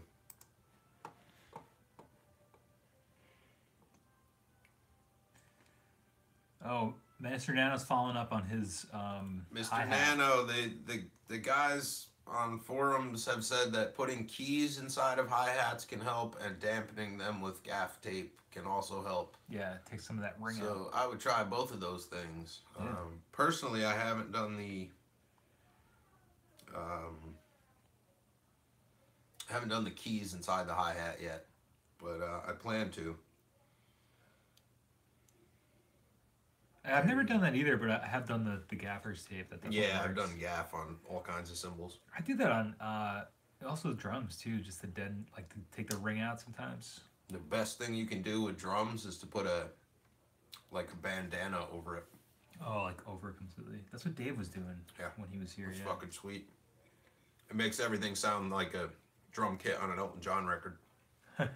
Speaker 1: Oh, Mr. Nano's following up on his
Speaker 5: Mr.
Speaker 1: hi-hat.
Speaker 5: Nano, the guys on forums have said that putting keys inside of hi-hats can help, and dampening them with gaff tape can also help.
Speaker 1: Yeah, take some of that ring out.
Speaker 5: So I would try both of those things.
Speaker 1: Yeah.
Speaker 5: Personally, I haven't done the keys inside the hi-hat yet, but I plan to.
Speaker 1: I've never done that either, but I have done the gaffer's tape. That
Speaker 5: Yeah, I've
Speaker 1: works.
Speaker 5: done gaff on all kinds of cymbals.
Speaker 1: I do that on also drums too, just to to take the ring out sometimes.
Speaker 5: The best thing you can do with drums is to put a bandana over it.
Speaker 1: Oh, like over completely. That's what Dave was doing when he was here.
Speaker 5: It's
Speaker 1: Yeah.
Speaker 5: fucking sweet. It makes everything sound like a drum kit on an Elton John record.
Speaker 1: I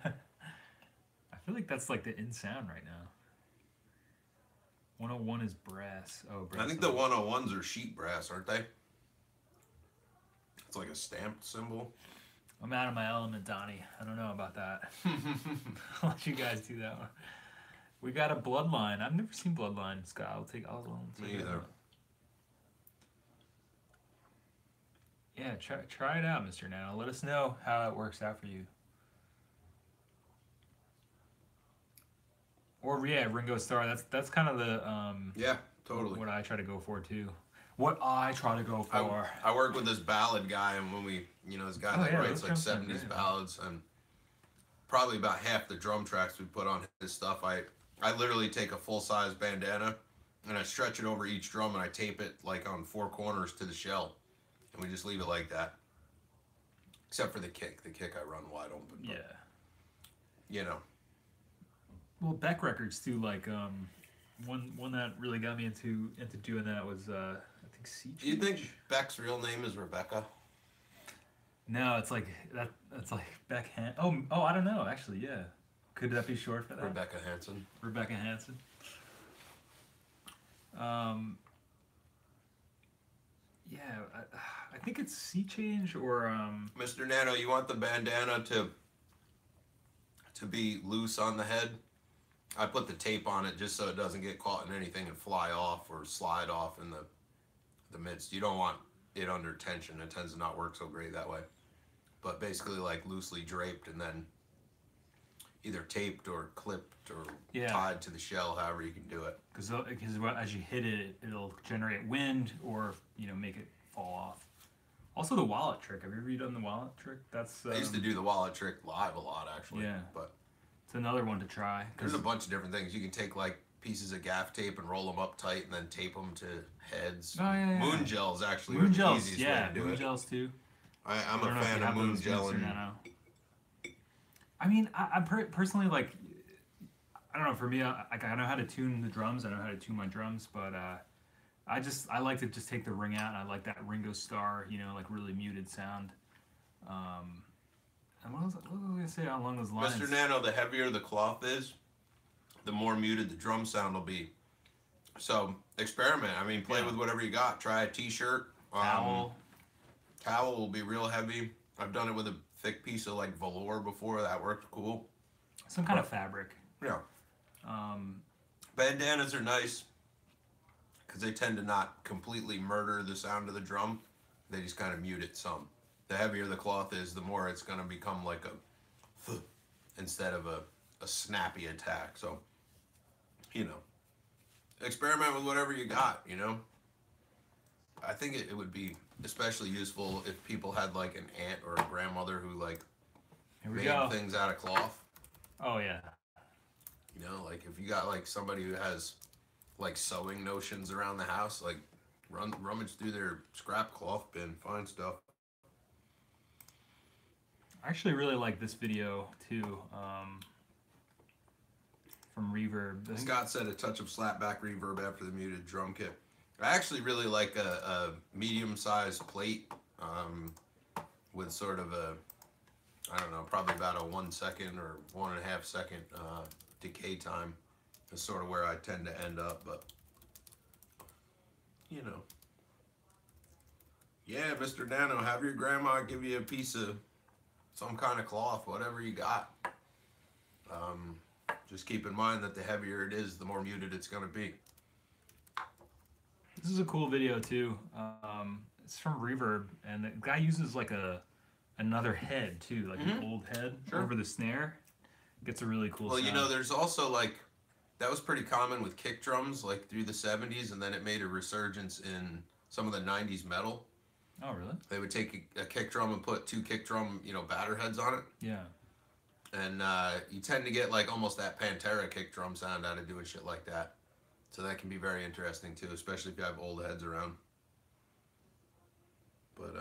Speaker 1: feel like that's like the in sound right now. 101 is brass. Oh, brass.
Speaker 5: I think the 101s are sheet brass, aren't they? It's like a stamped cymbal.
Speaker 1: I'm out of my element, Donnie. I don't know about that. I'll let you guys do that one. We got a Bloodline. I've never seen Bloodline, Scott. I'll take
Speaker 5: Me either.
Speaker 1: Yeah, try it out, Mr. Nano. Let us know how it works out for you. Or yeah, Ringo Starr. That's kind of the
Speaker 5: Yeah, totally.
Speaker 1: what I try to go for too. What I try to go for.
Speaker 5: I work with this ballad guy, and when we, this guy that
Speaker 1: yeah,
Speaker 5: writes
Speaker 1: those
Speaker 5: like
Speaker 1: drums sound
Speaker 5: 70s
Speaker 1: great, man.
Speaker 5: ballads, and probably about half the drum tracks we put on his stuff, I literally take a full size bandana and I stretch it over each drum and I tape it like on 4 corners to the shell, and we just leave it like that. Except for the kick. The kick I run wide open. But,
Speaker 1: Yeah.
Speaker 5: you know.
Speaker 1: Well, Beck Records too. Like one that really got me into doing that was I think Sea
Speaker 5: Do you think
Speaker 1: Change?
Speaker 5: Beck's real name is Rebecca?
Speaker 1: No, it's like that. That's like Beck. Oh, I don't know. Actually, yeah. Could that be short for that?
Speaker 5: Rebecca Hansen.
Speaker 1: Rebecca Hansen. Yeah, I think it's Sea Change or
Speaker 5: Mr. Nano, you want the bandana to be loose on the head? I put the tape on it just so it doesn't get caught in anything and fly off or slide off in the midst. You don't want it under tension. It tends to not work so great that way. But basically like loosely draped and then either taped or clipped or tied to the shell, however you can do it.
Speaker 1: because as you hit it, it'll generate wind or make it fall off. Also, the wallet trick. Have you ever done the wallet trick? That's
Speaker 5: I used to do the wallet trick live a lot, actually.
Speaker 1: Yeah.
Speaker 5: But
Speaker 1: it's another one to try.
Speaker 5: there's a bunch of different things. You can take like pieces of gaff tape and roll them up tight and then tape them to heads.
Speaker 1: Oh, yeah.
Speaker 5: Moon gels actually
Speaker 1: Moon
Speaker 5: are the
Speaker 1: gels,
Speaker 5: easiest way
Speaker 1: yeah,
Speaker 5: to do
Speaker 1: moon
Speaker 5: it.
Speaker 1: gels too.
Speaker 5: I'm
Speaker 1: I don't
Speaker 5: a
Speaker 1: know if
Speaker 5: fan
Speaker 1: you
Speaker 5: of
Speaker 1: have
Speaker 5: moon
Speaker 1: those,
Speaker 5: gel
Speaker 1: Mr.
Speaker 5: and
Speaker 1: Nano. I mean, I personally like. I don't know. For me, I know how to tune the drums. I know how to tune my drums, but I like to just take the ring out, and I like that Ringo Starr, like really muted sound. And what was I gonna say along those lines?
Speaker 5: Mr. Nano, the heavier the cloth is, the more muted the drum sound will be. So experiment. I mean, play with whatever you got. Try a t-shirt.
Speaker 1: Towel.
Speaker 5: Towel will be real heavy. I've done it with a thick piece of like velour before. That worked cool.
Speaker 1: Some kind of fabric.
Speaker 5: Yeah. Bandanas are nice because they tend to not completely murder the sound of the drum. They just kind of mute it some. The heavier the cloth is, the more it's going to become like a instead of a snappy attack. So, experiment with whatever you got, I think it would be especially useful if people had like an aunt or a grandmother who like made things out of cloth.
Speaker 1: Oh yeah.
Speaker 5: Like if you got like somebody who has like sewing notions around the house, like rummage through their scrap cloth bin, find stuff.
Speaker 1: I actually really like this video too, from Reverb.
Speaker 5: Scott said a touch of slapback reverb after the muted drum kit. I actually really like a medium-sized plate with sort of a, I don't know, probably about a 1 second or 1.5 second decay time is sort of where I tend to end up, but yeah, Mr. Nano, have your grandma give you a piece of some kind of cloth, whatever you got. Just keep in mind that the heavier it is, the more muted it's going to be.
Speaker 1: This is a cool video too. It's from Reverb, and the guy uses like another head too, like an old head over the snare. Gets a really cool sound.
Speaker 5: Well, there's also like, that was pretty common with kick drums like through the 70s, and then it made a resurgence in some of the 90s metal.
Speaker 1: Oh, really?
Speaker 5: They would take a kick drum and put 2 kick drum, batter heads on it.
Speaker 1: Yeah.
Speaker 5: And you tend to get like almost that Pantera kick drum sound out of doing shit like that. So that can be very interesting too, especially if you have old heads around. But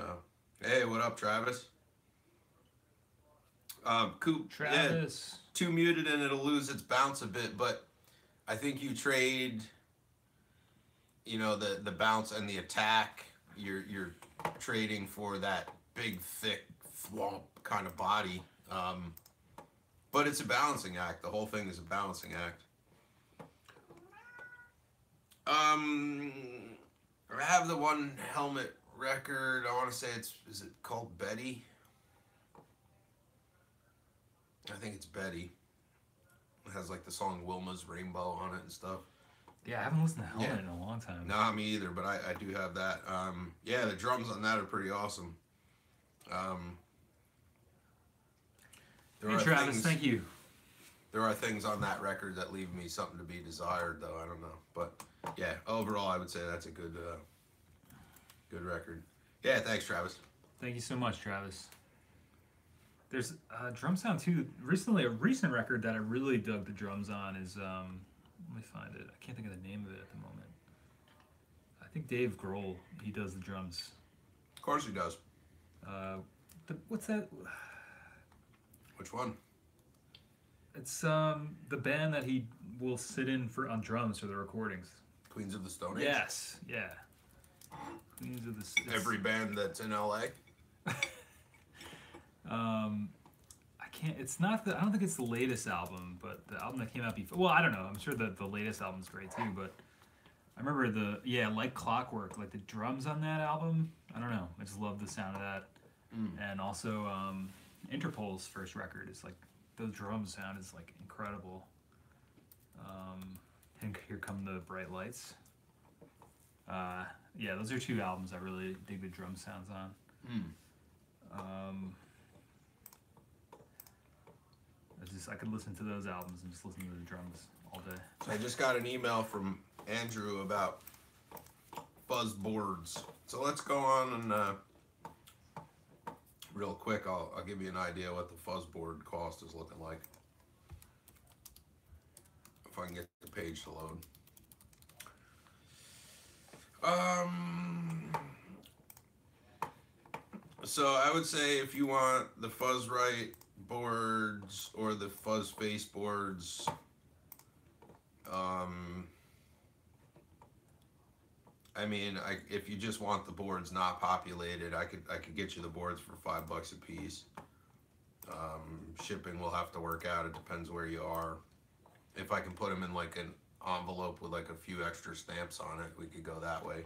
Speaker 5: hey, what up, Travis? Coop,
Speaker 1: Travis.
Speaker 5: Yeah, too muted and it'll lose its bounce a bit, but I think you trade, the bounce and the attack. You're trading for that big, thick, thwomp kind of body. But it's a balancing act. The whole thing is a balancing act. I have the one helmet record. I want to say is it called Betty? I think it's Betty. It has like the song Wilma's Rainbow on it and stuff.
Speaker 1: Yeah, I haven't listened to Helmet in a long time.
Speaker 5: Nah, me either, but I do have that. Yeah, the drums on that are pretty awesome. There
Speaker 1: Hey
Speaker 5: are
Speaker 1: Travis,
Speaker 5: things,
Speaker 1: thank you.
Speaker 5: there are things on that record that leave me something to be desired, though. I don't know, but yeah, overall, I would say that's a good, good record. Yeah, thanks, Travis.
Speaker 1: Thank you so much, Travis. There's drum sound too. Recently, a recent record that I really dug the drums on is let me find it. I can't think of the name of it at the moment. I think Dave Grohl, he does the drums.
Speaker 5: Of course he does.
Speaker 1: What's that?
Speaker 5: Which one?
Speaker 1: It's the band that he will sit in for on drums for the recordings.
Speaker 5: Queens of the Stone Age.
Speaker 1: Yes, yeah. Queens of the
Speaker 5: Every band that's in LA.
Speaker 1: I can't. It's not the. I don't think it's the latest album, but the album that came out before. Well, I don't know. I'm sure that the latest album's great too, but I remember like Clockwork, like the drums on that album. I don't know. I just love the sound of that, and also Interpol's first record is like those drums sound is like incredible. And Here Come the Bright Lights. Yeah, those are two albums I really dig the drum sounds on. I could listen to those albums and just listen to the drums all day.
Speaker 5: So I just got an email from Andrew about fuzz boards. So let's go on and real quick, I'll give you an idea what the fuzz board cost is looking like. If I can get the page to load. So I would say if you want the Fuzzrite boards or the Fuzz Face boards, I mean, if you just want the boards not populated, I could get you the boards for $5 a piece. Shipping will have to work out. It depends where you are. If I can put them in like an envelope with like a few extra stamps on it, we could go that way.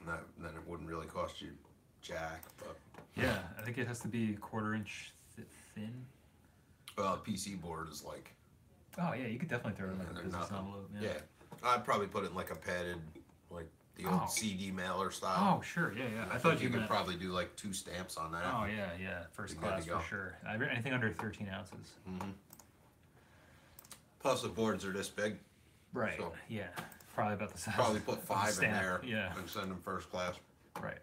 Speaker 5: And then it wouldn't really cost you jack. But
Speaker 1: Yeah, I think it has to be 1/4 inch thin.
Speaker 5: well, a PC board is like,
Speaker 1: Oh yeah, you could definitely throw it in like a
Speaker 5: they're
Speaker 1: business
Speaker 5: nothing.
Speaker 1: envelope.
Speaker 5: Yeah, I'd probably put it in like a padded, like the old
Speaker 1: Oh.
Speaker 5: CD mailer style.
Speaker 1: Oh sure, yeah, yeah. I
Speaker 5: think
Speaker 1: thought you
Speaker 5: could
Speaker 1: meant.
Speaker 5: probably do like 2 stamps on that.
Speaker 1: Oh yeah, yeah. First
Speaker 5: Be good
Speaker 1: class
Speaker 5: to
Speaker 1: for
Speaker 5: go.
Speaker 1: sure. Anything under 13 ounces.
Speaker 5: Plus the boards are this big.
Speaker 1: Right.
Speaker 5: So-
Speaker 1: Yeah. Probably about the size.
Speaker 5: Probably put
Speaker 1: of a
Speaker 5: 5 in
Speaker 1: stamp.
Speaker 5: there
Speaker 1: Yeah.
Speaker 5: and send them first class.
Speaker 1: Right.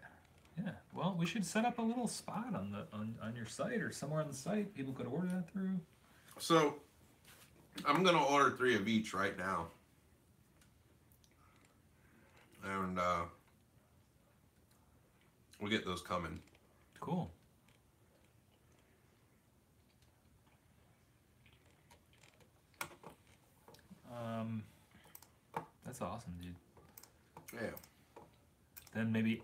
Speaker 1: Yeah. Well, we should set up a little spot on your site or somewhere on the site. People could order that through.
Speaker 5: So I'm gonna order 3 of each right now. And we'll get those coming.
Speaker 1: Cool. That's awesome, dude.
Speaker 5: Yeah.
Speaker 1: Then maybe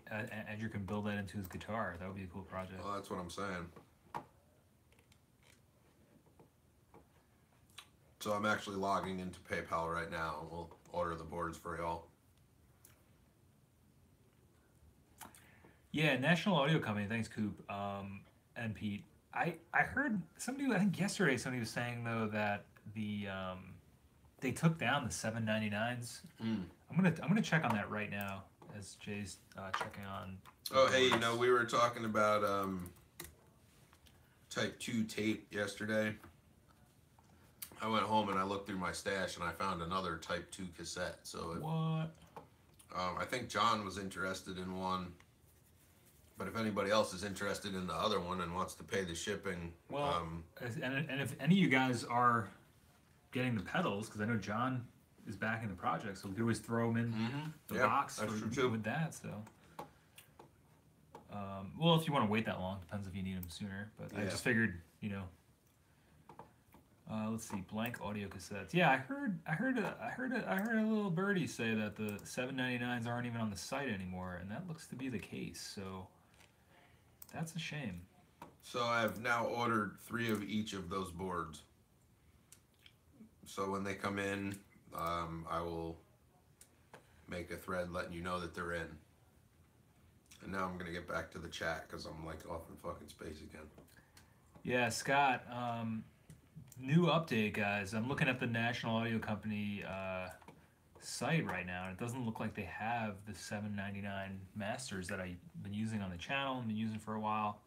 Speaker 1: Andrew can build that into his guitar. That would be a cool project.
Speaker 5: Well, that's what I'm saying. So I'm actually logging into PayPal right now, and we'll order the boards for y'all.
Speaker 1: Yeah, National Audio Company. Thanks, Coop and Pete. I heard somebody. I think yesterday somebody was saying though that they took down the 799s. I'm gonna check on that right now as Jay's checking on.
Speaker 5: Oh, hey, you know, we were talking about Type 2 tape yesterday. I went home and I looked through my stash and I found another Type 2 cassette. So
Speaker 1: What?
Speaker 5: I think John was interested in one. But if anybody else is interested in the other one and wants to pay the shipping,
Speaker 1: Well, and if any of you guys are getting the pedals, because I know John is backing the project, so we could always throw him in the
Speaker 5: Yeah,
Speaker 1: box
Speaker 5: that's true too.
Speaker 1: with that. So, well, if you want to wait that long, depends if you need them sooner. But I
Speaker 5: Yeah.
Speaker 1: just figured, you know. Let's see, blank audio cassettes. Yeah, I heard a little birdie say that the 799s aren't even on the site anymore, and that looks to be the case. So that's a shame.
Speaker 5: so I've now ordered 3 of each of those boards. So when they come in, I will make a thread letting you know that they're in. And now I'm going to get back to the chat because I'm like off in fucking space again.
Speaker 1: Yeah, Scott. New update, guys. I'm looking at the National Audio Company site right now, and it doesn't look like they have the $7.99 masters that I've been using on the channel and been using for a while.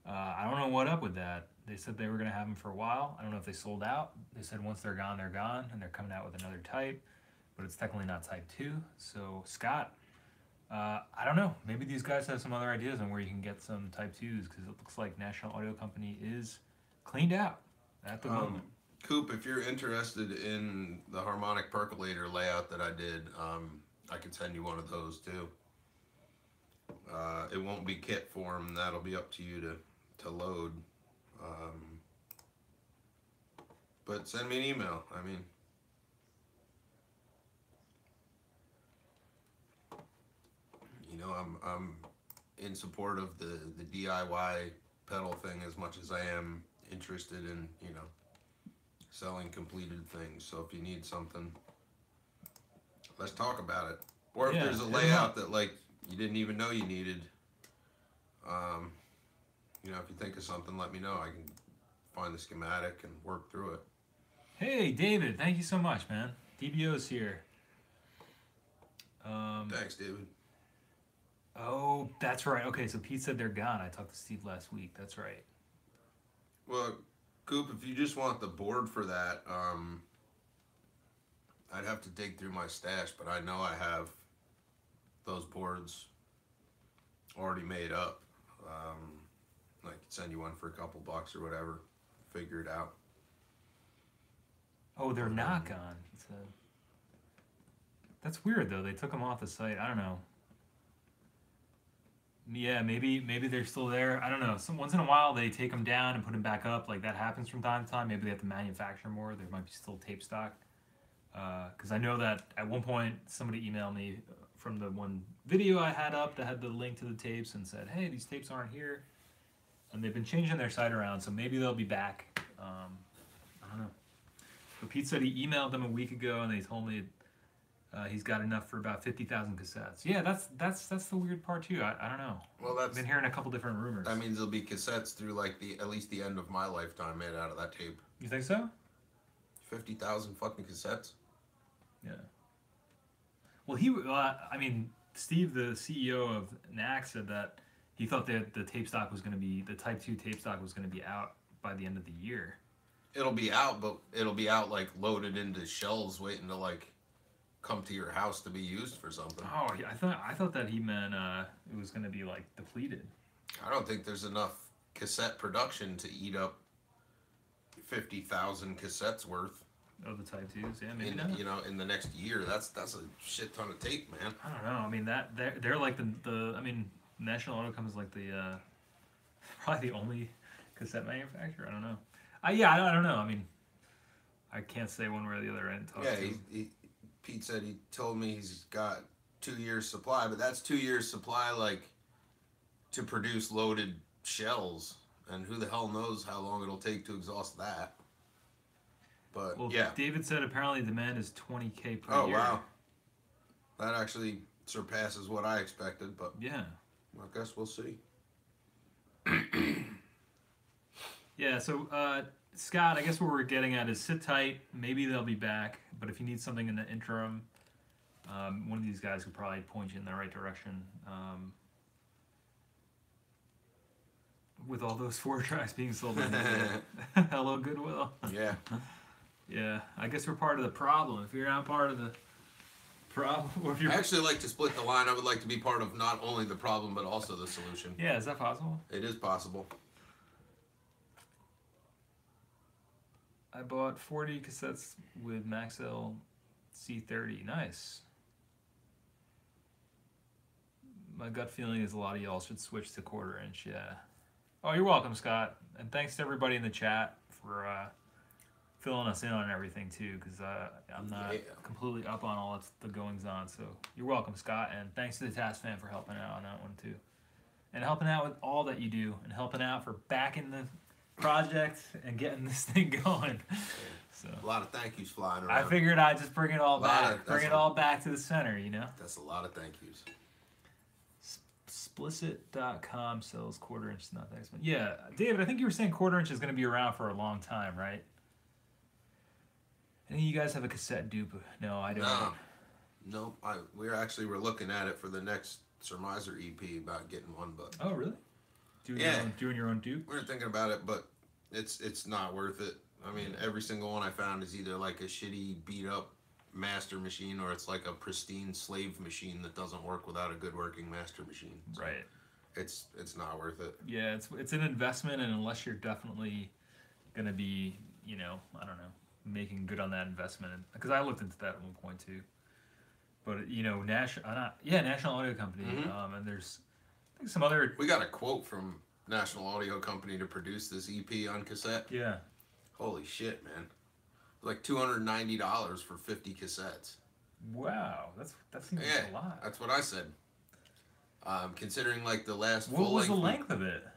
Speaker 1: I don't know what up with that. They said they were going to have them for a while. I don't know if they sold out. They said once they're gone, and they're coming out with another type, but it's technically not type 2. So, Scott, I don't know. Maybe these guys have some other ideas on where you can get some type 2s, because it looks like National Audio Company is cleaned out at the moment.
Speaker 5: Coop, if you're interested in the harmonic percolator layout that I did, I can send you one of those too. It won't be kit form. That'll be up to you to load. But send me an email. I mean, you know, I'm in support of the DIY pedal thing as much as I am interested in, you know, selling completed things. So if you need something, let's talk about it. Or if there's a layout that like you didn't even know you needed, you know, if you think of something, let me know. I can find the schematic and work through it.
Speaker 1: Hey, David, thank you so much, man. DBO's here.
Speaker 5: Thanks, David.
Speaker 1: Oh, that's right. Okay, so Pete said they're gone. I talked to Steve last week. That's right.
Speaker 5: Well, Coop, if you just want the board for that, I'd have to dig through my stash, but I know I have those boards already made up. I could send you one for a couple bucks or whatever. Figure it out.
Speaker 1: Oh, they're not gone. That's weird, though. They took them off the site. I don't know. Yeah, maybe they're still there. I don't know. Once in a while, they take them down and put them back up. Like, that happens from time to time. Maybe they have to manufacture more. There might be still tape stock. Because I know that at one point, somebody emailed me from the one video I had up that had the link to the tapes and said, hey, these tapes aren't here. And they've been changing their site around, so maybe they'll be back. I don't know. But Pete said he emailed them a week ago, and they told me he's got enough for about 50,000 cassettes. Yeah, that's the weird part too. I don't know.
Speaker 5: Well,
Speaker 1: I've been hearing a couple different rumors.
Speaker 5: That means there'll be cassettes through like at least the end of my lifetime made out of that tape.
Speaker 1: You think so?
Speaker 5: 50,000 fucking cassettes.
Speaker 1: Yeah. Well, I mean, Steve, the CEO of NAC, said that he thought that the tape stock was going to be, the Type 2 tape stock was going to be out by the end of the year.
Speaker 5: It'll be out, but it'll be out like loaded into shelves waiting to like come to your house to be used for something.
Speaker 1: Oh, yeah, I thought that he meant it was going to be like depleted.
Speaker 5: I don't think there's enough cassette production to eat up 50,000 cassettes worth.
Speaker 1: Oh, the Type 2s, yeah, maybe not.
Speaker 5: You know, in the next year, that's a shit ton of tape, man.
Speaker 1: I don't know. I mean, they're like the I mean, National Audio Company is like the probably the only cassette manufacturer. I don't know. I don't know. I mean, I can't say one way or the other.
Speaker 5: Pete said he told me he's got 2 years supply, but that's 2 years supply like to produce loaded shells, and who the hell knows how long it'll take to exhaust that. But
Speaker 1: well,
Speaker 5: yeah,
Speaker 1: David said apparently demand is 20K per year.
Speaker 5: Oh wow, that actually surpasses what I expected. But
Speaker 1: yeah,
Speaker 5: I guess we'll see.
Speaker 1: Yeah, so Scott, I guess what we're getting at is sit tight. Maybe they'll be back, but if you need something in the interim, one of these guys could probably point you in the right direction. With all those 4 tracks being sold, hello Goodwill.
Speaker 5: Yeah.
Speaker 1: Yeah, I guess we're part of the problem. If you're not part of the problem, or if you're...
Speaker 5: I actually like to split the line. I would like to be part of not only the problem but also the solution.
Speaker 1: Yeah, is that possible?
Speaker 5: It is possible.
Speaker 1: I bought 40 cassettes with Maxell C30. Nice. My gut feeling is a lot of y'all should switch to 1/4 inch. Yeah. Oh, you're welcome, Scott. And thanks to everybody in the chat for filling us in on everything too, because I'm not completely up on all the goings on. So you're welcome, Scott. And thanks to the TascFamp for helping out on that one too, and helping out with all that you do, and helping out for backing the project and getting this thing going. So
Speaker 5: a lot of thank yous flying around.
Speaker 1: I figured I'd just bring it all back, bring it all back to the center, you know.
Speaker 5: That's a lot of thank yous.
Speaker 1: Splicit.com sells 1/4 inch not that expensive. Yeah, David, I think you were saying 1/4 inch is going to be around for a long time, right? Any of you guys have a cassette dupe? No, I don't.
Speaker 5: Nope. We're looking at it for the next Surmiser EP about getting one, but
Speaker 1: Oh, really? Doing your own dupe?
Speaker 5: we were thinking about it, but it's not worth it. I mean, every single one I found is either like a shitty beat up master machine or it's like a pristine slave machine that doesn't work without a good working master machine. So
Speaker 1: Right.
Speaker 5: It's not worth it.
Speaker 1: Yeah, it's an investment, and unless you're definitely gonna be, I don't know, making good on that investment, because I looked into that at one point too. But National Audio Company, and there's I think some other.
Speaker 5: We got a quote from National Audio Company to produce this EP on cassette.
Speaker 1: Yeah.
Speaker 5: Holy shit, man! Like $290 for 50 cassettes.
Speaker 1: Wow, that seems
Speaker 5: Yeah,
Speaker 1: like a lot.
Speaker 5: that's what I said. Considering like the last
Speaker 1: What
Speaker 5: full
Speaker 1: was the
Speaker 5: length,
Speaker 1: length of it?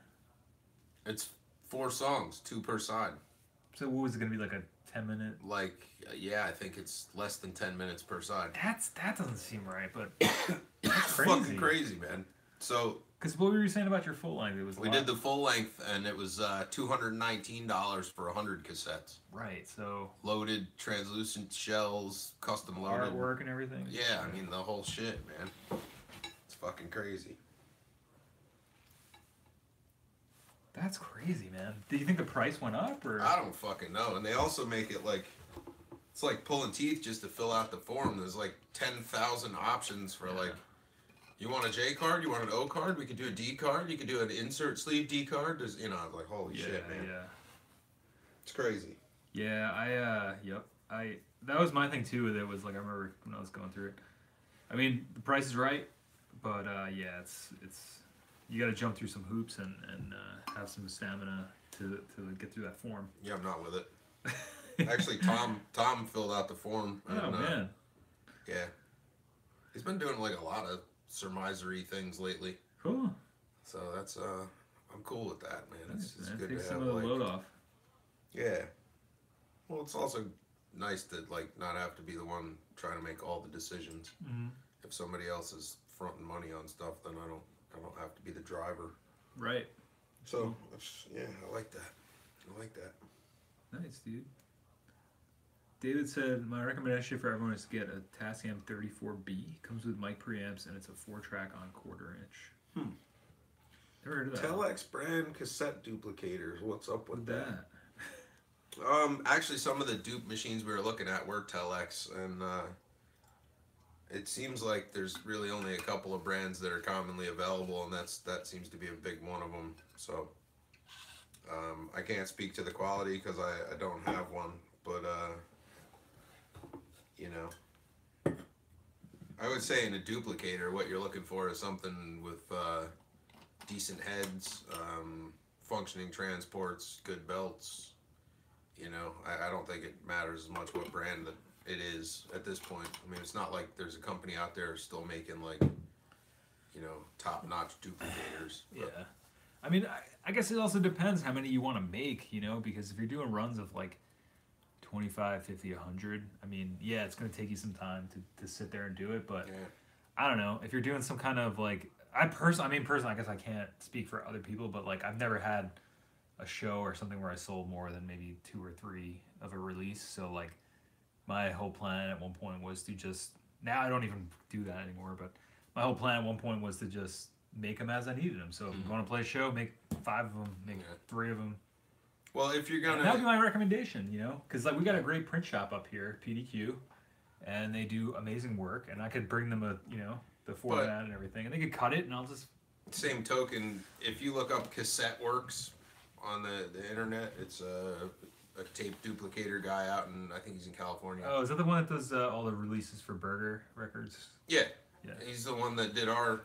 Speaker 5: it's 4 songs, 2 per side.
Speaker 1: So what was it gonna be, like a 10-minute?
Speaker 5: Like, yeah, I think it's less than 10 minutes per side.
Speaker 1: That doesn't seem right, but
Speaker 5: It's fucking crazy, man. So
Speaker 1: Because what were you saying about your full length? It was
Speaker 5: we did the full length, and it was $219 for 100 cassettes.
Speaker 1: right. So
Speaker 5: Loaded, translucent shells, custom loaded.
Speaker 1: artwork and everything.
Speaker 5: Yeah, I mean the whole shit, man. It's fucking crazy.
Speaker 1: That's crazy, man. Do you think the price went up, or?
Speaker 5: I don't fucking know. And they also make it like it's like pulling teeth just to fill out the form. There's like 10,000 options for like. You want a J card? You want an O card? We could do a D card. You could do an insert sleeve D card. There's, like, holy shit, man.
Speaker 1: Yeah.
Speaker 5: It's crazy.
Speaker 1: Yeah, that was my thing too. That was like, I remember when I was going through it. I mean, the price is right, but yeah, it's you got to jump through some hoops and have some stamina to get through that form.
Speaker 5: Yeah, I'm not with it. Actually, Tom filled out the form.
Speaker 1: Oh
Speaker 5: And,
Speaker 1: man.
Speaker 5: Yeah. He's been doing like a lot of surmisery things lately.
Speaker 1: Cool.
Speaker 5: So that's I'm cool with that, man. It's
Speaker 1: Nice, man.
Speaker 5: good
Speaker 1: Take
Speaker 5: to
Speaker 1: some
Speaker 5: have
Speaker 1: of the
Speaker 5: like,
Speaker 1: load off.
Speaker 5: yeah. Well, it's also nice to like not have to be the one trying to make all the decisions.
Speaker 1: Mm-hmm.
Speaker 5: If somebody else is fronting money on stuff, then I don't have to be the driver.
Speaker 1: Right.
Speaker 5: So yeah, I like that.
Speaker 1: Nice, dude. David said, my recommendation for everyone is to get a TascFamp 34B. Comes with mic preamps and it's a 4-track on quarter-inch. Never heard of that.
Speaker 5: Telex brand cassette duplicators. What's up with
Speaker 1: What's
Speaker 5: that?
Speaker 1: that?
Speaker 5: Actually, some of the dupe machines we were looking at were Telex, and it seems like there's really only a couple of brands that are commonly available, and that seems to be a big one of them. So I can't speak to the quality because I don't have one, but I would say in a duplicator, what you're looking for is something with decent heads, functioning transports, good belts. I don't think it matters as much what brand that it is at this point. I mean, it's not like there's a company out there still making like, top-notch duplicators.
Speaker 1: Yeah. I mean, I guess it also depends how many you want to make, because if you're doing runs of like 25, 50, 100, I mean, yeah, it's going to take you some time to sit there and do it, but
Speaker 5: Yeah.
Speaker 1: I don't know. If you're doing some kind of like, personally, I guess I can't speak for other people, but like I've never had a show or something where I sold more than maybe 2 or 3 of a release. So like my whole plan at one point was to just, now I don't even do that anymore, but my whole plan at one point was to just make them as I needed them. So if I'm going to play a show, make 5 of them, make 3 of them.
Speaker 5: Well, if you're gonna,
Speaker 1: That would be my recommendation, because like we got a great print shop up here, PDQ, and they do amazing work, and I could bring them the format and everything, and they could cut it, and I'll just.
Speaker 5: Same token, if you look up Cassette Works on the internet, it's a tape duplicator guy out in, I think he's in California.
Speaker 1: Oh, is that the one that does all the releases for Burger Records?
Speaker 5: Yeah.
Speaker 1: Yeah.
Speaker 5: He's the one that did our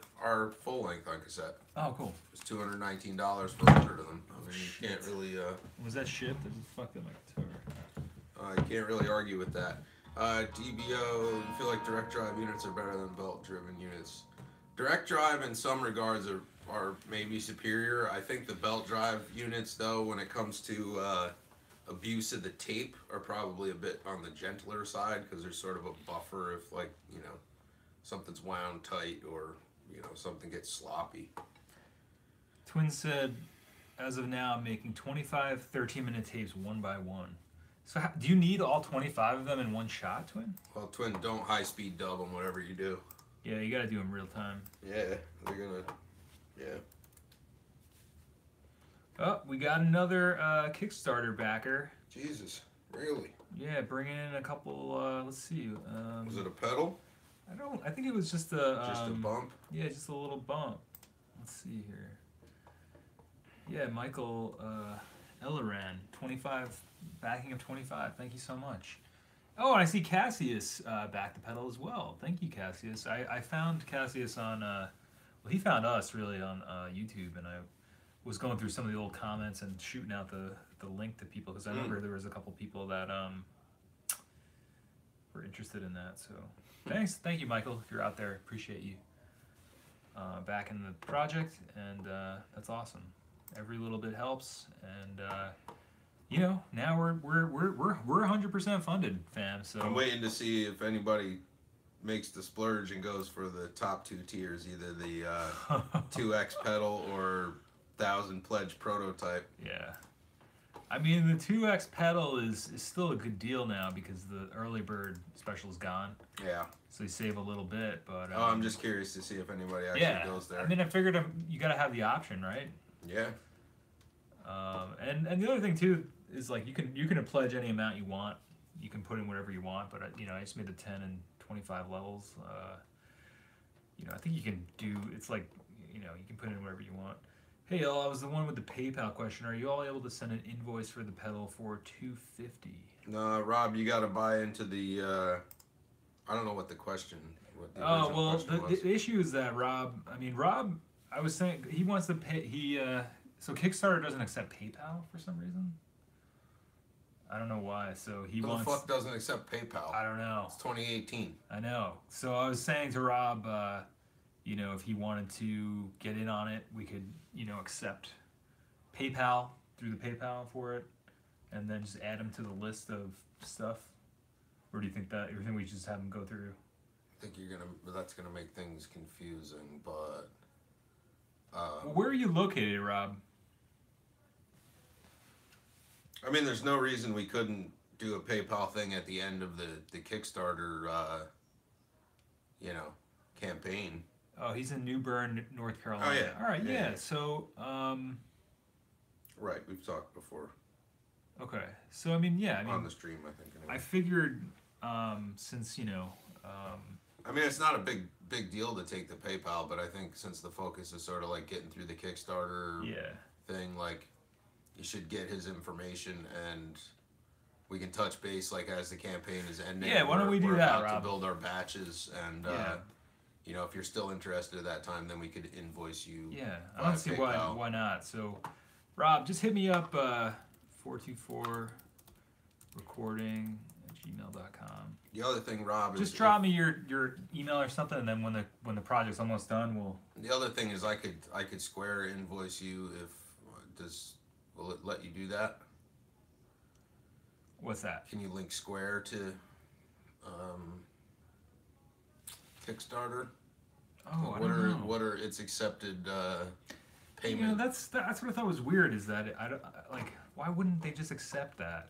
Speaker 5: full length on cassette.
Speaker 1: Oh, cool.
Speaker 5: It was $219 for 100 of them. I mean, you can't really
Speaker 1: Was that shipped? Fuck that, my guitar.
Speaker 5: you can't really argue with that. DBO, you feel like direct drive units are better than belt driven units. Direct drive in some regards are maybe superior. I think the belt drive units, though, when it comes to abuse of the tape, are probably a bit on the gentler side because there's sort of a buffer if, like, something's wound tight or, something gets sloppy.
Speaker 1: Twin said, as of now, I'm making 25 13-minute tapes one by one. So do you need all 25 of them in one shot, Twin?
Speaker 5: Well, Twin, don't high-speed dub them, whatever you do.
Speaker 1: Yeah, you gotta do them real time.
Speaker 5: Yeah, they're gonna... Yeah.
Speaker 1: Oh, we got another Kickstarter backer.
Speaker 5: Jesus, really?
Speaker 1: Yeah, bringing in a couple, let's see.
Speaker 5: Was it a pedal?
Speaker 1: I think it was just a...
Speaker 5: Just a bump?
Speaker 1: Yeah, just a little bump. Let's see here. Yeah, Michael Elleran, 25, backing of 25. Thank you so much. Oh, and I see Cassius backed the pedal as well. Thank you, Cassius. I found Cassius on, well, he found us really on YouTube, and I was going through some of the old comments and shooting out the link to people, because I remember there was a couple people that were interested in that. So thank you, Michael, if you're out there. Appreciate you backing the project, and that's awesome. Every little bit helps, and you know, now we're 100% funded, fam. So
Speaker 5: I'm waiting to see if anybody makes the splurge and goes for the top 2 tiers, either the 2X pedal or 1,000 pledge prototype.
Speaker 1: Yeah, I mean the 2X pedal is still a good deal now because the early bird special is gone.
Speaker 5: Yeah.
Speaker 1: So you save a little bit, but
Speaker 5: Oh, I'm just curious to see if anybody actually goes there.
Speaker 1: I mean, I figured you gotta have the option, right?
Speaker 5: Yeah.
Speaker 1: And the other thing too is like you can pledge any amount you want. You can put in whatever you want, but you know, I just made the 10 and 25 levels. You know, I think you can do. It's like, you know, you can put in whatever you want. Hey, y'all, I was the one with the PayPal question. Are you all able to send an invoice for the pedal for $250?
Speaker 5: No, Rob, you got to buy into the. I don't know what the question. What the
Speaker 1: Oh
Speaker 5: original
Speaker 1: well,
Speaker 5: question was.
Speaker 1: the issue is that Rob. I was saying he wants to pay. So Kickstarter doesn't accept PayPal for some reason. I don't know why. So he
Speaker 5: Who
Speaker 1: wants.
Speaker 5: the fuck doesn't accept PayPal?
Speaker 1: I don't know.
Speaker 5: It's 2018.
Speaker 1: I know. So I was saying to Rob, you know, if he wanted to get in on it, we could, you know, accept PayPal through the PayPal for it, and then just add him to the list of stuff. Or do you think we just have him go through?
Speaker 5: I think that's gonna make things confusing, but.
Speaker 1: Well, where are you located, Rob?
Speaker 5: I mean, there's no reason we couldn't do a PayPal thing at the end of the Kickstarter, you know, campaign.
Speaker 1: Oh, he's in New Bern, North Carolina.
Speaker 5: Oh, yeah.
Speaker 1: All right,
Speaker 5: Yeah.
Speaker 1: So,
Speaker 5: Right, we've talked before.
Speaker 1: okay. So, I mean,
Speaker 5: On the stream, I think. Anyway.
Speaker 1: I figured, since, you know,
Speaker 5: I mean, it's not a big deal to take the PayPal, but I think since the focus is sort of like getting through the Kickstarter thing, like, you should get his information, and we can touch base like as the campaign is ending.
Speaker 1: Yeah, why don't we do
Speaker 5: we're
Speaker 1: that,
Speaker 5: about
Speaker 1: Rob?
Speaker 5: to build our batches, and you know, if you're still interested at that time, then we could invoice you.
Speaker 1: yeah, I
Speaker 5: via
Speaker 1: don't see
Speaker 5: PayPal.
Speaker 1: why not. So, Rob, just hit me up, 424recording@gmail.com.
Speaker 5: The other thing, Rob,
Speaker 1: Just
Speaker 5: is
Speaker 1: drop me your email or something, and then when the project's almost done, we'll.
Speaker 5: the other thing is I could Square invoice you if will it let you do that?
Speaker 1: What's that?
Speaker 5: Can you link Square to Kickstarter?
Speaker 1: Oh, I don't know.
Speaker 5: What are its accepted payment?
Speaker 1: You know, that's what I thought was weird. Is that like why wouldn't they just accept that?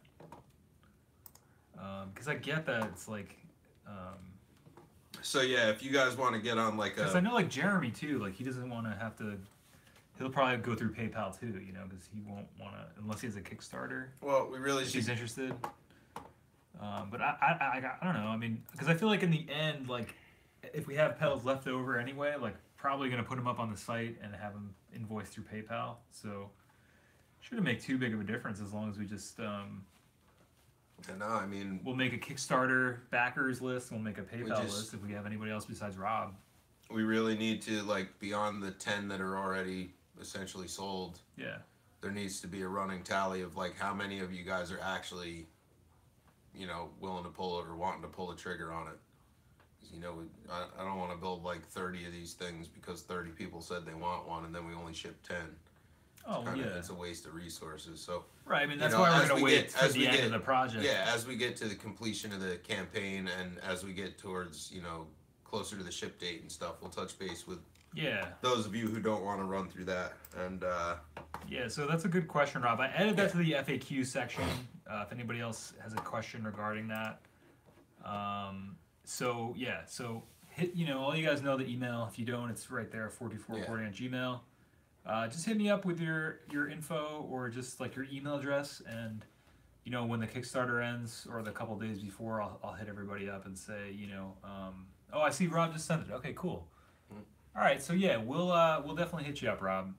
Speaker 1: Because I get that it's like.
Speaker 5: So yeah, if you guys want to get on like
Speaker 1: Because I know like Jeremy too. Like he doesn't want to have to. He'll probably go through PayPal too, you know, because he won't want to unless he has a Kickstarter.
Speaker 5: well, we really
Speaker 1: If
Speaker 5: should.
Speaker 1: he's interested. But I don't know. I mean, because I feel like in the end, like if we have pedals left over anyway, like probably gonna put them up on the site and have them invoiced through PayPal. So shouldn't make too big of a difference as long as we just
Speaker 5: No, I mean,
Speaker 1: we'll make a Kickstarter backers list. We'll make a PayPal
Speaker 5: just-
Speaker 1: list if we have anybody else besides Rob.
Speaker 5: we really need to, like, beyond the 10 that are already essentially sold,
Speaker 1: Yeah.
Speaker 5: there needs to be a running tally of like how many of you guys are actually, you know, willing to pull it or wanting to pull the trigger on it. 'Cause, you know, I don't want to build like 30 of these things because 30 people said they want one and then we only ship 10.
Speaker 1: Oh yeah.
Speaker 5: It's a waste of resources. So
Speaker 1: Right. I mean, that's
Speaker 5: you know,
Speaker 1: why we're
Speaker 5: as
Speaker 1: gonna
Speaker 5: we
Speaker 1: wait
Speaker 5: get-
Speaker 1: to
Speaker 5: as
Speaker 1: the
Speaker 5: we
Speaker 1: end
Speaker 5: get-
Speaker 1: of the project.
Speaker 5: yeah, as we get to the completion of the campaign and as we get towards, you know, closer to the ship date and stuff, we'll touch base with
Speaker 1: Yeah.
Speaker 5: those of you who don't want to run through that. And
Speaker 1: Yeah, so that's a good question, Rob. I added that to the FAQ section. If anybody else has a question regarding that. So yeah, so hit, all you guys know the email. If you don't, it's right there, 4440 on Gmail. Just hit me up with your info or just like your email address, and when the Kickstarter ends or the couple days before, I'll hit everybody up and say, oh, I see Rob just sent it. Okay, cool. All right, so yeah, we'll definitely hit you up, Rob,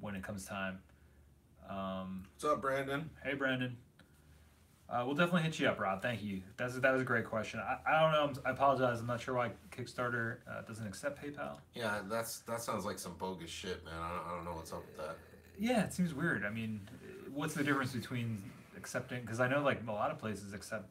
Speaker 1: when it comes time.
Speaker 5: What's up, Brandon?
Speaker 1: Hey, Brandon. We'll definitely hit you up, Rob. Thank you. That was a great question. I don't know. I apologize. I'm not sure why Kickstarter doesn't accept PayPal.
Speaker 5: Yeah, that sounds like some bogus shit, man. I don't know what's up with that.
Speaker 1: Yeah, it seems weird. I mean, what's the difference between accepting? Because I know like a lot of places accept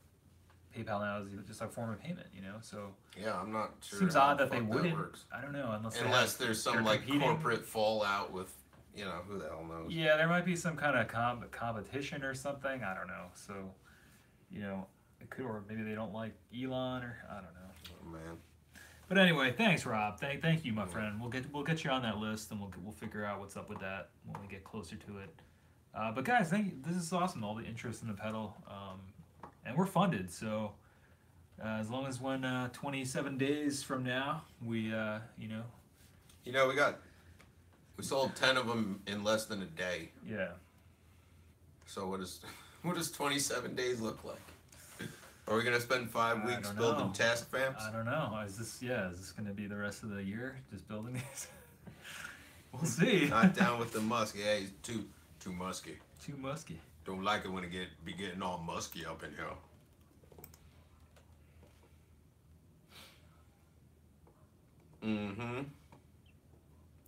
Speaker 1: PayPal now as just a form of payment. So
Speaker 5: Yeah, I'm not sure.
Speaker 1: seems
Speaker 5: how
Speaker 1: odd
Speaker 5: the
Speaker 1: that they
Speaker 5: fuck
Speaker 1: wouldn't.
Speaker 5: works.
Speaker 1: I don't know
Speaker 5: Unless there's some
Speaker 1: they're
Speaker 5: like
Speaker 1: competing.
Speaker 5: corporate fallout with, who the hell knows.
Speaker 1: Yeah, there might be some kind of competition or something. I don't know. So, it could, or maybe they don't like Elon, or I don't know.
Speaker 5: Oh, man.
Speaker 1: But anyway, thanks, Rob. Thank you, my friend. We'll get you on that list, and we'll figure out what's up with that when we get closer to it. But guys, thank you. This is awesome. All the interest in the pedal, and we're funded. So as long as when 27 days from now, we
Speaker 5: we sold 10 of them in less than a day.
Speaker 1: yeah.
Speaker 5: So what does 27 days look like? Are we gonna spend 5
Speaker 1: I
Speaker 5: weeks
Speaker 1: don't
Speaker 5: building
Speaker 1: know.
Speaker 5: TascFamps?
Speaker 1: I don't know. Is this going to be the rest of the year just building these? We'll see.
Speaker 5: Not down with the musky. Yeah, he's too musky.
Speaker 1: Too musky.
Speaker 5: Don't like it when it be getting all musky up in here. Mm-hmm.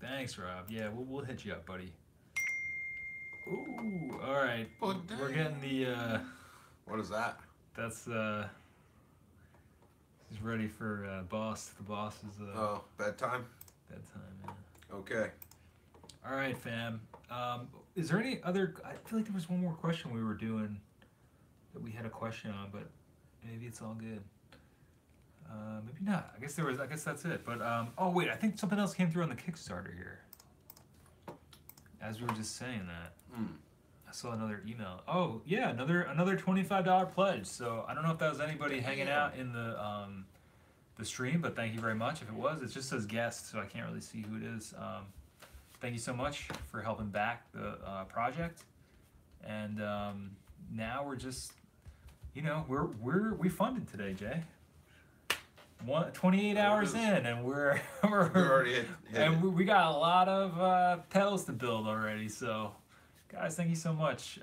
Speaker 1: Thanks, Rob. Yeah, we'll hit you up, buddy. Ooh, all right. We're getting the.
Speaker 5: What is that?
Speaker 1: That's he's ready for boss. The boss is
Speaker 5: Oh, bedtime?
Speaker 1: bedtime. Man.
Speaker 5: Okay.
Speaker 1: All right, fam. Is there any other? I feel like there was one more question we were doing that we had a question on, but maybe it's all good. Maybe not. I guess there was. I guess that's it. But oh wait, I think something else came through on the Kickstarter here. As we were just saying that. I saw another email. Oh yeah, another $25 pledge. So I don't know if that was anybody hanging out in the stream, but thank you very much. If it was, it just says guest, so I can't really see who it is. Thank you so much for helping back the project. And now we're just, we funded today, Jay. 28 hours in, and we're
Speaker 5: already hit
Speaker 1: and
Speaker 5: it.
Speaker 1: we got a lot of pedals to build already. So, guys, thank you so much.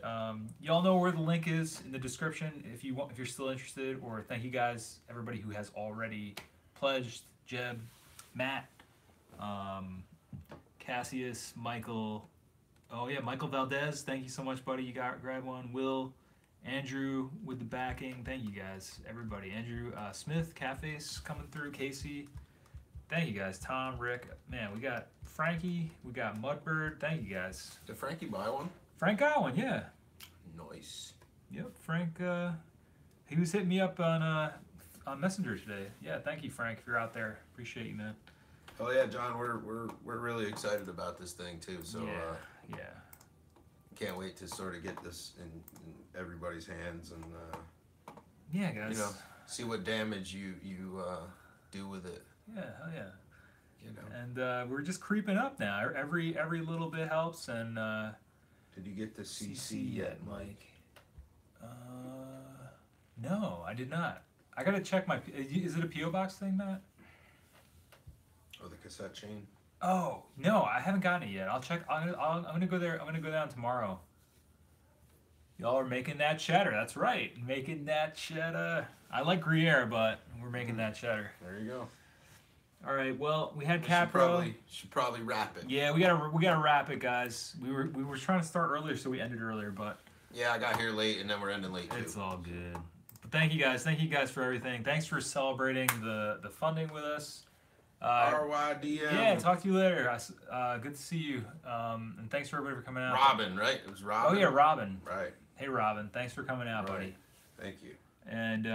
Speaker 1: Y'all know where the link is in the description if you're still interested. Or thank you guys, everybody who has already pledged: Jeb, Matt, Cassius, Michael. Oh yeah, Michael Valdez. Thank you so much, buddy. You grab one. Will. Andrew with the backing. Thank you guys, everybody. Andrew Smith, Cafes coming through. Casey, thank you guys. Tom, Rick, man, we got Frankie, we got Mudbird. Thank you guys.
Speaker 5: Did Frankie buy one?
Speaker 1: Frank got one, yeah.
Speaker 5: Nice.
Speaker 1: Yep, Frank. He was hitting me up on Messenger today. Yeah, thank you, Frank, if you're out there. Appreciate you, man.
Speaker 5: Oh yeah, John, we're really excited about this thing too. So
Speaker 1: yeah.
Speaker 5: can't wait to sort of get this in everybody's hands and
Speaker 1: Yeah, guys.
Speaker 5: see what damage you do with it.
Speaker 1: Yeah, hell yeah. And we're just creeping up now. Every little bit helps. And
Speaker 5: did you get the CC yet, Mike?
Speaker 1: No, I did not. I gotta check my. Is it a PO box thing, Matt?
Speaker 5: Or the cassette chain?
Speaker 1: Oh no, I haven't gotten it yet. I'll check. I'm gonna go there. I'm gonna go down tomorrow. Y'all are making that cheddar. That's right, making that cheddar. I like Gruyere, but we're making that cheddar.
Speaker 5: There you go.
Speaker 1: All right. Well, we had
Speaker 5: Capro.
Speaker 1: Capro.
Speaker 5: Should probably wrap it.
Speaker 1: Yeah, we gotta wrap it, guys. We were trying to start earlier, so we ended earlier, but
Speaker 5: Yeah, I got here late, and then we're ending late too.
Speaker 1: it's all good. But thank you guys for everything. Thanks for celebrating the funding with us.
Speaker 5: RYDM.
Speaker 1: Yeah, talk to you later. Good to see you. And thanks for everybody for coming out.
Speaker 5: Robin, right? It was Robin.
Speaker 1: Oh yeah, Robin.
Speaker 5: Right.
Speaker 1: Hey Robin, thanks for coming out, buddy.
Speaker 5: Thank you.
Speaker 1: And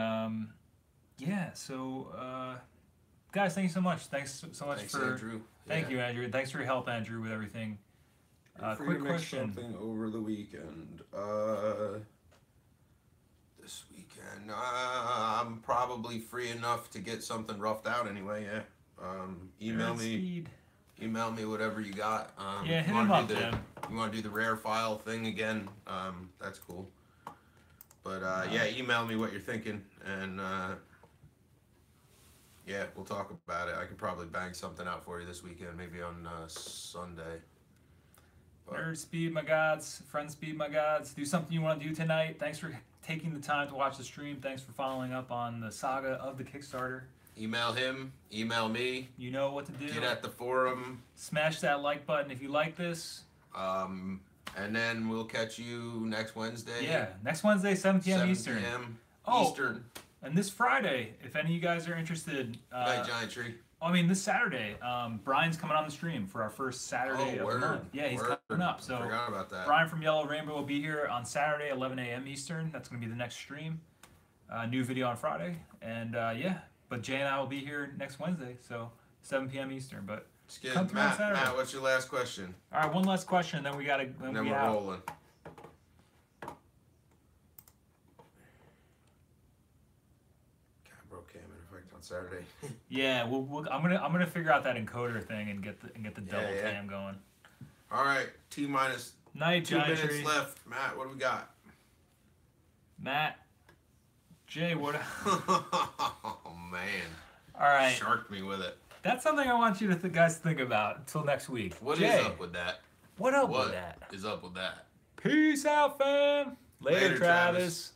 Speaker 1: yeah, so guys, thank you so much. Thanks so much
Speaker 5: Thanks,
Speaker 1: for
Speaker 5: Andrew.
Speaker 1: Thank you, Andrew. Thanks for your help, Andrew, with everything.
Speaker 5: Free
Speaker 1: Quick
Speaker 5: to make
Speaker 1: question.
Speaker 5: something over the weekend. This weekend, I'm probably free enough to get something roughed out anyway. Yeah. Email me.
Speaker 1: Speed.
Speaker 5: Email me whatever you got.
Speaker 1: Yeah,
Speaker 5: if
Speaker 1: hit
Speaker 5: you
Speaker 1: him
Speaker 5: wanna
Speaker 1: up,
Speaker 5: do the-
Speaker 1: Jim.
Speaker 5: You want to do the rare file thing again? That's cool. But yeah, email me what you're thinking, and yeah, we'll talk about it. I could probably bang something out for you this weekend, maybe on Sunday. But
Speaker 1: Nerd speed, my gods. Friend speed, my gods. Do something you want to do tonight. Thanks for taking the time to watch the stream. Thanks for following up on the saga of the Kickstarter.
Speaker 5: email him, email me,
Speaker 1: You know what to do.
Speaker 5: get at the forum,
Speaker 1: Smash that like button if you like this.
Speaker 5: and then we'll catch you next Wednesday.
Speaker 1: Yeah, next Wednesday, 7 p.m.
Speaker 5: 7
Speaker 1: Eastern.
Speaker 5: p.m.
Speaker 1: Oh.
Speaker 5: Eastern.
Speaker 1: And this Friday, if any of you guys are interested,
Speaker 5: Night Giant Tree.
Speaker 1: I mean, this Saturday, Brian's coming on the stream for our first Saturday of the
Speaker 5: word.
Speaker 1: month. Yeah, he's
Speaker 5: Word.
Speaker 1: coming up. So
Speaker 5: Forgot about that.
Speaker 1: Brian from Yellow Rainbow will be here on Saturday, 11 a.m. Eastern. That's going to be the next stream. New video on Friday. And yeah, but Jay and I will be here next Wednesday, so 7 p.m. Eastern. But
Speaker 5: Skid.
Speaker 1: come through on Saturday.
Speaker 5: Matt, what's your last question?
Speaker 1: All right, one last question, then we got to
Speaker 5: And then we're rolling. Bro came in effect on Saturday.
Speaker 1: Yeah, I'm gonna figure out that encoder thing and get the double
Speaker 5: yeah.
Speaker 1: cam going.
Speaker 5: All right, T minus
Speaker 1: Night,
Speaker 5: 2
Speaker 1: Giant
Speaker 5: minutes
Speaker 1: Tree.
Speaker 5: left. Matt, what do we got?
Speaker 1: Matt, Jay, what?
Speaker 5: Oh man,
Speaker 1: All right,
Speaker 5: sharked me with it.
Speaker 1: that's something I want you to guys think about until next week.
Speaker 5: What is
Speaker 1: Jay,
Speaker 5: up with that?
Speaker 1: What up
Speaker 5: What
Speaker 1: with that?
Speaker 5: is up with that?
Speaker 1: Peace out, fam. Later,
Speaker 5: Later,
Speaker 1: Travis.
Speaker 5: Travis.